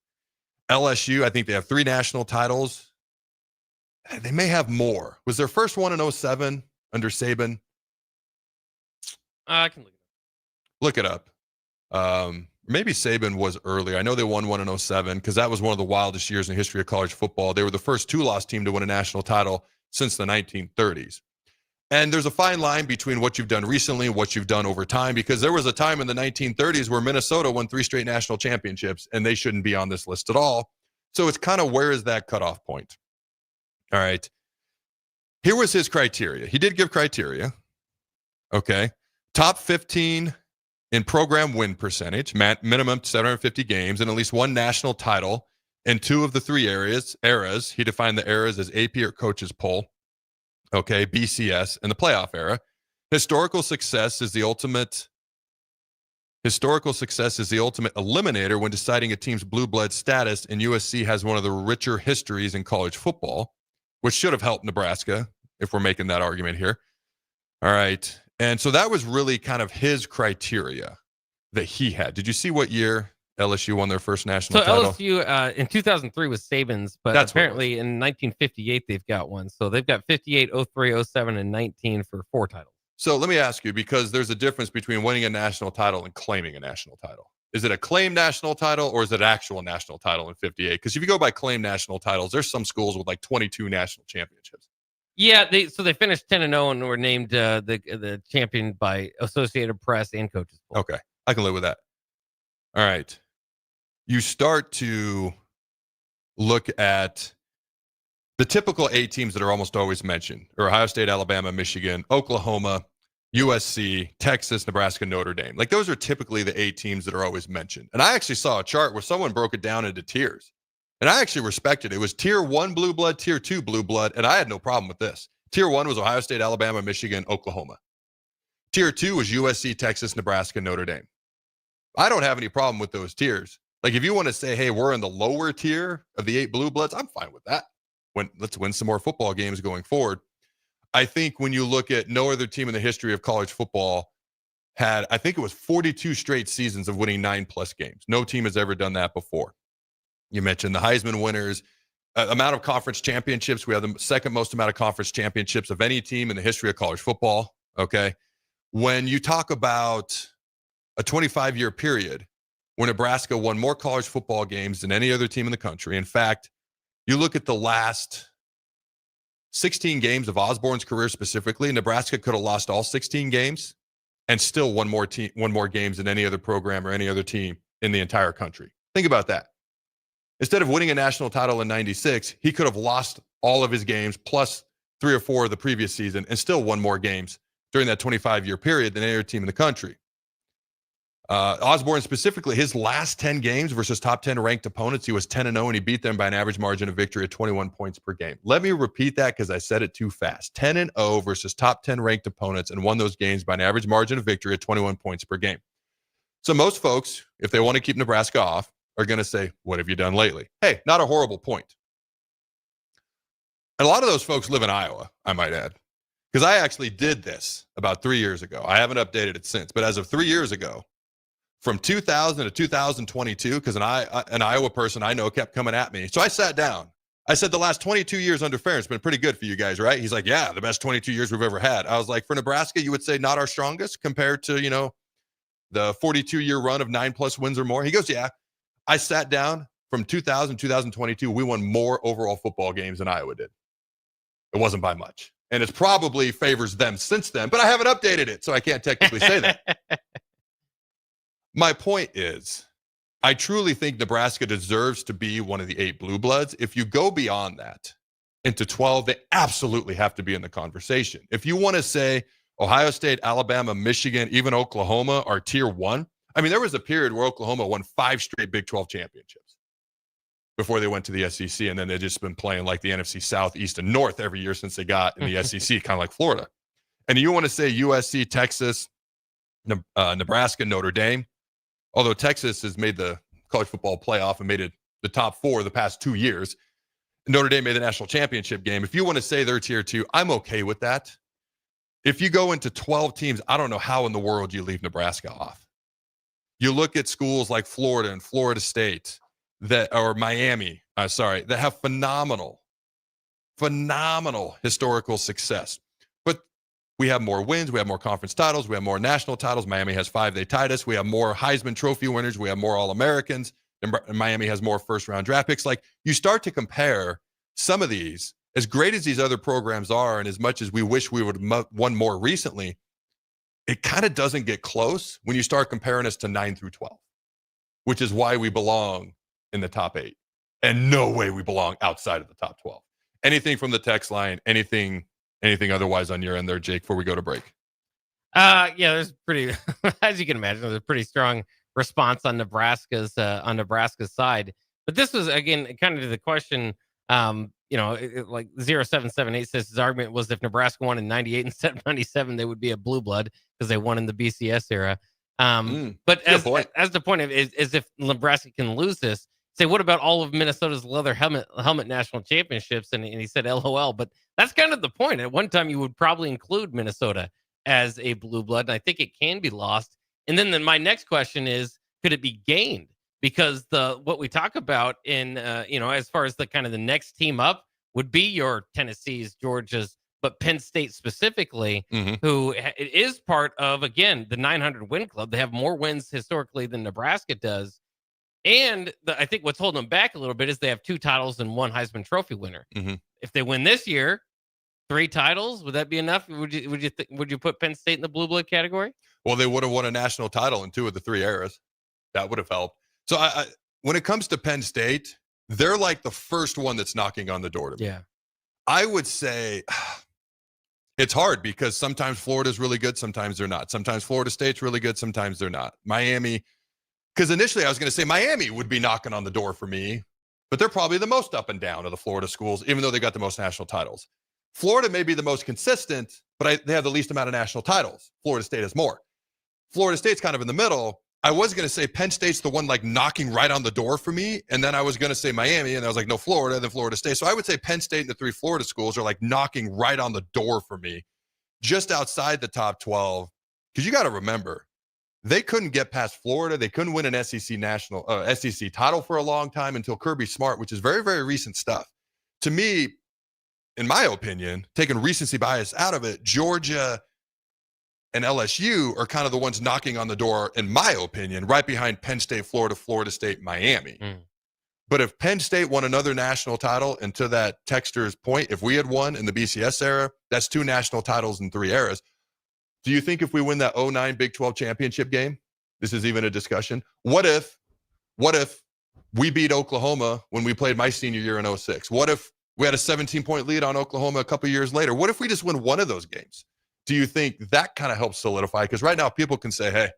LSU, I think they have 3 national titles. They may have more. Was their first one in 07 under Saban? I can look it up. Maybe Saban was earlier. I know they won one in 07 because that was one of the wildest years in the history of college football. They were the first 2-loss team to win a national title since the 1930s. And there's a fine line between what you've done recently and what you've done over time, because there was a time in the 1930s where Minnesota won 3 straight national championships, and they shouldn't be on this list at all. So it's kind of, where is that cutoff point? All right. Here was his criteria. He did give criteria. Okay. Top 15 in program win percentage, minimum 750 games, and at least 1 national title in 2 of the 3 eras. He defined the eras as AP or coaches poll. Okay, BCS, and the playoff era. Historical success is the ultimate eliminator when deciding a team's blue blood status, and USC has one of the richer histories in college football, which should have helped Nebraska if we're making that argument here. All right, and so that was really kind of his criteria that he had. Did you see what year LSU won their first national title? So LSU in 2003 was Saban's, but That's apparently in 1958 they've got one. So they've got 58, 03, 07, and 19 for 4 titles. So let me ask you, because there's a difference between winning a national title and claiming a national title. Is it a claimed national title or is it an actual national title in 58? Because if you go by claimed national titles, there's some schools with like 22 national championships. Yeah, they finished 10-0 and were named the champion by Associated Press and Coaches Poll. Okay, I can live with that. All right. You start to look at the typical 8 teams that are almost always mentioned, or Ohio State, Alabama, Michigan, Oklahoma, USC, Texas, Nebraska, Notre Dame. Like, those are typically the 8 teams that are always mentioned. And I actually saw a chart where someone broke it down into tiers. And I actually respected it. It was tier 1 blue blood, tier 2 blue blood, and I had no problem with this. Tier 1 was Ohio State, Alabama, Michigan, Oklahoma. Tier 2 was USC, Texas, Nebraska, Notre Dame. I don't have any problem with those tiers. Like, if you want to say, hey, we're in the lower tier of the 8 blue bloods, I'm fine with that. Let's win some more football games going forward. I think when you look at, no other team in the history of college football had, I think it was 42 straight seasons of winning 9+ games. No team has ever done that before. You mentioned the Heisman winners, amount of conference championships. We have the second most amount of conference championships of any team in the history of college football. Okay. When you talk about a 25-year period where Nebraska won more college football games than any other team in the country. In fact, you look at the last 16 games of Osborne's career specifically, Nebraska could have lost all 16 games and still won more games than any other program or any other team in the entire country. Think about that. Instead of winning a national title in 96, he could have lost all of his games plus 3 or 4 of the previous season and still won more games during that 25-year period than any other team in the country. Osborne specifically, his last 10 games versus top 10 ranked opponents, he was 10-0 and he beat them by an average margin of victory of 21 points per game. Let me repeat that because I said it too fast. 10-0 versus top 10 ranked opponents and won those games by an average margin of victory of 21 points per game. So most folks, if they want to keep Nebraska off, are going to say, what have you done lately? Hey, not a horrible point. And a lot of those folks live in Iowa, I might add, because I actually did this about 3 years ago. I haven't updated it since, but as of 3 years ago, from 2000 to 2022, because an Iowa person I know kept coming at me. So I sat down. I said, the last 22 years under Ferentz been pretty good for you guys, right? He's like, yeah, the best 22 years we've ever had. I was like, for Nebraska, you would say not our strongest compared to, the 42-year run of 9+ wins or more? He goes, yeah. I sat down from 2000 to 2022. We won more overall football games than Iowa did. It wasn't by much. And it probably favors them since then, but I haven't updated it, so I can't technically say that. My point is, I truly think Nebraska deserves to be one of the 8 blue bloods. If you go beyond that into 12, they absolutely have to be in the conversation. If you want to say Ohio State, Alabama, Michigan, even Oklahoma are tier 1. I mean, there was a period where Oklahoma won 5 straight Big 12 championships before they went to the SEC, and then they've just been playing like the NFC South, East, and North every year since they got in the SEC, kind of like Florida. And you want to say USC, Texas, Nebraska, Notre Dame, although Texas has made the college football playoff and made it the top 4 the past 2 years. Notre Dame made the national championship game. If you want to say they're tier 2, I'm okay with that. If you go into 12 teams, I don't know how in the world you leave Nebraska off. You look at schools like Florida and Florida State or Miami, that have phenomenal historical success. But we have more wins. We have more conference titles. We have more national titles. Miami has 5. They tied us. We have more Heisman Trophy winners. We have more All-Americans. And Miami has more first-round draft picks. Like, you start to compare some of these, as great as these other programs are, and as much as we wish we would have won more recently, it kind of doesn't get close when you start comparing us to 9 through 12, which is why we belong in the top 8. And no way we belong outside of the top 12. Anything from the text line, anything otherwise on your end there, Jake, before we go to break? Yeah, there's pretty, as you can imagine, there's a pretty strong response on Nebraska's side. But this was, again, kind of to the question, like 0778 says his argument was if Nebraska won in 98 instead of 97, they would be a blue blood because they won in the BCS era. But as the point of is if Nebraska can lose this, say, what about all of Minnesota's leather helmet national championships? And he said, LOL. But that's kind of the point. At one time, you would probably include Minnesota as a blue blood, and I think it can be lost. And then my next question is, could it be gained? Because what we talk about in, as far as the kind of the next team up would be your Tennessees, Georgias, but Penn State specifically, who is part of, again, the 900 win club. They have more wins historically than Nebraska does. And I think what's holding them back a little bit is they have 2 titles and 1 Heisman Trophy winner. If they win this year, 3 titles, would that be enough? Would you put Penn State in the blue blood category? Well, they would have won a national title in 2 of the 3 eras. That would have helped. So I when it comes to Penn State, they're like the first one that's knocking on the door to me. Yeah. I would say it's hard because sometimes Florida's really good, sometimes they're not. Sometimes Florida State's really good, sometimes they're not. Miami, because initially I was going to say Miami would be knocking on the door for me, but they're probably the most up and down of the Florida schools, even though they got the most national titles. Florida may be the most consistent, but they have the least amount of national titles. Florida State has more. Florida State's kind of in the middle. I was going to say Penn State's the one like knocking right on the door for me. And then I was going to say Miami, and I was like, no, Florida, then Florida State. So I would say Penn State and the 3 Florida schools are like knocking right on the door for me, just outside the top 12. Because you got to remember, they couldn't get past Florida. They couldn't win an SEC SEC title for a long time until Kirby Smart, which is very, very recent stuff. To me, in my opinion, taking recency bias out of it, Georgia and LSU are kind of the ones knocking on the door, in my opinion, right behind Penn State, Florida, Florida State, Miami. But if Penn State won another national title, and to that texter's point, if we had won in the BCS era, that's 2 national titles in 3 eras. Do you think if we win that 09 Big 12 championship game, this is even a discussion? What if we beat Oklahoma when we played my senior year in 06? What if we had a 17-point lead on Oklahoma a couple years later? What if we just win one of those games? Do you think that kind of helps solidify? Because right now people can say, hey,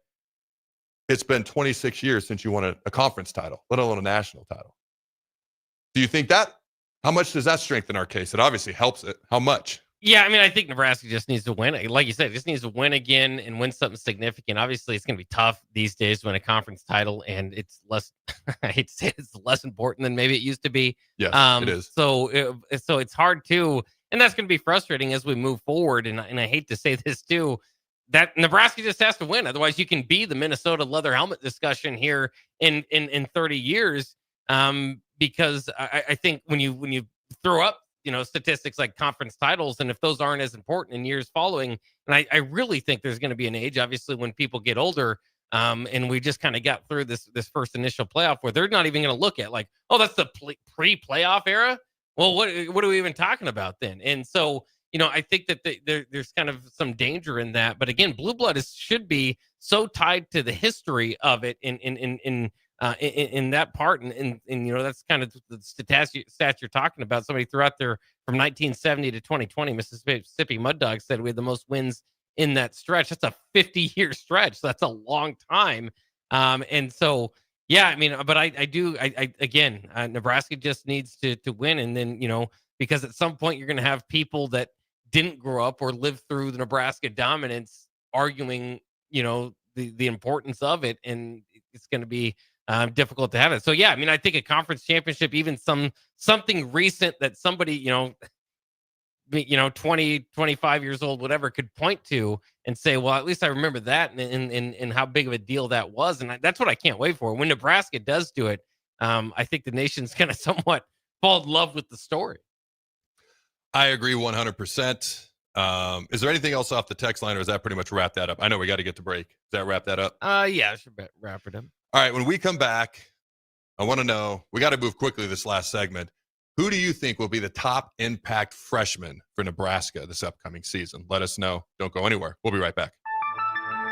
it's been 26 years since you won a conference title, let alone a national title. Do you think that? How much does that strengthen our case? It obviously helps it. How much? Yeah, I mean, I think Nebraska just needs to win. Like you said, just needs to win again and win something significant. Obviously, it's going to be tough these days to win a conference title, and it's less, I hate to say it, it's less important than maybe it used to be. Yes, it is. So it's hard to, and that's going to be frustrating as we move forward. And I hate to say this too, that Nebraska just has to win. Otherwise, you can be the Minnesota leather helmet discussion here in 30 years. Because I think when you throw up, statistics like conference titles, and if those aren't as important in years following, and I really think there's going to be an age, obviously, when people get older, and we just kind of got through this first initial playoff where they're not even going to look at like, oh, that's the pre-playoff era. Well, what are we even talking about then? And so, I think that there's kind of some danger in that. But again, blue blood should be so tied to the history of it in that part, and that's kind of the stats you're talking about. Somebody threw out there from 1970 to 2020, Mississippi Mud Dogs said we had the most wins in that stretch. That's a 50-year stretch. So that's a long time. And so, yeah, I mean, but I again, Nebraska just needs to win, and then because at some point you're going to have people that didn't grow up or live through the Nebraska dominance arguing, the importance of it, and it's going to be difficult to have it. So yeah, I mean, I think a conference championship, even something recent that somebody 20, 25 years old, whatever, could point to and say, well, at least I remember that and how big of a deal that was. And that's what I can't wait for. When Nebraska does do it, I think the nation's going to somewhat fall in love with the story. I agree 100%. Is there anything else off the text line, or is that pretty much wrap that up? I know we got to get to break. Does that wrap that up? Yeah, I should wrap it up. All right, when we come back, I want to know, we got to move quickly this last segment. Who do you think will be the top impact freshman for Nebraska this upcoming season? Let us know. Don't go anywhere. We'll be right back.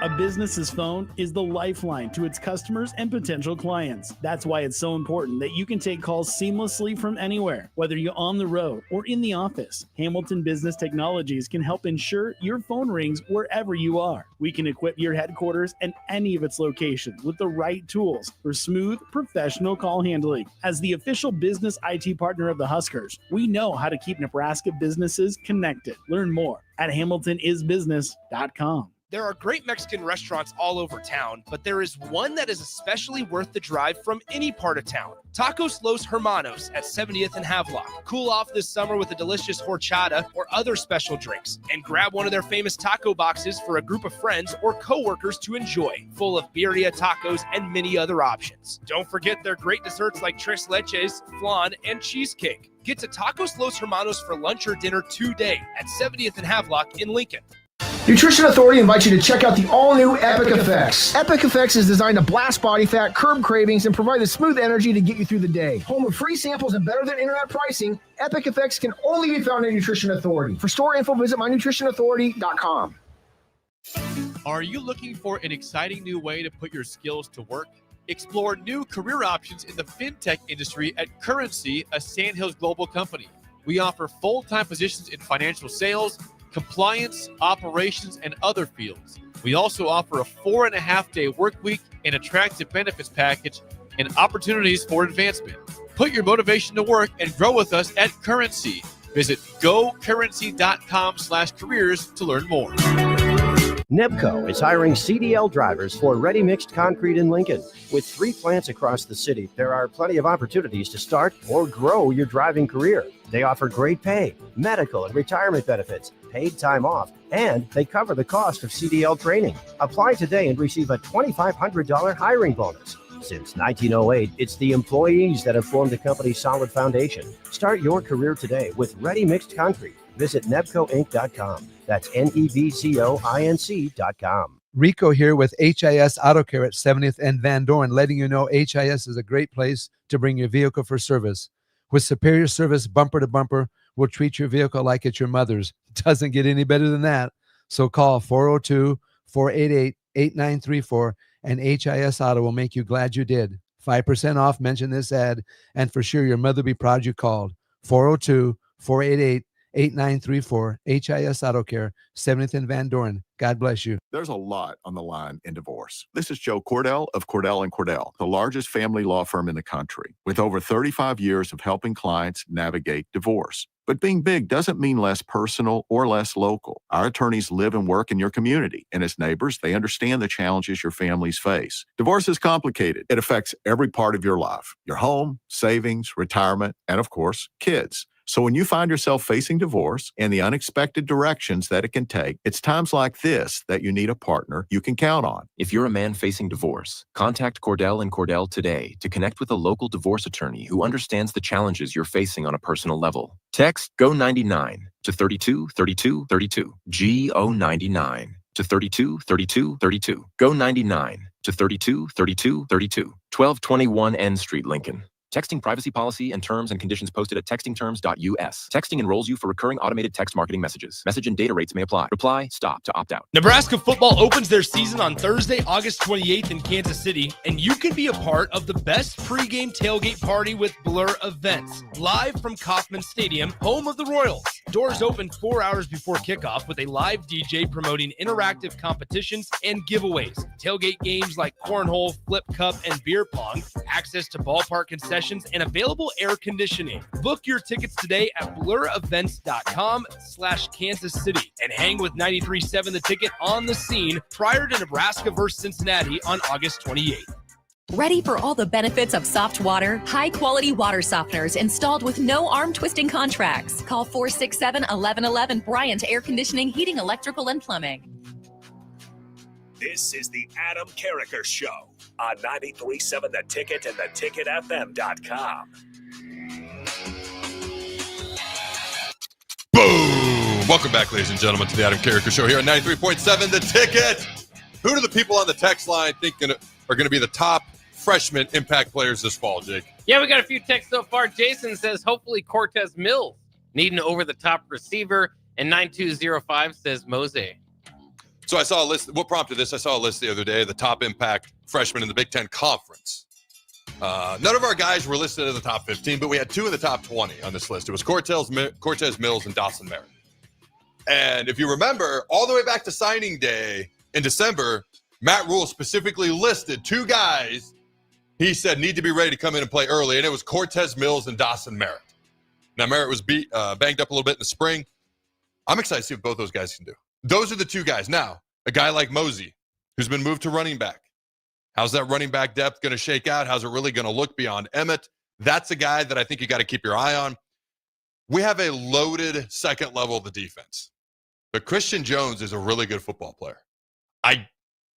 A business's phone is the lifeline to its customers and potential clients. That's why it's so important that you can take calls seamlessly from anywhere, whether you're on the road or in the office. Hamilton Business Technologies can help ensure your phone rings wherever you are. We can equip your headquarters and any of its locations with the right tools for smooth, professional call handling. As the official business IT partner of the Huskers, we know how to keep Nebraska businesses connected. Learn more at hamiltonisbusiness.com. There are great Mexican restaurants all over town, but there is one that is especially worth the drive from any part of town. Tacos Los Hermanos at 70th and Havelock. Cool off this summer with a delicious horchata or other special drinks, and grab one of their famous taco boxes for a group of friends or coworkers to enjoy, full of birria tacos and many other options. Don't forget their great desserts like tres leches, flan, and cheesecake. Get to Tacos Los Hermanos for lunch or dinner today at 70th and Havelock in Lincoln. Nutrition Authority invites you to check out the all-new Epic Effects. Epic Effects is designed to blast body fat, curb cravings, and provide the smooth energy to get you through the day. Home of free samples and better than internet pricing, Epic Effects can only be found at Nutrition Authority. For store info, visit mynutritionauthority.com. Are you looking for an exciting new way to put your skills to work? Explore new career options in the fintech industry at Currency, a Sandhills global company. We offer full-time positions in financial sales, compliance, operations, and other fields. We also offer a 4.5-day work week, an attractive benefits package, and opportunities for advancement. Put your motivation to work and grow with us at Currency. Visit gocurrency.com/careers to learn more. Nebco is hiring CDL drivers for ready-mixed concrete in Lincoln. With 3 plants across the city, there are plenty of opportunities to start or grow your driving career. They offer great pay, medical and retirement benefits, paid time off, and they cover the cost of CDL training. Apply today and receive a $2,500 hiring bonus. Since 1908, it's the employees that have formed the company's solid foundation. Start your career today with ready-mixed concrete. Visit nebcoinc.com. That's nebcoinc.com. Rico here with HIS Auto Care at 70th and Van Dorn, letting you know HIS is a great place to bring your vehicle for service. With superior service bumper to bumper, we'll treat your vehicle like it's your mother's. Doesn't get any better than that. So call 402-488-8934 and HIS Auto will make you glad you did. 5% off, mention this ad, and for sure your mother will be proud you called. 402-488-8934. 8934 HIS Auto Care, 70th and Van Doren. God bless you. There's a lot on the line in divorce. This is Joe Cordell of Cordell & Cordell, the largest family law firm in the country, with over 35 years of helping clients navigate divorce. But being big doesn't mean less personal or less local. Our attorneys live and work in your community, and as neighbors, they understand the challenges your families face. Divorce is complicated. It affects every part of your life, your home, savings, retirement, and of course, kids. So when you find yourself facing divorce and the unexpected directions that it can take, it's times like this that you need a partner you can count on. If you're a man facing divorce, contact Cordell & Cordell today to connect with a local divorce attorney who understands the challenges you're facing on a personal level. Text GO99 to 323232. GO99 to 323232. GO99 to 323232. 1221 N Street, Lincoln. Texting privacy policy and terms and conditions posted at textingterms.us. Texting enrolls you for recurring automated text marketing messages. Message and data rates may apply. Reply, stop to opt out. Nebraska football opens their season on Thursday, August 28th in Kansas City, and you can be a part of the best pregame tailgate party with Blur Events, live from Kauffman Stadium, home of the Royals. Doors open 4 hours before kickoff with a live DJ promoting interactive competitions and giveaways. Tailgate games like cornhole, flip cup, and beer pong, access to ballpark concessions, and available air conditioning. Book your tickets today at blurevents.com/Kansas City and hang with 93.7 The Ticket on the scene prior to Nebraska versus Cincinnati on August 28th. Ready for all the benefits of soft water? High-quality water softeners installed with no arm-twisting contracts. Call 467-1111 Bryant Air Conditioning, Heating, Electrical, and Plumbing. This is the Adam Carriker Show on 93.7 The Ticket and theticketfm.com. Boom! Welcome back, ladies and gentlemen, to the Adam Carriker Show here on 93.7 The Ticket. Who do the people on the text line think are going to be the top freshman impact players this fall, Jake? Yeah, we got a few texts so far. Jason says, hopefully Cortez Mills, needing over-the-top receiver. And 9205 says Mose. So I saw a list. What prompted this? I saw a list the other day, the top impact freshmen in the Big Ten Conference. None of our guys were listed in the top 15, but we had two in the top 20 on this list. It was Cortez Mills and Dawson Merritt. And if you remember, all the way back to signing day in December, Matt Rule specifically listed two guys he said need to be ready to come in and play early, and it was Cortez Mills and Dawson Merritt. Now, Merritt was banged up a little bit in the spring. I'm excited to see what both those guys can do. Those are the two guys. Now, a guy like Mosey, who's been moved to running back. How's that running back depth going to shake out? How's it really going to look beyond Emmett? That's a guy that I think you got to keep your eye on. We have a loaded second level of the defense. But Christian Jones is a really good football player.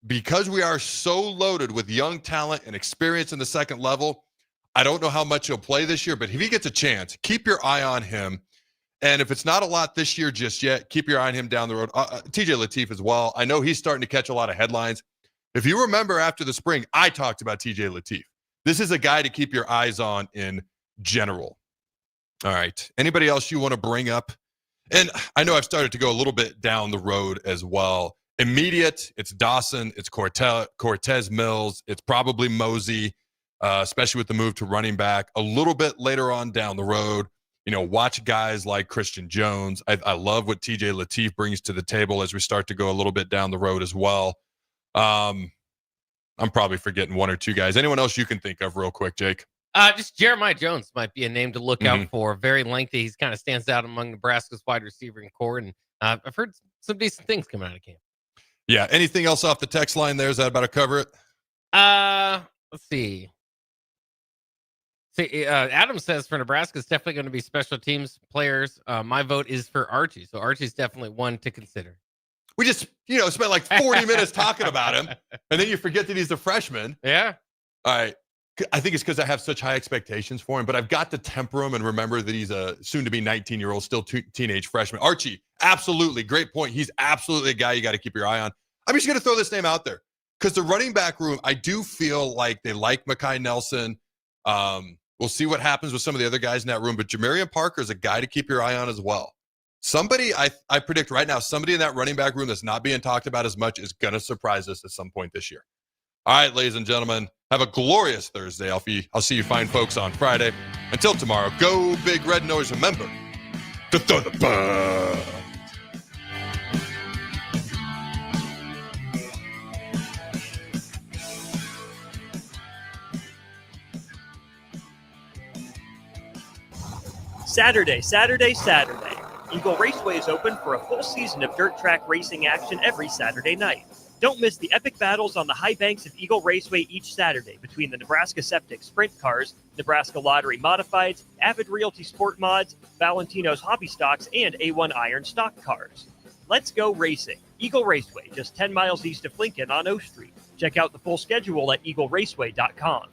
Because we are so loaded with young talent and experience in the second level, I don't know how much he'll play this year, but if he gets a chance, keep your eye on him. And if it's not a lot this year just yet, keep your eye on him down the road. TJ Lateef as well. I know he's starting to catch a lot of headlines. If you remember after the spring, I talked about TJ Lateef. This is a guy to keep your eyes on in general. All right. Anybody else you want to bring up? And I know I've started to go a little bit down the road as well. Immediate, it's Dawson, it's Cortez Mills, it's probably Mosey, especially with the move to running back. A little bit later on down the road, watch guys like Christian Jones. I love what TJ Lateef brings to the table as we start to go a little bit down the road as well. I'm probably forgetting one or two guys. Anyone else you can think of real quick, Jake? Just Jeremiah Jones might be a name to look out for. Very lengthy. He kind of stands out among Nebraska's wide receiving core, and I've heard some decent things coming out of camp. Yeah. Anything else off the text line there? Is that about to cover it? Let's see. Adam says for Nebraska, it's definitely going to be special teams players. My vote is for Archie. So Archie's definitely one to consider. We just, spent like 40 minutes talking about him, and then you forget that he's a freshman. Yeah. All right. I think it's because I have such high expectations for him, but I've got to temper him and remember that he's a soon-to-be 19-year-old, still teenage freshman. Archie, absolutely. Great point. He's absolutely a guy you got to keep your eye on. I'm just going to throw this name out there because the running back room, I do feel like they like Mekhi Nelson. We'll see what happens with some of the other guys in that room, but Jamarian Parker is a guy to keep your eye on as well. Somebody, I predict right now, somebody in that running back room that's not being talked about as much is going to surprise us at some point this year. All right, ladies and gentlemen, have a glorious Thursday. I'll see you fine folks on Friday. Until tomorrow, go Big Red Nose. Remember, to throw the ball. Saturday. Eagle Raceway is open for a full season of dirt track racing action every Saturday night. Don't miss the epic battles on the high banks of Eagle Raceway each Saturday between the Nebraska Septic Sprint Cars, Nebraska Lottery Modifieds, Avid Realty Sport Mods, Valentino's Hobby Stocks, and A1 Iron Stock Cars. Let's go racing. Eagle Raceway, just 10 miles east of Lincoln on O Street. Check out the full schedule at eagleraceway.com.